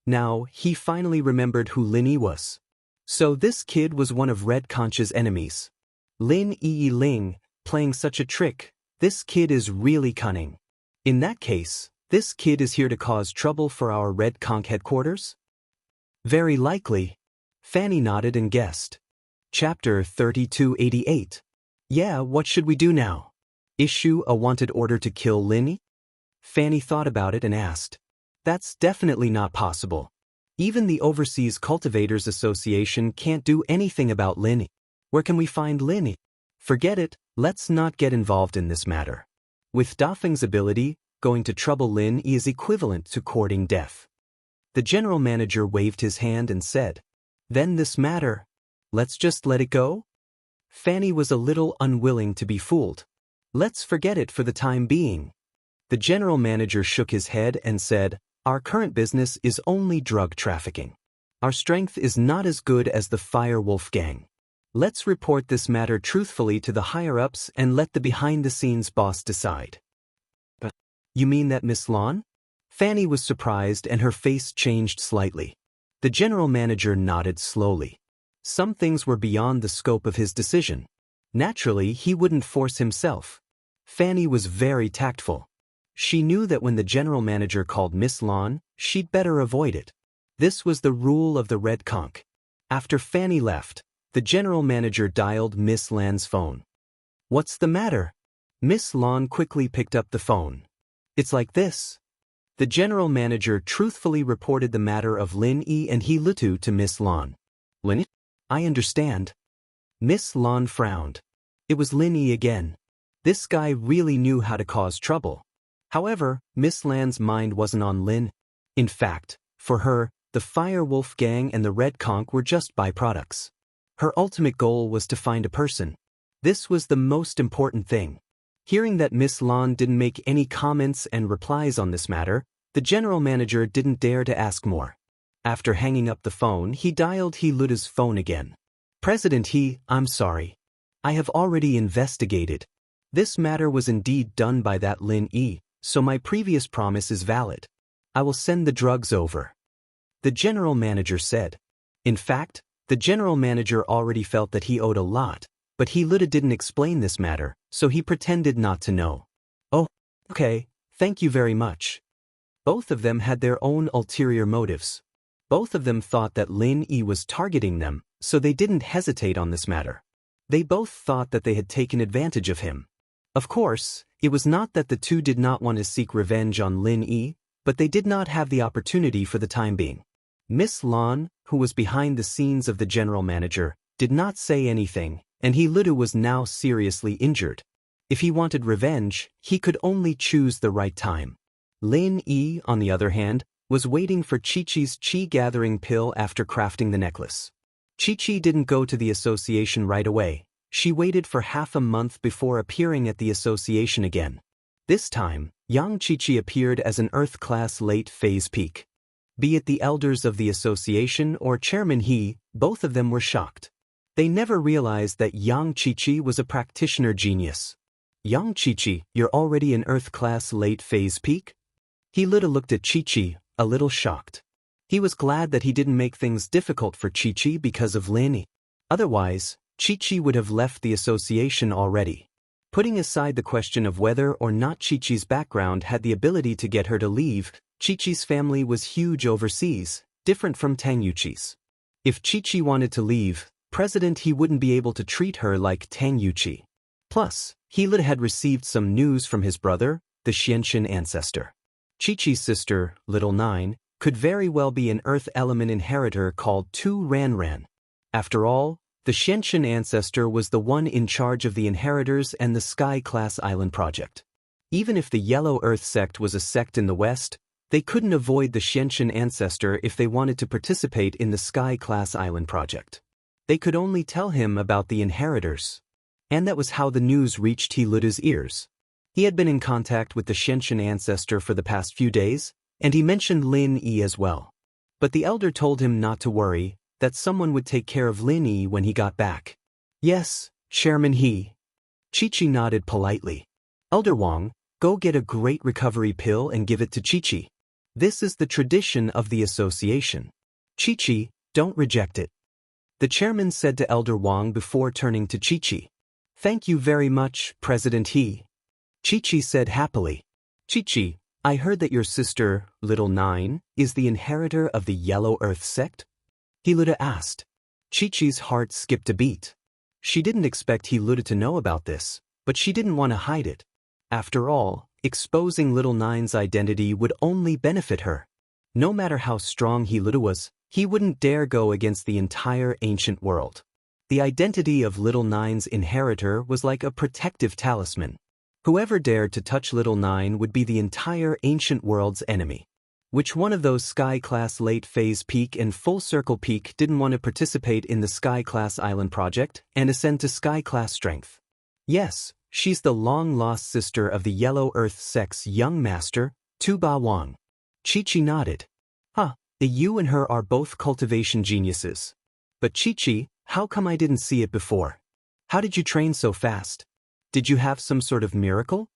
Now, he finally remembered who Linny was. So this kid was one of Red Conch's enemies. Lin Yi Ling, playing such a trick, this kid is really cunning. In that case, this kid is here to cause trouble for our Red Conch headquarters? Very likely. Fanny nodded and guessed. Chapter 3288. Yeah, what should we do now? Issue a wanted order to kill Linny? Fanny thought about it and asked. That's definitely not possible. Even the Overseas Cultivators Association can't do anything about Linny. Where can we find Linny? Forget it, let's not get involved in this matter. With Dafeng's ability, going to trouble Lin is equivalent to courting death. The general manager waved his hand and said, Then this matter, let's just let it go? Fanny was a little unwilling to be fooled. Let's forget it for the time being. The general manager shook his head and said, Our current business is only drug trafficking. Our strength is not as good as the Fire Wolf gang. Let's report this matter truthfully to the higher-ups and let the behind-the-scenes boss decide. But, you mean that Miss Lon? Fanny was surprised and her face changed slightly. The general manager nodded slowly. Some things were beyond the scope of his decision. Naturally, he wouldn't force himself. Fanny was very tactful. She knew that when the general manager called Miss Lon, she'd better avoid it. This was the rule of the Red Conch. After Fanny left, the general manager dialed Miss Lan's phone. What's the matter? Miss Lon quickly picked up the phone. It's like this. The general manager truthfully reported the matter of Lin Yi and He Lutu to Miss Lon. Lin? I understand. Miss Lon frowned. It was Lin Yi again. This guy really knew how to cause trouble. However, Miss Lan's mind wasn't on Lin. In fact, for her, the Fire Wolf gang and the Red Conch were just byproducts. Her ultimate goal was to find a person. This was the most important thing. Hearing that Miss Lon didn't make any comments and replies on this matter, the general manager didn't dare to ask more. After hanging up the phone, he dialed He Luta's phone again. President He, I'm sorry. I have already investigated. This matter was indeed done by that Lin Yi, so my previous promise is valid. I will send the drugs over. The general manager said. In fact, the general manager already felt that he owed a lot, but He Luta didn't explain this matter, so he pretended not to know. Oh, okay, thank you very much. Both of them had their own ulterior motives. Both of them thought that Lin Yi was targeting them, so they didn't hesitate on this matter. They both thought that they had taken advantage of him. Of course, it was not that the two did not want to seek revenge on Lin Yi, but they did not have the opportunity for the time being. Miss Lon, who was behind the scenes of the general manager, did not say anything, and He Luta was now seriously injured. If he wanted revenge, he could only choose the right time. Lin Yi, on the other hand, was waiting for Chi-Chi's chi-gathering pill after crafting the necklace. Chi-Chi didn't go to the association right away. She waited for half a month before appearing at the association again. This time, Yang Chi-Chi appeared as an Earth-class late-phase peak. Be it the elders of the association or Chairman He, both of them were shocked. They never realized that Yang Chi-Chi was a practitioner genius. Yang Chi-Chi, you're already an Earth-class late-phase peak? He looked at Chi-Chi, a little shocked. He was glad that he didn't make things difficult for Chi-Chi because of Lin Yi. Otherwise, Chi-Chi would have left the association already. Putting aside the question of whether or not Chi-Chi's background had the ability to get her to leave, Chi-Chi's family was huge overseas, different from Tang Yuchi's. If Chi-Chi wanted to leave, President He wouldn't be able to treat her like Tang Yuchi. Plus, He Luta had received some news from his brother, the Xianxia ancestor. Chi-Chi's sister, Little Nine, could very well be an Earth element inheritor called Tu Ran Ran. After all, the Xianxia ancestor was the one in charge of the inheritors and the Sky-class island project. Even if the Yellow Earth sect was a sect in the West, they couldn't avoid the Xianxia ancestor if they wanted to participate in the Sky-class island project. They could only tell him about the inheritors. And that was how the news reached He Luta's ears. He had been in contact with the Xianxia ancestor for the past few days, And he mentioned Lin Yi as well. But the elder told him not to worry, that someone would take care of Lin Yi when he got back. Yes, Chairman He. Chi-Chi nodded politely. Elder Wang, go get a great recovery pill and give it to Chi-Chi. This is the tradition of the association. Chi-Chi, don't reject it. The chairman said to Elder Wang before turning to Chi-Chi. Thank you very much, President He. Chi-Chi said happily. Chi-Chi, I heard that your sister, Little Nine, is the inheritor of the Yellow Earth sect? He-Luda asked. Chi-Chi's heart skipped a beat. She didn't expect He-Luda to know about this, but she didn't want to hide it. After all, exposing Little Nine's identity would only benefit her. No matter how strong He-Luda was, he wouldn't dare go against the entire ancient world. The identity of Little Nine's inheritor was like a protective talisman. Whoever dared to touch Little Nine would be the entire ancient world's enemy. Which one of those Sky-class late-phase peak and full-circle peak didn't want to participate in the Sky-class island project and ascend to Sky-class strength? Yes, she's the long-lost sister of the Yellow Earth sect's young master, Tuba Wang. Chi-Chi nodded. You and her are both cultivation geniuses. But Chi-Chi, how come I didn't see it before? How did you train so fast? Did you have some sort of miracle?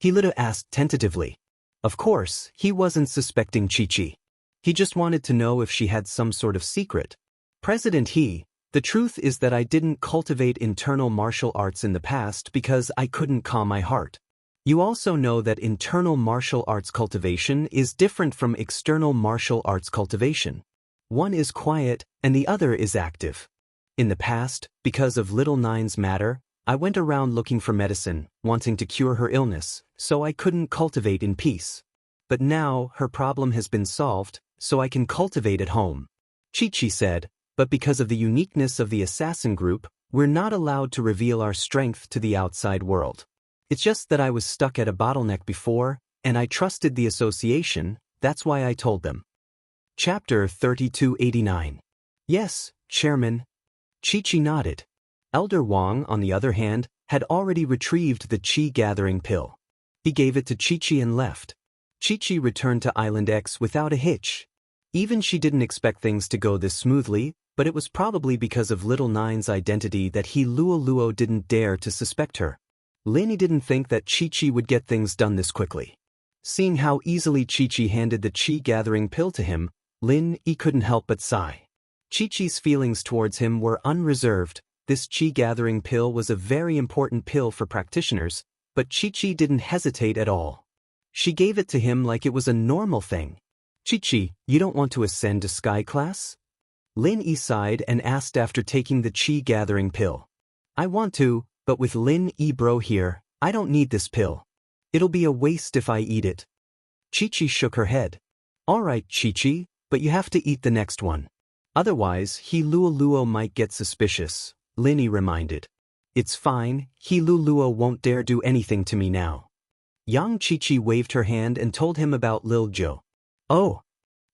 He-Luda asked tentatively. Of course, he wasn't suspecting Chi-Chi. He just wanted to know if she had some sort of secret. President He, the truth is that I didn't cultivate internal martial arts in the past because I couldn't calm my heart. You also know that internal martial arts cultivation is different from external martial arts cultivation. One is quiet and the other is active. In the past, because of Little Nine's matter, I went around looking for medicine, wanting to cure her illness, so I couldn't cultivate in peace. But now, her problem has been solved, so I can cultivate at home. Chi-Chi said, but because of the uniqueness of the assassin group, we're not allowed to reveal our strength to the outside world. It's just that I was stuck at a bottleneck before, and I trusted the association, that's why I told them. Chapter 3289. Yes, Chairman. Chi-Chi nodded. Elder Wang, on the other hand, had already retrieved the Chi-gathering pill. He gave it to Chi-Chi and left. Chi-Chi returned to Island X without a hitch. Even she didn't expect things to go this smoothly, but it was probably because of Little Nine's identity that He-Luo didn't dare to suspect her. Lin Yi didn't think that Chi-Chi would get things done this quickly. Seeing how easily Chi-Chi handed the Chi-gathering pill to him, Lin Yi couldn't help but sigh. Chi-Chi's feelings towards him were unreserved. This Chi-gathering pill was a very important pill for practitioners, but Chi-Chi didn't hesitate at all. She gave it to him like it was a normal thing. Chi-Chi, you don't want to ascend to Sky class? Lin Yi sighed and asked after taking the Chi-gathering pill. I want to, but with Lin Yi bro here, I don't need this pill. It'll be a waste if I eat it. Chi-Chi shook her head. Alright, Chi-Chi, but you have to eat the next one. Otherwise, He-Luo might get suspicious, Lin Yi reminded. It's fine, He-Luo won't dare do anything to me now. Yang Chi-Chi waved her hand and told him about Lil Jo. Oh.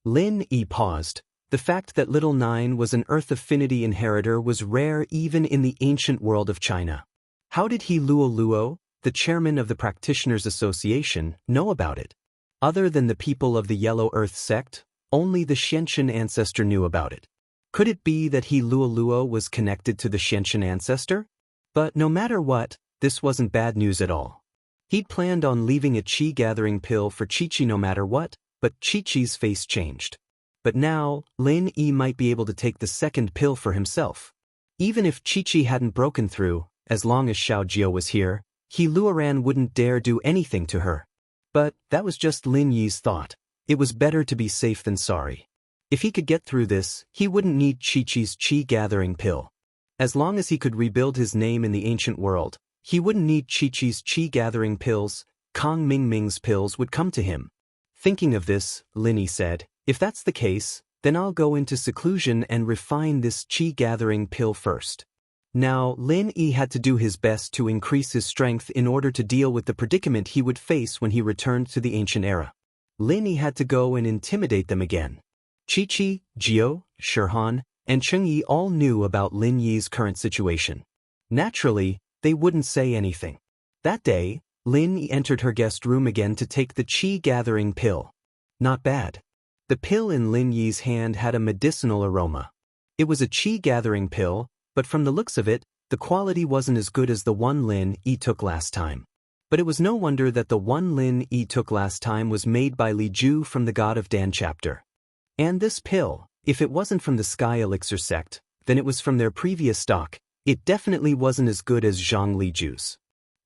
Lin Yi paused. The fact that Little Nine was an Earth Affinity inheritor was rare even in the ancient world of China. How did He-Luo, the chairman of the Practitioners Association, know about it? Other than the people of the Yellow Earth sect, only the Xianxia ancestor knew about it. Could it be that He-Luo was connected to the Xianxia ancestor? But no matter what, this wasn't bad news at all. He'd planned on leaving a Chi-gathering pill for Chi-Chi no matter what, but Chi-Chi's face changed. But now, Lin Yi might be able to take the second pill for himself. Even if Chi-Chi hadn't broken through, as long as Xiao Jio was here, He-Luo wouldn't dare do anything to her. But that was just Lin Yi's thought. It was better to be safe than sorry. If he could get through this, he wouldn't need Chi-Chi's Chi-gathering pill. As long as he could rebuild his name in the ancient world, he wouldn't need Chi-Chi's Chi-gathering pills. Kong Mingming's pills would come to him. Thinking of this, Lin Yi said, if that's the case, then I'll go into seclusion and refine this Chi-gathering pill first. Now, Lin Yi had to do his best to increase his strength in order to deal with the predicament he would face when he returned to the ancient era. Lin Yi had to go and intimidate them again. Chi-Chi, Jio, Shirhan, and Cheng-Yi all knew about Lin Yi's current situation. Naturally, they wouldn't say anything. That day, Lin Yi entered her guest room again to take the Chi-gathering pill. Not bad. The pill in Lin Yi's hand had a medicinal aroma. It was a qi-gathering pill, but from the looks of it, the quality wasn't as good as the one Lin Yi took last time. But it was no wonder that the one Lin Yi took last time was made by Li Ju from the God of Dan chapter. And this pill, if it wasn't from the Sky Elixir sect, then it was from their previous stock. It definitely wasn't as good as Zhang Li Ju's.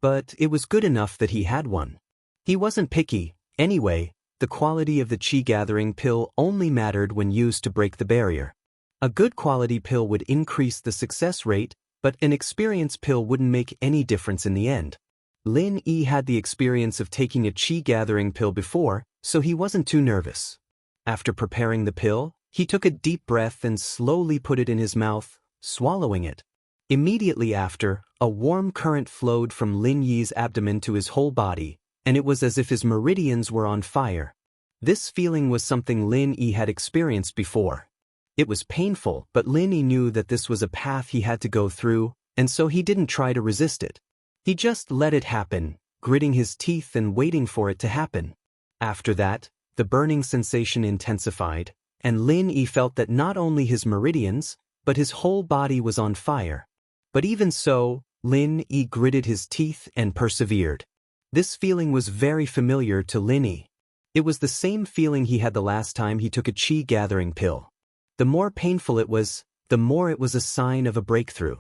But it was good enough that he had one. He wasn't picky. Anyway, the quality of the qi-gathering pill only mattered when used to break the barrier. A good quality pill would increase the success rate, but an experienced pill wouldn't make any difference in the end. Lin Yi had the experience of taking a qi-gathering pill before, so he wasn't too nervous. After preparing the pill, he took a deep breath and slowly put it in his mouth, swallowing it. Immediately after, a warm current flowed from Lin Yi's abdomen to his whole body, and it was as if his meridians were on fire. This feeling was something Lin Yi had experienced before. It was painful, but Lin Yi knew that this was a path he had to go through, and so he didn't try to resist it. He just let it happen, gritting his teeth and waiting for it to happen. After that, the burning sensation intensified, and Lin Yi felt that not only his meridians, but his whole body was on fire. But even so, Lin Yi gritted his teeth and persevered. This feeling was very familiar to Lin Yi. It was the same feeling he had the last time he took a qi-gathering pill. The more painful it was, the more it was a sign of a breakthrough.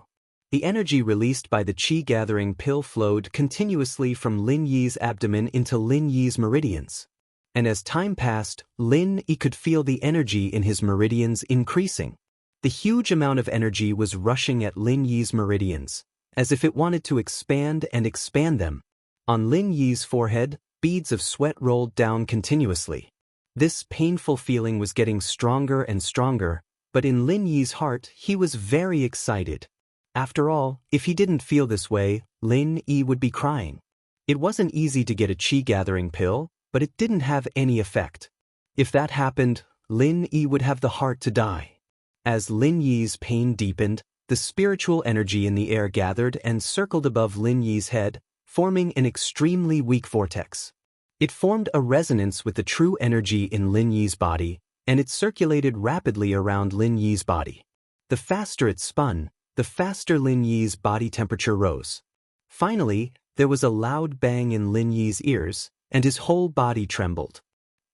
The energy released by the qi-gathering pill flowed continuously from Lin Yi's abdomen into Lin Yi's meridians. And as time passed, Lin Yi could feel the energy in his meridians increasing. The huge amount of energy was rushing at Lin Yi's meridians, as if it wanted to expand and expand them. On Lin Yi's forehead, beads of sweat rolled down continuously. This painful feeling was getting stronger and stronger, but in Lin Yi's heart he was very excited. After all, if he didn't feel this way, Lin Yi would be crying. It wasn't easy to get a qi-gathering pill, but it didn't have any effect. If that happened, Lin Yi would have the heart to die. As Lin Yi's pain deepened, the spiritual energy in the air gathered and circled above Lin Yi's head, forming an extremely weak vortex. It formed a resonance with the true energy in Lin Yi's body, and it circulated rapidly around Lin Yi's body. The faster it spun, the faster Lin Yi's body temperature rose. Finally, there was a loud bang in Lin Yi's ears, and his whole body trembled.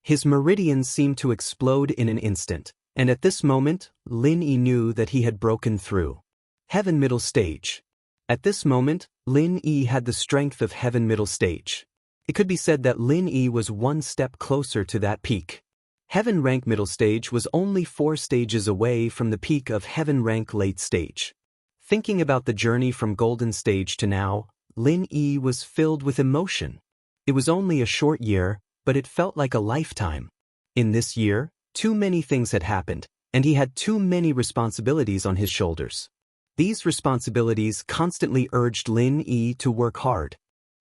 His meridians seemed to explode in an instant, and at this moment, Lin Yi knew that he had broken through. Heaven Middle Stage. At this moment, Lin Yi had the strength of Heaven Middle Stage. It could be said that Lin Yi was one step closer to that peak. Heaven Rank Middle Stage was only 4 stages away from the peak of Heaven Rank Late Stage. Thinking about the journey from Golden Stage to now, Lin Yi was filled with emotion. It was only a short year, but it felt like a lifetime. In this year, too many things had happened, and he had too many responsibilities on his shoulders. These responsibilities constantly urged Lin Yi to work hard.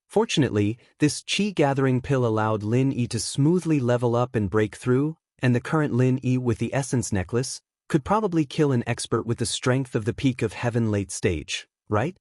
Fortunately, this qi-gathering pill allowed Lin Yi to smoothly level up and break through, and the current Lin Yi with the essence necklace could probably kill an expert with the strength of the peak of Heaven Late Stage, right?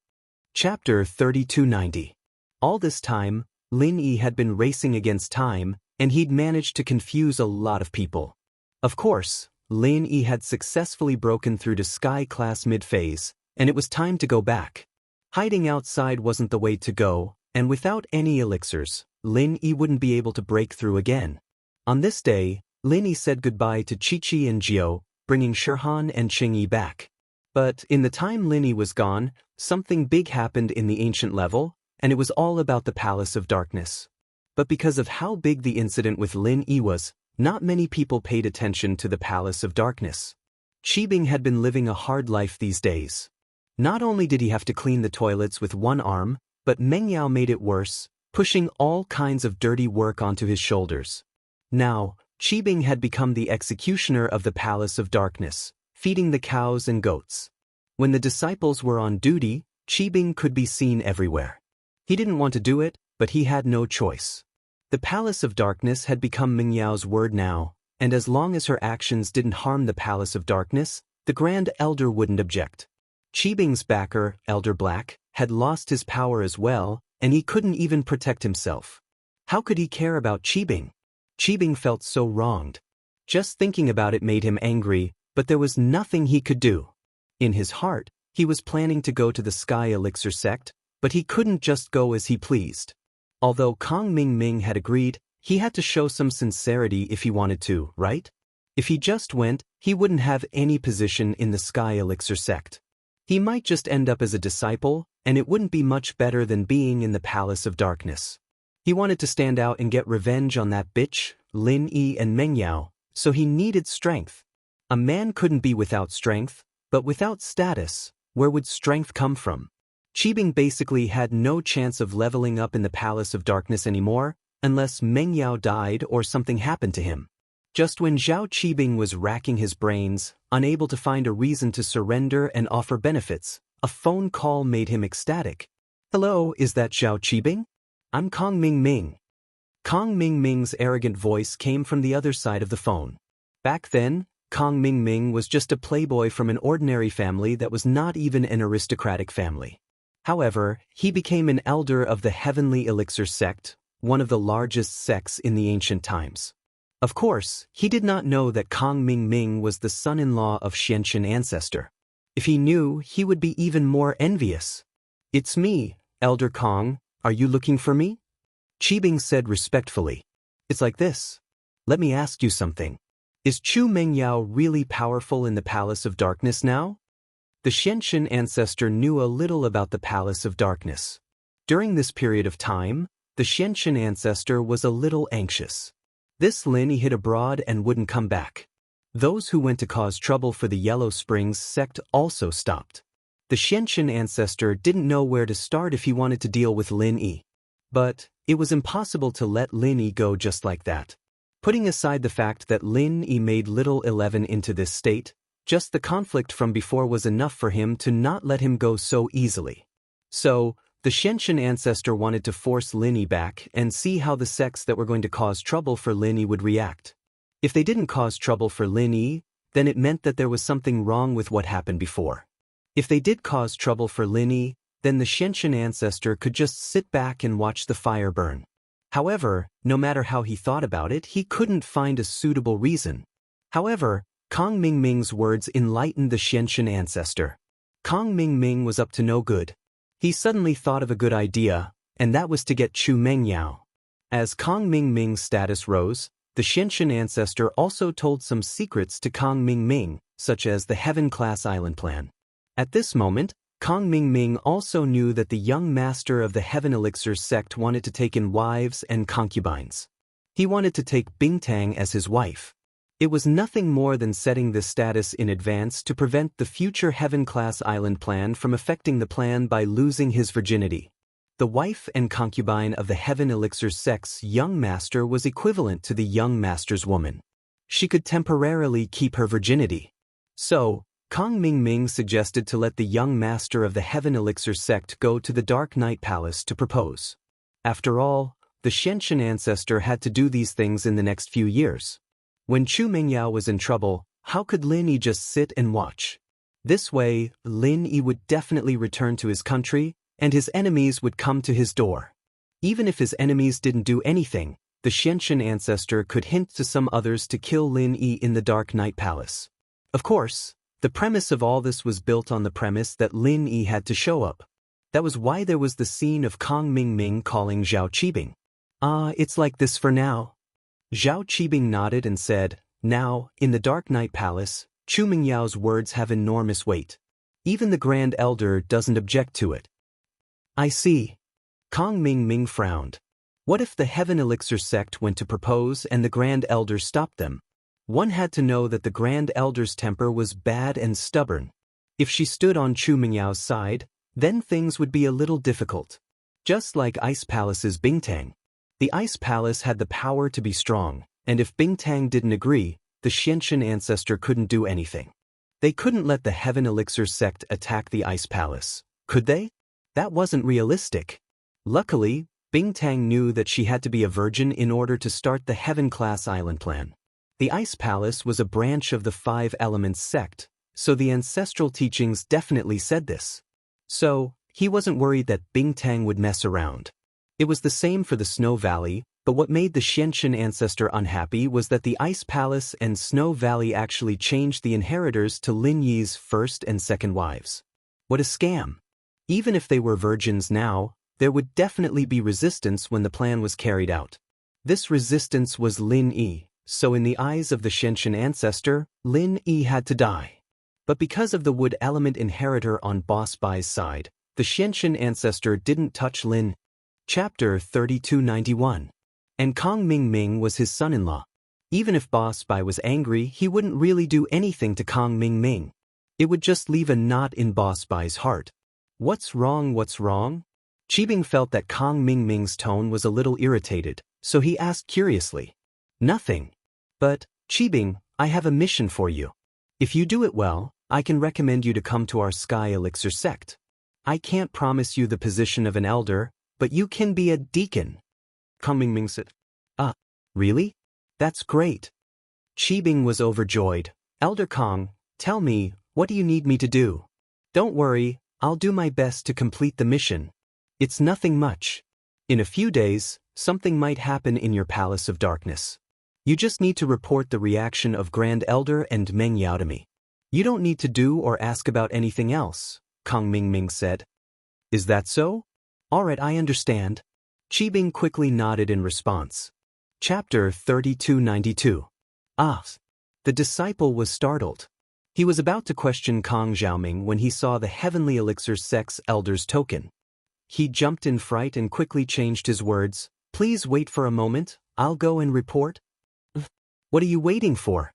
Chapter 3290. All this time, Lin Yi had been racing against time, and he'd managed to confuse a lot of people. Of course, Lin Yi had successfully broken through to Sky Class mid-phase, and it was time to go back. Hiding outside wasn't the way to go, and without any elixirs, Lin Yi wouldn't be able to break through again. On this day, Lin Yi said goodbye to Qiqi and Jiao, bringing Shirhan and Qingyi back. But in the time Lin Yi was gone, something big happened in the ancient level, and it was all about the Palace of Darkness. But because of how big the incident with Lin Yi was, not many people paid attention to the Palace of Darkness. Qibing had been living a hard life these days. Not only did he have to clean the toilets with one arm, but Meng Yao made it worse, pushing all kinds of dirty work onto his shoulders. Now, Qibing had become the executioner of the Palace of Darkness, feeding the cows and goats. When the disciples were on duty, Qibing could be seen everywhere. He didn't want to do it, but he had no choice. The Palace of Darkness had become Meng Yao's word now, and as long as her actions didn't harm the Palace of Darkness, the Grand Elder wouldn't object. Qibing's backer, Elder Black, had lost his power as well, and he couldn't even protect himself. How could he care about Qibing? Qibing felt so wronged. Just thinking about it made him angry, but there was nothing he could do. In his heart, he was planning to go to the Sky Elixir sect, but he couldn't just go as he pleased. Although Kong Ming had agreed, he had to show some sincerity if he wanted to, right? If he just went, he wouldn't have any position in the Sky Elixir sect. He might just end up as a disciple, and it wouldn't be much better than being in the Palace of Darkness. He wanted to stand out and get revenge on that bitch, Lin Yi and Meng Yao, so he needed strength. A man couldn't be without strength, but without status, where would strength come from? Qibing basically had no chance of leveling up in the Palace of Darkness anymore, unless Meng Yao died or something happened to him. Just when Zhao Qibing was racking his brains, unable to find a reason to surrender and offer benefits, a phone call made him ecstatic. "Hello, is that Zhao Qibing? I'm Kong Ming. Kong Ming's arrogant voice came from the other side of the phone. Back then, Kong Ming was just a playboy from an ordinary family that was not even an aristocratic family. However, he became an elder of the Heavenly Elixir sect, one of the largest sects in the ancient times. Of course, he did not know that Kong Ming was the son-in-law of Xianxia ancestor. If he knew, he would be even more envious. "It's me, Elder Kong, are you looking for me?" Qibing said respectfully. "It's like this. Let me ask you something. Is Chu Mengyao really powerful in the Palace of Darkness now?" The Xianxia ancestor knew a little about the Palace of Darkness. During this period of time, the Xianxia ancestor was a little anxious. This Lin he hid abroad and wouldn't come back. Those who went to cause trouble for the Yellow Springs sect also stopped. The Xianxia ancestor didn't know where to start if he wanted to deal with Lin Yi. But it was impossible to let Lin Yi go just like that. Putting aside the fact that Lin Yi made Little 11 into this state, just the conflict from before was enough for him to not let him go so easily. So, the Xianxia ancestor wanted to force Lin Yi back and see how the sects that were going to cause trouble for Lin Yi would react. If they didn't cause trouble for Lin Yi, then it meant that there was something wrong with what happened before. If they did cause trouble for Lin Yi, then the Xianxia ancestor could just sit back and watch the fire burn. However, no matter how he thought about it, he couldn't find a suitable reason. However, Kong Ming's words enlightened the Xianxia ancestor. Kong Ming was up to no good. He suddenly thought of a good idea, and that was to get Chu Mengyao. As Kong Ming's status rose, the Xianxia ancestor also told some secrets to Kong Ming, such as the Heaven-class island plan. At this moment, Kong Ming also knew that the young master of the Heaven Elixir sect wanted to take in wives and concubines. He wanted to take Bingtang as his wife. It was nothing more than setting this status in advance to prevent the future Heaven-class island plan from affecting the plan by losing his virginity. The wife and concubine of the Heaven Elixir sect's young master was equivalent to the young master's woman. She could temporarily keep her virginity. So, Kong Ming suggested to let the young master of the Heaven Elixir sect go to the Dark Night Palace to propose. After all, the Xianxia ancestor had to do these things in the next few years. When Chu Mengyao was in trouble, how could Lin Yi just sit and watch? This way, Lin Yi would definitely return to his country, and his enemies would come to his door. Even if his enemies didn't do anything, the Xianxia ancestor could hint to some others to kill Lin Yi in the Dark Night Palace. Of course, the premise of all this was built on the premise that Lin Yi had to show up. That was why there was the scene of Kong Ming calling Zhao Qibing. It's like this for now." Zhao Qibing nodded and said, "Now, in the Dark Night Palace, Chu Mingyao's words have enormous weight. Even the Grand Elder doesn't object to it." "I see." Kong Ming frowned. What if the Heaven Elixir sect went to propose and the Grand Elder stopped them? One had to know that the Grand Elder's temper was bad and stubborn. If she stood on Chu Mingyao's side, then things would be a little difficult. Just like Ice Palace's Bingtang. The Ice Palace had the power to be strong, and if Bingtang didn't agree, the Xianxia ancestor couldn't do anything. They couldn't let the Heaven Elixir sect attack the Ice Palace, could they? That wasn't realistic. Luckily, Bingtang knew that she had to be a virgin in order to start the Heaven-class island plan. The Ice Palace was a branch of the Five Elements sect, so the ancestral teachings definitely said this. So, he wasn't worried that Bingtang would mess around. It was the same for the Snow Valley, But what made the Xianxian ancestor unhappy was that the Ice Palace and Snow Valley actually changed the inheritors to Lin Yi's first and second wives. What a scam! Even if they were virgins now, there would definitely be resistance when the plan was carried out. This resistance was Lin Yi, so in the eyes of the Xianxian ancestor, Lin Yi had to die. But because of the wood element inheritor on Boss Bai's side, the Xianxian ancestor didn't touch Lin. Chapter 3291. And Kong Ming was his son-in-law. Even if Boss Bai was angry, he wouldn't really do anything to Kong Ming. It would just leave a knot in Boss Bai's heart. What's wrong? Qibing felt that Kong Ming's tone was a little irritated, so he asked curiously. Nothing. But, Qibing, I have a mission for you. If you do it well, I can recommend you to come to our Sky Elixir sect. I can't promise you the position of an elder, but you can be a deacon. Kong Ming said. Really? That's great. Qibing was overjoyed. Elder Kong, tell me, what do you need me to do? Don't worry, I'll do my best to complete the mission. It's nothing much. In a few days, something might happen in your Palace of Darkness. You just need to report the reaction of Grand Elder and Meng Yao to me. You don't need to do or ask about anything else, Kong Ming said. Is that so? Alright, I understand. Qibing quickly nodded in response. Chapter 3292. The disciple was startled. He was about to question Kong Xiaoming when he saw the Heavenly Elixir Sect's Elder's token. He jumped in fright and quickly changed his words. Please wait for a moment, I'll go and report. What are you waiting for?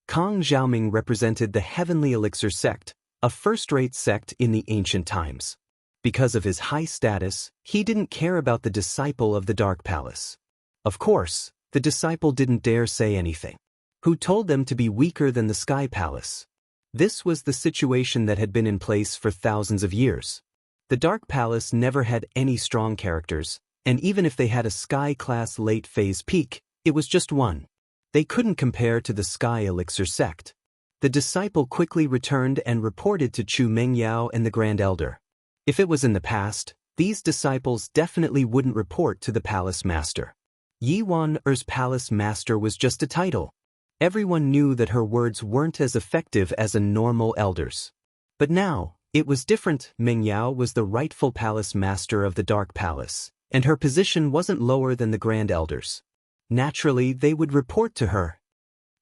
Kong Xiaoming represented the Heavenly Elixir Sect, a first-rate sect in the ancient times. Because of his high status, he didn't care about the disciple of the Dark Palace. Of course, the disciple didn't dare say anything. Who told them to be weaker than the Sky Palace? This was the situation that had been in place for thousands of years. The Dark Palace never had any strong characters, and even if they had a Sky-class late-phase peak, it was just one. They couldn't compare to the Sky Elixir sect. The disciple quickly returned and reported to Chu Mengyao and the Grand Elder. If it was in the past, these disciples definitely wouldn't report to the Palace Master. Yi Wan-er's Palace Master was just a title. Everyone knew that her words weren't as effective as a normal elder's. But now, it was different. Meng Yao was the rightful Palace Master of the Dark Palace, and her position wasn't lower than the Grand Elder's. Naturally, they would report to her.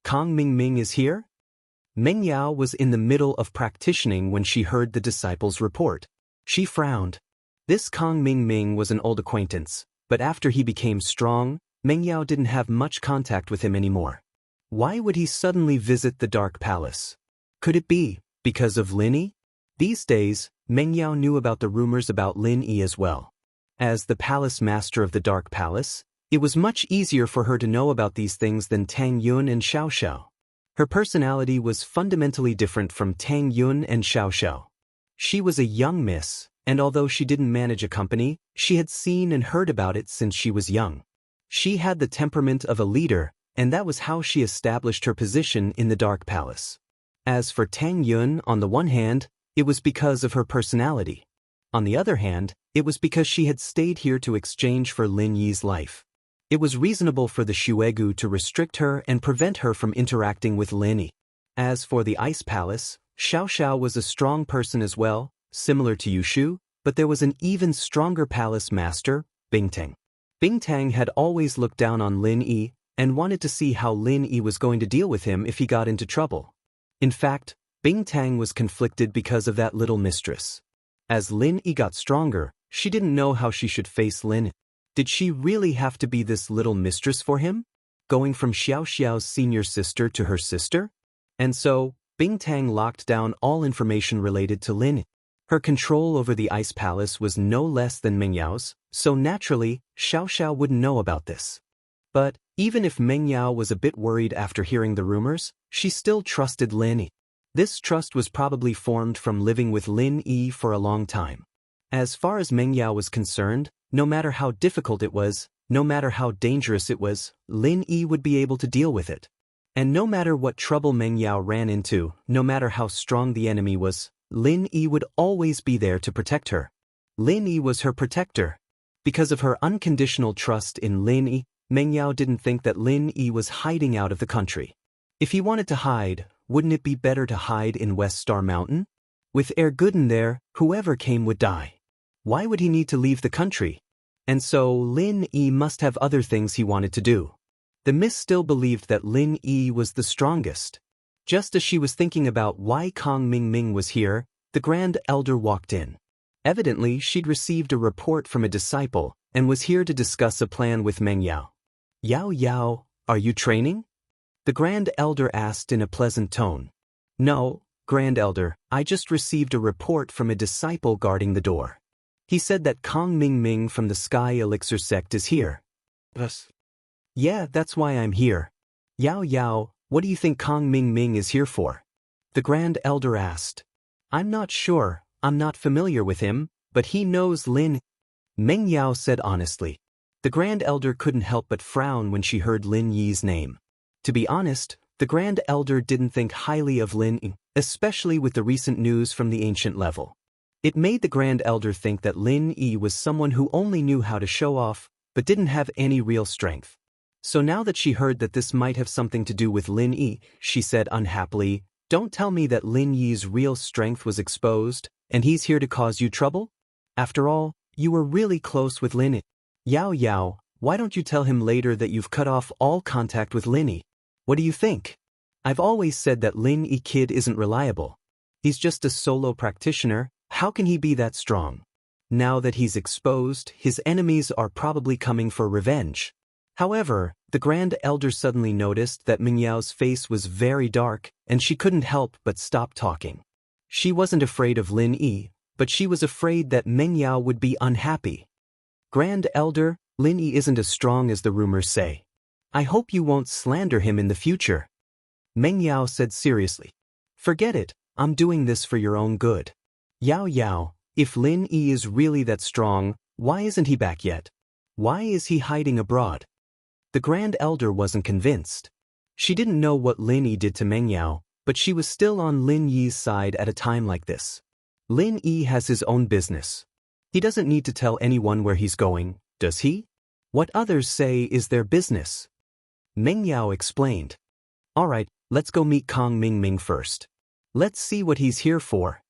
Kong Ming is here? Meng Yao was in the middle of practicing when she heard the disciple's report. She frowned. This Kong Ming was an old acquaintance, but after he became strong, Meng Yao didn't have much contact with him anymore. Why would he suddenly visit the Dark Palace? Could it be because of Lin Yi? These days, Meng Yao knew about the rumors about Lin Yi as well. As the Palace Master of the Dark Palace, it was much easier for her to know about these things than Tang Yun and Xiao Xiao. Her personality was fundamentally different from Tang Yun and Xiao Xiao. She was a young miss, and although she didn't manage a company, she had seen and heard about it since she was young. She had the temperament of a leader, and that was how she established her position in the Dark Palace. As for Tang Yun, on the one hand, it was because of her personality. On the other hand, it was because she had stayed here to exchange for Lin Yi's life. It was reasonable for the Shuegu to restrict her and prevent her from interacting with Lin Yi. As for the Ice Palace, Xiao Xiao was a strong person as well, similar to Yushu, but there was an even stronger palace master, Bingtang. Bingtang had always looked down on Lin Yi and wanted to see how Lin Yi was going to deal with him if he got into trouble. In fact, Bingtang was conflicted because of that little mistress. As Lin Yi got stronger, she didn't know how she should face Lin Yi. Did she really have to be this little mistress for him? Going from Xiao Xiao's senior sister to her sister? And so, Bingtang locked down all information related to Lin Yi. Her control over the Ice Palace was no less than Meng Yao's, so naturally, Xiao Xiao wouldn't know about this. But, even if Meng Yao was a bit worried after hearing the rumors, she still trusted Lin Yi. This trust was probably formed from living with Lin Yi for a long time. As far as Meng Yao was concerned, no matter how difficult it was, no matter how dangerous it was, Lin Yi would be able to deal with it. And no matter what trouble Meng Yao ran into, no matter how strong the enemy was, Lin Yi would always be there to protect her. Lin Yi was her protector. Because of her unconditional trust in Lin Yi, Meng Yao didn't think that Lin Yi was hiding out of the country. If he wanted to hide, wouldn't it be better to hide in West Star Mountain? With Air Gooden there, whoever came would die. Why would he need to leave the country? And so Lin Yi must have other things he wanted to do. The Miss still believed that Lin Yi was the strongest. Just as she was thinking about why Kong Ming Ming was here, the Grand Elder walked in. Evidently, she'd received a report from a disciple and was here to discuss a plan with Meng Yao. Yao Yao, are you training? The Grand Elder asked in a pleasant tone. No, Grand Elder, I just received a report from a disciple guarding the door. He said that Kong Ming Ming from the Sky Elixir sect is here. Yes. Yeah, that's why I'm here. Yao Yao, what do you think Kong Ming Ming is here for? The Grand Elder asked. I'm not sure, I'm not familiar with him, but he knows Lin. Meng Yao said honestly. The Grand Elder couldn't help but frown when she heard Lin Yi's name. To be honest, the Grand Elder didn't think highly of Lin Yi, especially with the recent news from the ancient level. It made the Grand Elder think that Lin Yi was someone who only knew how to show off, but didn't have any real strength. So now that she heard that this might have something to do with Lin Yi, she said unhappily, don't tell me that Lin Yi's real strength was exposed, and he's here to cause you trouble? After all, you were really close with Lin Yi. Yao Yao, why don't you tell him later that you've cut off all contact with Lin Yi? What do you think? I've always said that Lin Yi kid isn't reliable. He's just a solo practitioner, how can he be that strong? Now that he's exposed, his enemies are probably coming for revenge. However, the Grand Elder suddenly noticed that Meng Yao's face was very dark, and she couldn't help but stop talking. She wasn't afraid of Lin Yi, but she was afraid that Meng Yao would be unhappy. Grand Elder, Lin Yi isn't as strong as the rumors say. I hope you won't slander him in the future. Meng Yao said seriously. Forget it, I'm doing this for your own good. Yao Yao, if Lin Yi is really that strong, why isn't he back yet? Why is he hiding abroad? The Grand Elder wasn't convinced. She didn't know what Lin Yi did to Meng Yao, but she was still on Lin Yi's side at a time like this. Lin Yi has his own business. He doesn't need to tell anyone where he's going, does he? What others say is their business. Meng Yao explained. Alright, let's go meet Kong Ming Ming first. Let's see what he's here for.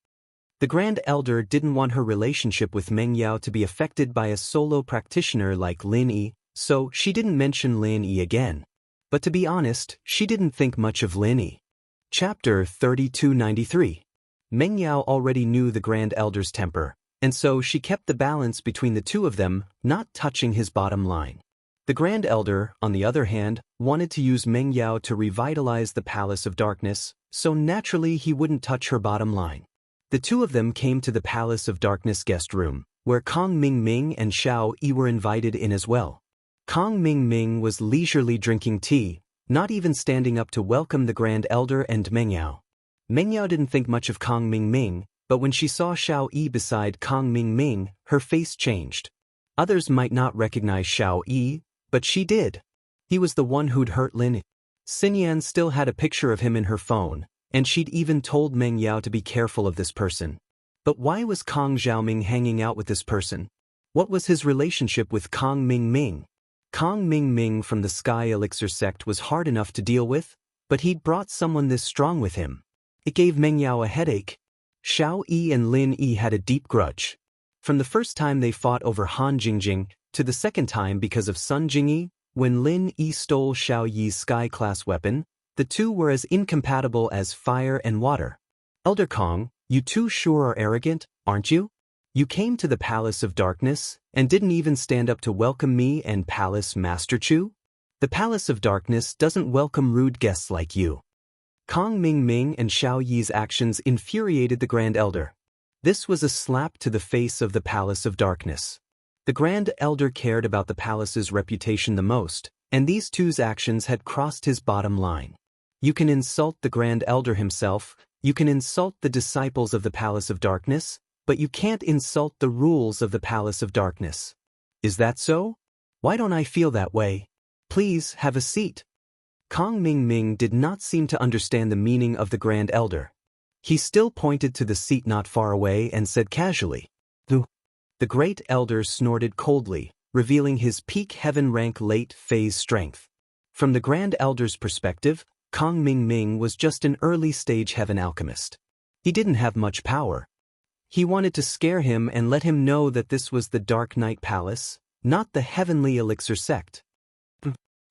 The Grand Elder didn't want her relationship with Meng Yao to be affected by a solo practitioner like Lin Yi, so she didn't mention Lin Yi again. But to be honest, she didn't think much of Lin Yi. Chapter 3293. Meng Yao already knew the Grand Elder's temper, and so she kept the balance between the two of them, not touching his bottom line. The Grand Elder, on the other hand, wanted to use Meng Yao to revitalize the Palace of Darkness, so naturally he wouldn't touch her bottom line. The two of them came to the Palace of Darkness guest room, where Kong Ming Ming and Xiao Yi were invited in as well. Kong Ming Ming was leisurely drinking tea, not even standing up to welcome the Grand Elder and Meng Yao. Meng Yao didn't think much of Kong Ming Ming, but when she saw Xiao Yi beside Kong Ming Ming, her face changed. Others might not recognize Xiao Yi, but she did. He was the one who'd hurt Lin. Xinyan still had a picture of him in her phone, and she'd even told Meng Yao to be careful of this person. But why was Kong Xiaoming hanging out with this person? What was his relationship with Kong Ming Ming? Kong Ming Ming from the Sky Elixir sect was hard enough to deal with, but he'd brought someone this strong with him. It gave Meng Yao a headache. Xiao Yi and Lin Yi had a deep grudge. From the first time they fought over Han Jingjing, to the second time because of Sun Jingyi, when Lin Yi stole Xiao Yi's sky-class weapon, the two were as incompatible as fire and water. Elder Kong, you two sure are arrogant, aren't you? You came to the Palace of Darkness, and didn't even stand up to welcome me and Palace Master Chu? The Palace of Darkness doesn't welcome rude guests like you. Kong Ming Ming and Xiao Yi's actions infuriated the Grand Elder. This was a slap to the face of the Palace of Darkness. The Grand Elder cared about the palace's reputation the most, and these two's actions had crossed his bottom line. You can insult the Grand Elder himself, you can insult the disciples of the Palace of Darkness, but you can't insult the rules of the Palace of Darkness. Is that so? Why don't I feel that way? Please, have a seat. Kong Ming Ming did not seem to understand the meaning of the Grand Elder. He still pointed to the seat not far away and said casually, "The Great Elder snorted coldly, revealing his peak heaven rank late phase strength. From the Grand Elder's perspective, Kong Ming was just an early-stage heaven alchemist. He didn't have much power. He wanted to scare him and let him know that this was the Dark Knight Palace, not the Heavenly Elixir sect.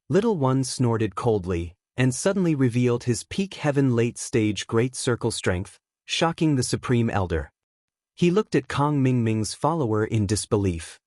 Little One snorted coldly, and suddenly revealed his peak heaven late-stage Great Circle strength, shocking the Supreme Elder. He looked at Kong Ming's follower in disbelief.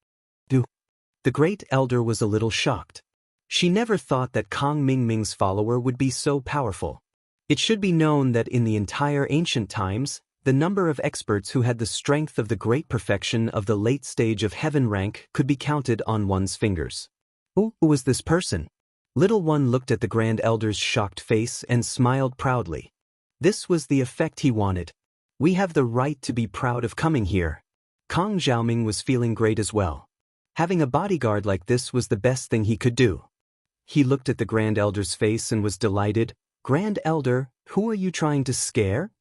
The Great Elder was a little shocked. She never thought that Kong Ming's follower would be so powerful. It should be known that in the entire ancient times, the number of experts who had the strength of the great perfection of the late stage of heaven rank could be counted on one's fingers. Who was this person? Little One looked at the Grand Elder's shocked face and smiled proudly. This was the effect he wanted. We have the right to be proud of coming here. Kong Xiaoming was feeling great as well. Having a bodyguard like this was the best thing he could do. He looked at the Grand Elder's face and was delighted. Grand Elder, who are you trying to scare?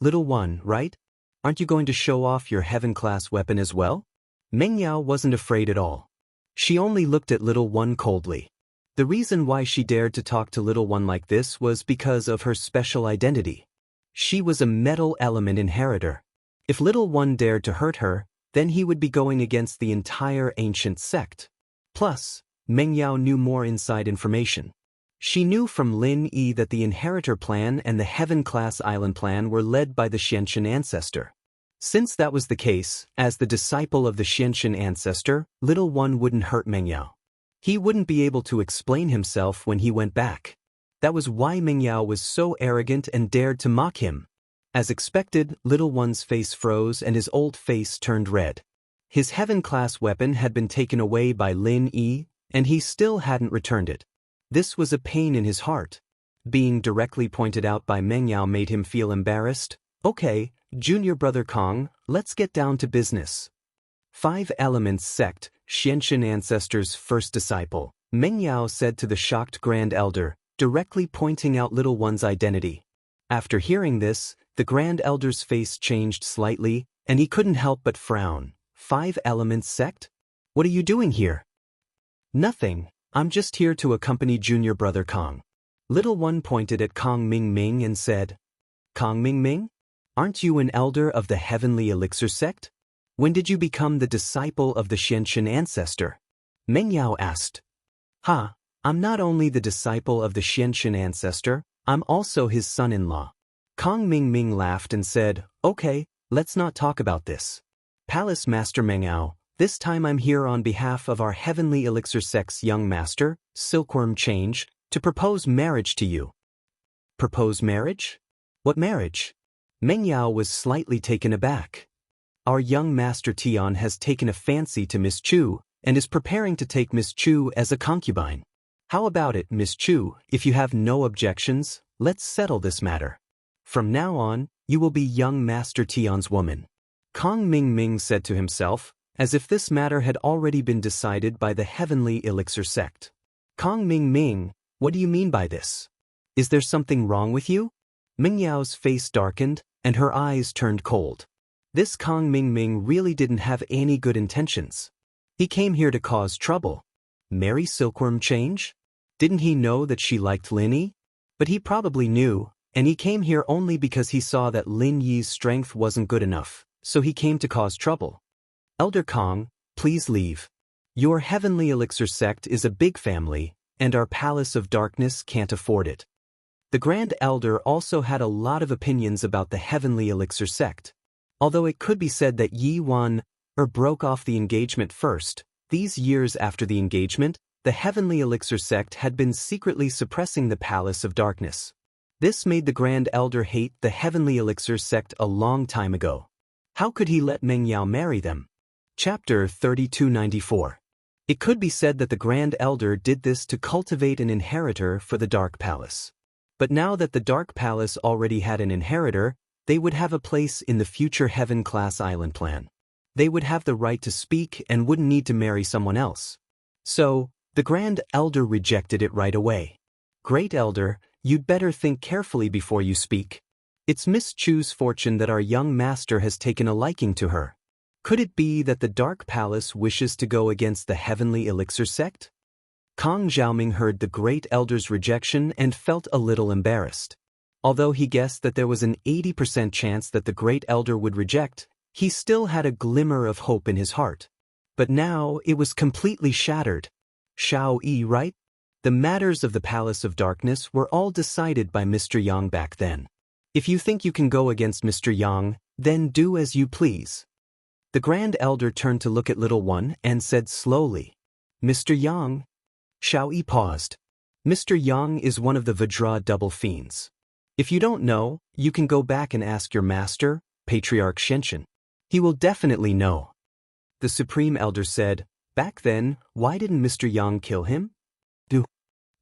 Little One, right? Aren't you going to show off your heaven-class weapon as well? Meng Yao wasn't afraid at all. She only looked at Little One coldly. The reason why she dared to talk to Little One like this was because of her special identity. She was a metal element inheritor. If Little One dared to hurt her, then he would be going against the entire ancient sect. Plus, Meng Yao knew more inside information. She knew from Lin Yi that the Inheritor Plan and the Heaven-class Island Plan were led by the Xianxia ancestor. Since that was the case, as the disciple of the Xianxia ancestor, Little One wouldn't hurt Meng Yao. He wouldn't be able to explain himself when he went back. That was why Meng Yao was so arrogant and dared to mock him. As expected, Little One's face froze and his old face turned red. His Heaven-class weapon had been taken away by Lin Yi, and he still hadn't returned it. This was a pain in his heart. Being directly pointed out by Meng Yao made him feel embarrassed. Okay, Junior Brother Kong, let's get down to business. 5 Elements Sect, Xianxia Ancestor's first disciple, Meng Yao said to the shocked Grand Elder, directly pointing out Little One's identity. After hearing this, the Grand Elder's face changed slightly, and he couldn't help but frown. 5 Elements Sect? What are you doing here? Nothing, I'm just here to accompany Junior Brother Kong. Little One pointed at Kong Ming and said, Kong Ming? Aren't you an elder of the Heavenly Elixir sect? When did you become the disciple of the Xianxia ancestor? Meng Yao asked. I'm not only the disciple of the Xianxia ancestor, I'm also his son-in-law. Kong Ming laughed and said, okay, let's not talk about this. Palace Master Meng Yao, this time I'm here on behalf of our Heavenly Elixir sect's young master, Silkworm Change, to propose marriage to you. Propose marriage? What marriage? Meng Yao was slightly taken aback. Our young master Tian has taken a fancy to Miss Chu, and is preparing to take Miss Chu as a concubine. How about it, Miss Chu, if you have no objections, let's settle this matter. From now on, you will be young Master Tian's woman. Kong Ming said to himself, as if this matter had already been decided by the Heavenly Elixir sect. Kong Ming, what do you mean by this? Is there something wrong with you? Meng Yao's face darkened, and her eyes turned cold. This Kong Ming really didn't have any good intentions. He came here to cause trouble. Marry Silkworm Change? Didn't he know that she liked Lin Yi? But he probably knew, and he came here only because he saw that Lin Yi's strength wasn't good enough, so he came to cause trouble. Elder Kong, please leave. Your Heavenly Elixir sect is a big family, and our Palace of Darkness can't afford it. The Grand Elder also had a lot of opinions about the Heavenly Elixir sect. Although it could be said that Yi won, or broke off the engagement first, these years after the engagement, the Heavenly Elixir sect had been secretly suppressing the Palace of Darkness. This made the Grand Elder hate the Heavenly Elixir sect a long time ago. How could he let Meng Yao marry them? Chapter 3294. It could be said that the Grand Elder did this to cultivate an inheritor for the Dark Palace. But now that the Dark Palace already had an inheritor, they would have a place in the future Heaven-class Island Plan. They would have the right to speak and wouldn't need to marry someone else. So, the Grand Elder rejected it right away. Great Elder, you'd better think carefully before you speak. It's Miss Chu's fortune that our young master has taken a liking to her. Could it be that the Dark Palace wishes to go against the Heavenly Elixir sect? Kang Xiaoming heard the Great Elder's rejection and felt a little embarrassed. Although he guessed that there was an 80% chance that the Great Elder would reject, he still had a glimmer of hope in his heart. But now it was completely shattered. Shao Yi, right? The matters of the Palace of Darkness were all decided by Mr. Yang back then. If you think you can go against Mr. Yang, then do as you please. The Grand Elder turned to look at Little One and said slowly, Mr. Yang. Shao Yi paused. Mr. Yang is one of the Vajra double fiends. If you don't know, you can go back and ask your master, Patriarch Xianxia. He will definitely know. The Supreme Elder said, back then, why didn't Mr. Yang kill him?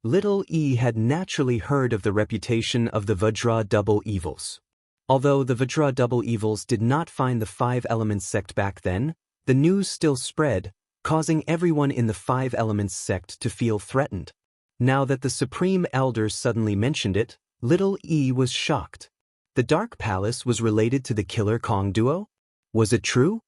Little E had naturally heard of the reputation of the Vajra double evils. Although the Vajra double evils did not find the Five Elements sect back then, the news still spread, causing everyone in the Five Elements sect to feel threatened. Now that the Supreme Elder suddenly mentioned it, Little E was shocked. The Dark Palace was related to the Killer Kong duo? Was it true?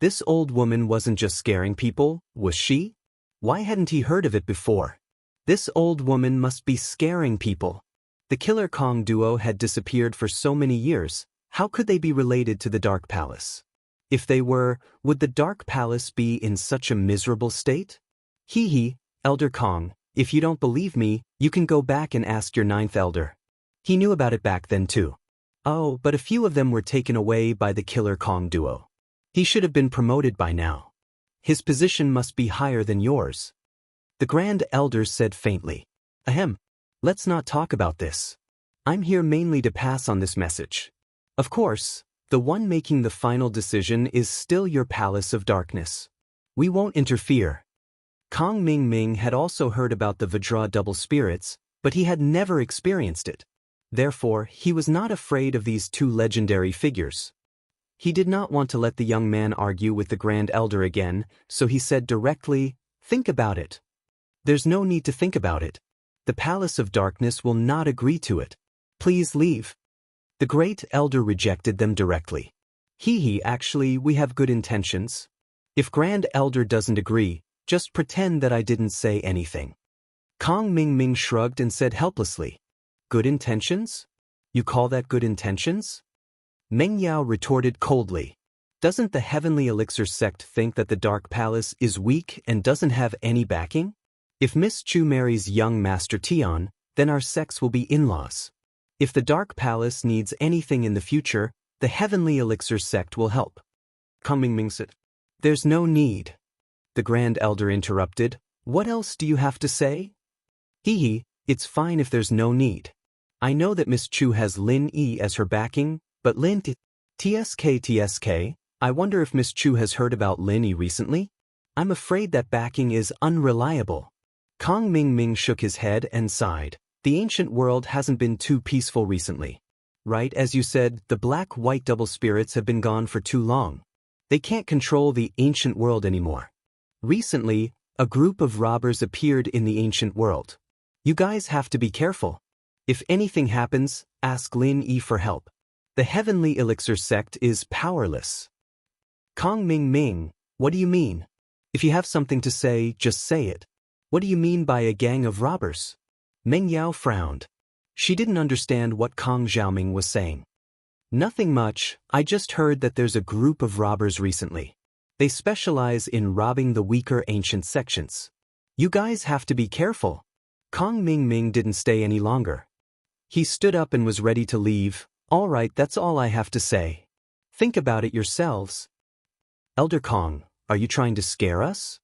This old woman wasn't just scaring people, was she? Why hadn't he heard of it before? This old woman must be scaring people. The Killer Kong duo had disappeared for so many years. How could they be related to the Dark Palace? If they were, would the Dark Palace be in such a miserable state? Elder Kong, if you don't believe me, you can go back and ask your ninth elder. He knew about it back then too. Oh, but a few of them were taken away by the Killer Kong duo. He should have been promoted by now. His position must be higher than yours. The Grand Elder said faintly. Ahem. Let's not talk about this. I'm here mainly to pass on this message. Of course, the one making the final decision is still your Palace of Darkness. We won't interfere. Kong Ming had also heard about the Vajra double spirits, but he had never experienced it. Therefore, he was not afraid of these two legendary figures. He did not want to let the young man argue with the Grand Elder again, so he said directly, think about it. There's no need to think about it. The Palace of Darkness will not agree to it. Please leave. The Great Elder rejected them directly. Actually, we have good intentions. If Grand Elder doesn't agree, just pretend that I didn't say anything. Kong Ming shrugged and said helplessly, good intentions? You call that good intentions? Meng Yao retorted coldly. Doesn't the Heavenly Elixir sect think that the Dark Palace is weak and doesn't have any backing? If Miss Chu marries young Master Tian, then our sects will be in-laws. If the Dark Palace needs anything in the future, the Heavenly Elixir sect will help. Kong Ming said, there's no need. The Grand Elder interrupted, what else do you have to say? It's fine if there's no need. I know that Miss Chu has Lin Yi as her backing, but Lin TSK, I wonder if Miss Chu has heard about Lin Yi recently? I'm afraid that backing is unreliable. Kong Ming shook his head and sighed. The ancient world hasn't been too peaceful recently. Right, as you said, the black-white double spirits have been gone for too long. They can't control the ancient world anymore. Recently, a group of robbers appeared in the ancient world. You guys have to be careful. If anything happens, ask Lin Yi for help. The Heavenly Elixir sect is powerless. Kong Ming, what do you mean? If you have something to say, just say it. What do you mean by a gang of robbers? Meng Yao frowned. She didn't understand what Kang Xiaoming was saying. Nothing much, I just heard that there's a group of robbers recently. They specialize in robbing the weaker ancient sections. You guys have to be careful. Kong Ming didn't stay any longer. He stood up and was ready to leave. All right, that's all I have to say. Think about it yourselves. Elder Kong, are you trying to scare us?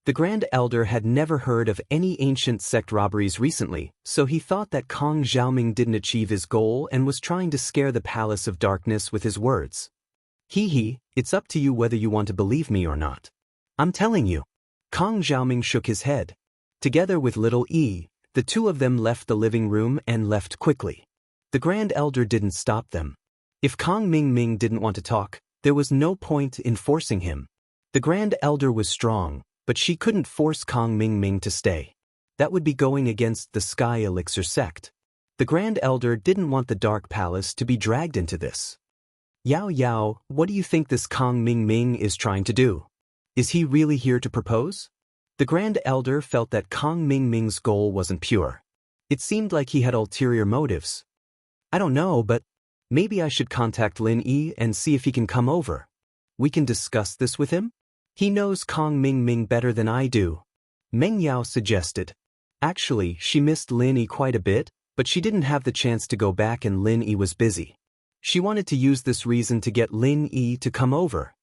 The Grand Elder had never heard of any ancient sect robberies recently, so he thought that Kang Xiaoming didn't achieve his goal and was trying to scare the Palace of Darkness with his words. It's up to you whether you want to believe me or not. I'm telling you. Kang Xiaoming shook his head. Together with Little E, the two of them left the living room and left quickly. The Grand Elder didn't stop them. If Kong Ming didn't want to talk, there was no point in forcing him. The Grand Elder was strong, but she couldn't force Kong Ming to stay. That would be going against the Sky Elixir sect. The Grand Elder didn't want the Dark Palace to be dragged into this. Yao Yao, what do you think this Kong Ming Ming is trying to do? Is he really here to propose? The Grand Elder felt that Kong Ming Ming's goal wasn't pure. It seemed like he had ulterior motives. I don't know, but maybe I should contact Lin Yi and see if he can come over. We can discuss this with him? He knows Kong Ming Ming better than I do. Meng Yao suggested. Actually, she missed Lin Yi quite a bit, but she didn't have the chance to go back and Lin Yi was busy. She wanted to use this reason to get Lin Yi to come over.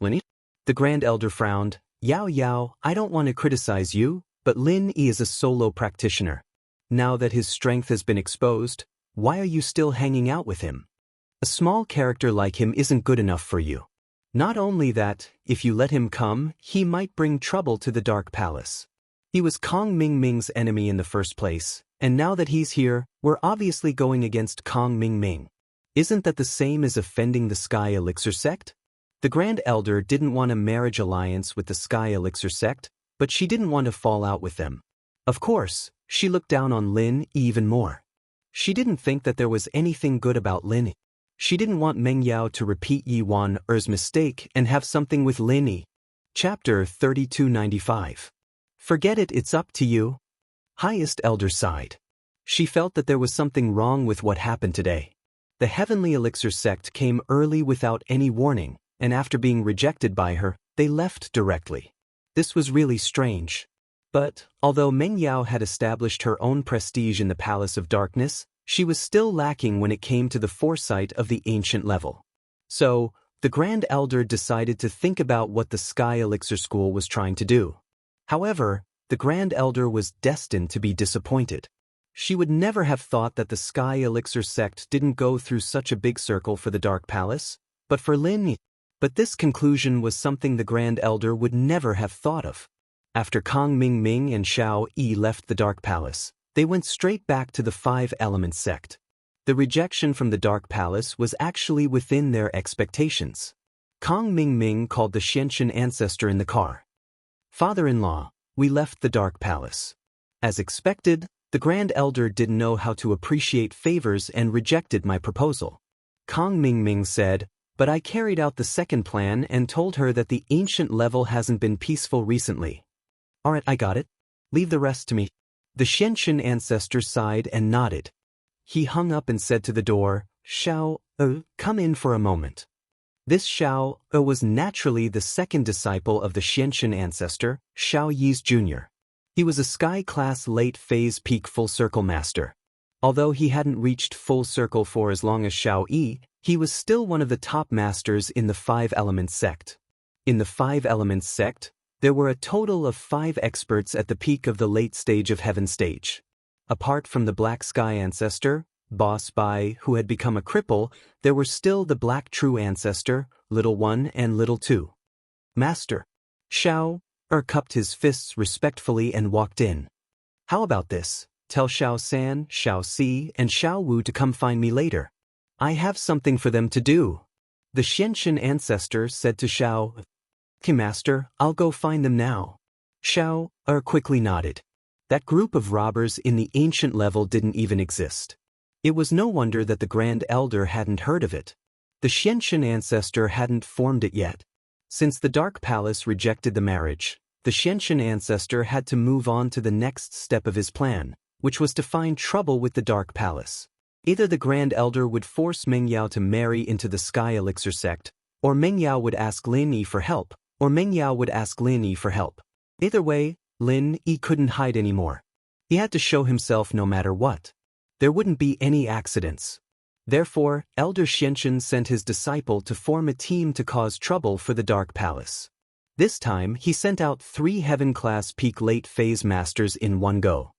Lin Yi? The Grand Elder frowned. Yao Yao, I don't want to criticize you, but Lin Yi is a solo practitioner. Now that his strength has been exposed, why are you still hanging out with him? A small character like him isn't good enough for you. Not only that, if you let him come, he might bring trouble to the Dark Palace. He was Kong Ming Ming's enemy in the first place, and now that he's here, we're obviously going against Kong Ming Ming. Isn't that the same as offending the Sky Elixir sect? The Grand Elder didn't want a marriage alliance with the Sky Elixir sect, but she didn't want to fall out with them. Of course, she looked down on Lin even more. She didn't think that there was anything good about Lin. She didn't want Meng Yao to repeat Yi Wan Er's mistake and have something with Lin Yi. Chapter 3295. Forget it, it's up to you. Highest Elder sighed. She felt that there was something wrong with what happened today. The Heavenly Elixir sect came early without any warning, and after being rejected by her, they left directly. This was really strange. But, although Meng Yao had established her own prestige in the Palace of Darkness, she was still lacking when it came to the foresight of the ancient level. So, the Grand Elder decided to think about what the Sky Elixir School was trying to do. However, the Grand Elder was destined to be disappointed. She would never have thought that the Sky Elixir sect didn't go through such a big circle for the Dark Palace, but for Lin Yi. But this conclusion was something the Grand Elder would never have thought of. After Kong Ming Ming and Xiao Yi left the Dark Palace, they went straight back to the Five Elements sect. The rejection from the Dark Palace was actually within their expectations. Kong Ming Ming called the Xianxia ancestor in the car. Father-in-law, we left the Dark Palace. As expected, the Grand Elder didn't know how to appreciate favors and rejected my proposal. Kong Ming Ming said, but I carried out the second plan and told her that the ancient level hasn't been peaceful recently. Alright, I got it. Leave the rest to me. The Xianxia ancestor sighed and nodded. He hung up and said to the door, Xiao, come in for a moment. This Xiao was naturally the second disciple of the Xianxia ancestor, Xiao Yi's Jr. He was a Sky-class late-phase peak full-circle master. Although he hadn't reached full circle for as long as Xiao Yi, he was still one of the top masters in the Five Elements sect. In the Five Elements sect, there were a total of 5 experts at the peak of the late stage of Heaven stage. Apart from the Black Sky ancestor, Boss Bai, who had become a cripple, there were still the Black True ancestor, Little One and Little Two. Master. Xiao cupped his fists respectfully and walked in. How about this? Tell Xiao San, Xiao Si, and Xiao Wu to come find me later. I have something for them to do. The Xianxia ancestor said to Xiao, Okay, Master, I'll go find them now. Xiao quickly nodded. That group of robbers in the ancient level didn't even exist. It was no wonder that the Grand Elder hadn't heard of it. The Xianxia ancestor hadn't formed it yet. Since the Dark Palace rejected the marriage, the Xianxia ancestor had to move on to the next step of his plan, which was to find trouble with the Dark Palace. Either the Grand Elder would force Meng Yao to marry into the Sky Elixir sect, or Meng Yao would ask Lin Yi for help, Either way, Lin Yi couldn't hide anymore. He had to show himself no matter what. There wouldn't be any accidents. Therefore, Elder Xianxia sent his disciple to form a team to cause trouble for the Dark Palace. This time, he sent out 3 Heaven-class peak late-phase masters in one go.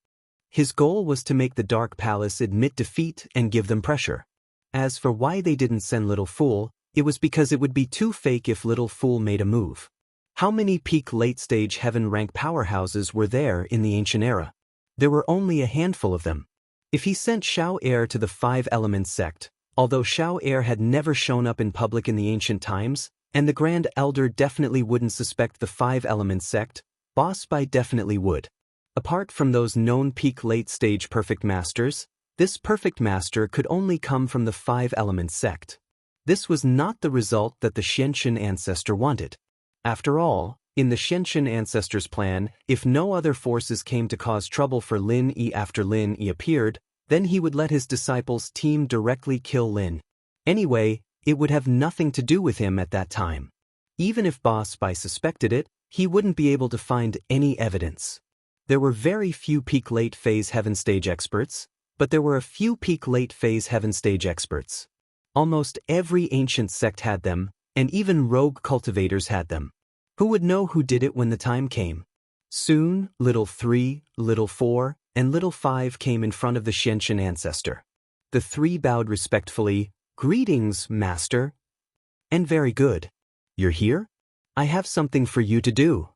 His goal was to make the Dark Palace admit defeat and give them pressure. As for why they didn't send Little Fool, it was because it would be too fake if Little Fool made a move. How many peak late-stage Heaven-rank powerhouses were there in the ancient era? There were only a handful of them. If he sent Xiao Air to the Five Elements sect, although Xiao Air had never shown up in public in the ancient times, and the Grand Elder definitely wouldn't suspect the Five Elements sect, Boss Bai definitely would. Apart from those known peak late-stage perfect masters, this perfect master could only come from the Five Elements sect. This was not the result that the Xianxia ancestor wanted. After all, in the Xianxia ancestor's plan, if no other forces came to cause trouble for Lin Yi after Lin Yi appeared, then he would let his disciples' team directly kill Lin. Anyway, it would have nothing to do with him at that time. Even if Boss Spy suspected it, he wouldn't be able to find any evidence. There were very few peak late phase heaven stage experts, but there were a few peak late phase heaven stage experts. Almost every ancient sect had them, and even rogue cultivators had them. Who would know who did it when the time came? Soon, little 3, little 4, and little 5 came in front of the Xianxia ancestor. The 3 bowed respectfully. "Greetings, master." "And very good. You're here? I have something for you to do.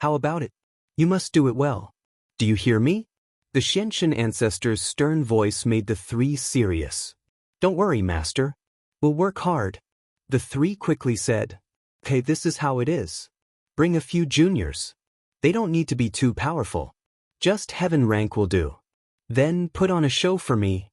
How about it? You must do it well. Do you hear me?" The Xianxia ancestor's stern voice made the 3 serious. "Don't worry, master. We'll work hard." The 3 quickly said, "Okay, this is how it is. Bring a few juniors. They don't need to be too powerful. Just heaven rank will do. Then put on a show for me."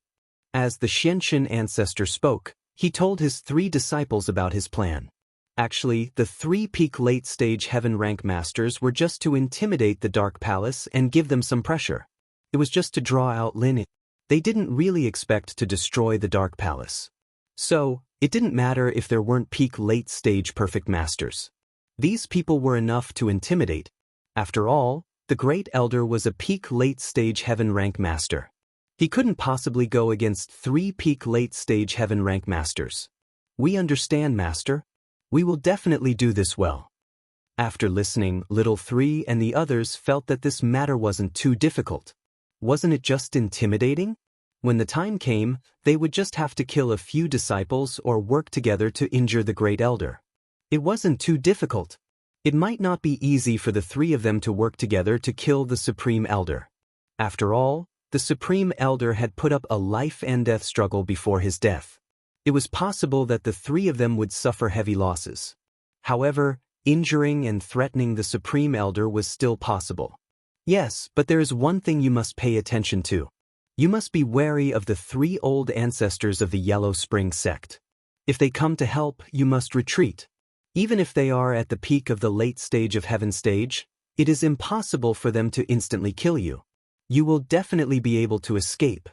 As the Xianxia ancestor spoke, he told his 3 disciples about his plan. Actually, the 3 peak late stage heaven rank masters were just to intimidate the Dark Palace and give them some pressure. It was just to draw out Lin. They didn't really expect to destroy the Dark Palace. So, it didn't matter if there weren't peak late stage perfect masters. These people were enough to intimidate. After all, the Great Elder was a peak late stage heaven rank master. He couldn't possibly go against 3 peak late stage heaven rank masters. "We understand, master. We will definitely do this well." After listening, little 3 and the others felt that this matter wasn't too difficult. Wasn't it just intimidating? When the time came, they would just have to kill a few disciples or work together to injure the Great Elder. It wasn't too difficult. It might not be easy for the 3 of them to work together to kill the Supreme Elder. After all, the Supreme Elder had put up a life and death struggle before his death. It was possible that the 3 of them would suffer heavy losses. However, injuring and threatening the Supreme Elder was still possible. Yes, but there is one thing you must pay attention to. You must be wary of the 3 old ancestors of the Yellow Spring sect. If they come to help, you must retreat. Even if they are at the peak of the late stage of heaven stage, it is impossible for them to instantly kill you. You will definitely be able to escape.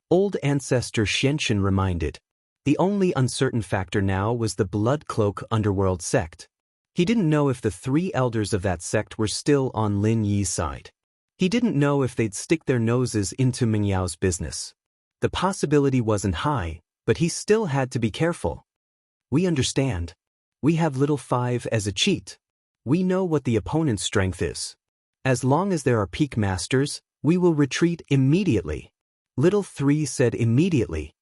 Old ancestor Xianxia reminded. The only uncertain factor now was the Blood Cloak Underworld sect. He didn't know if the 3 elders of that sect were still on Lin Yi's side. He didn't know if they'd stick their noses into Ming Yao's business. The possibility wasn't high, but he still had to be careful. "We understand. We have little 5 as a cheat. We know what the opponent's strength is. As long as there are peak masters, we will retreat immediately." Little 3 said immediately.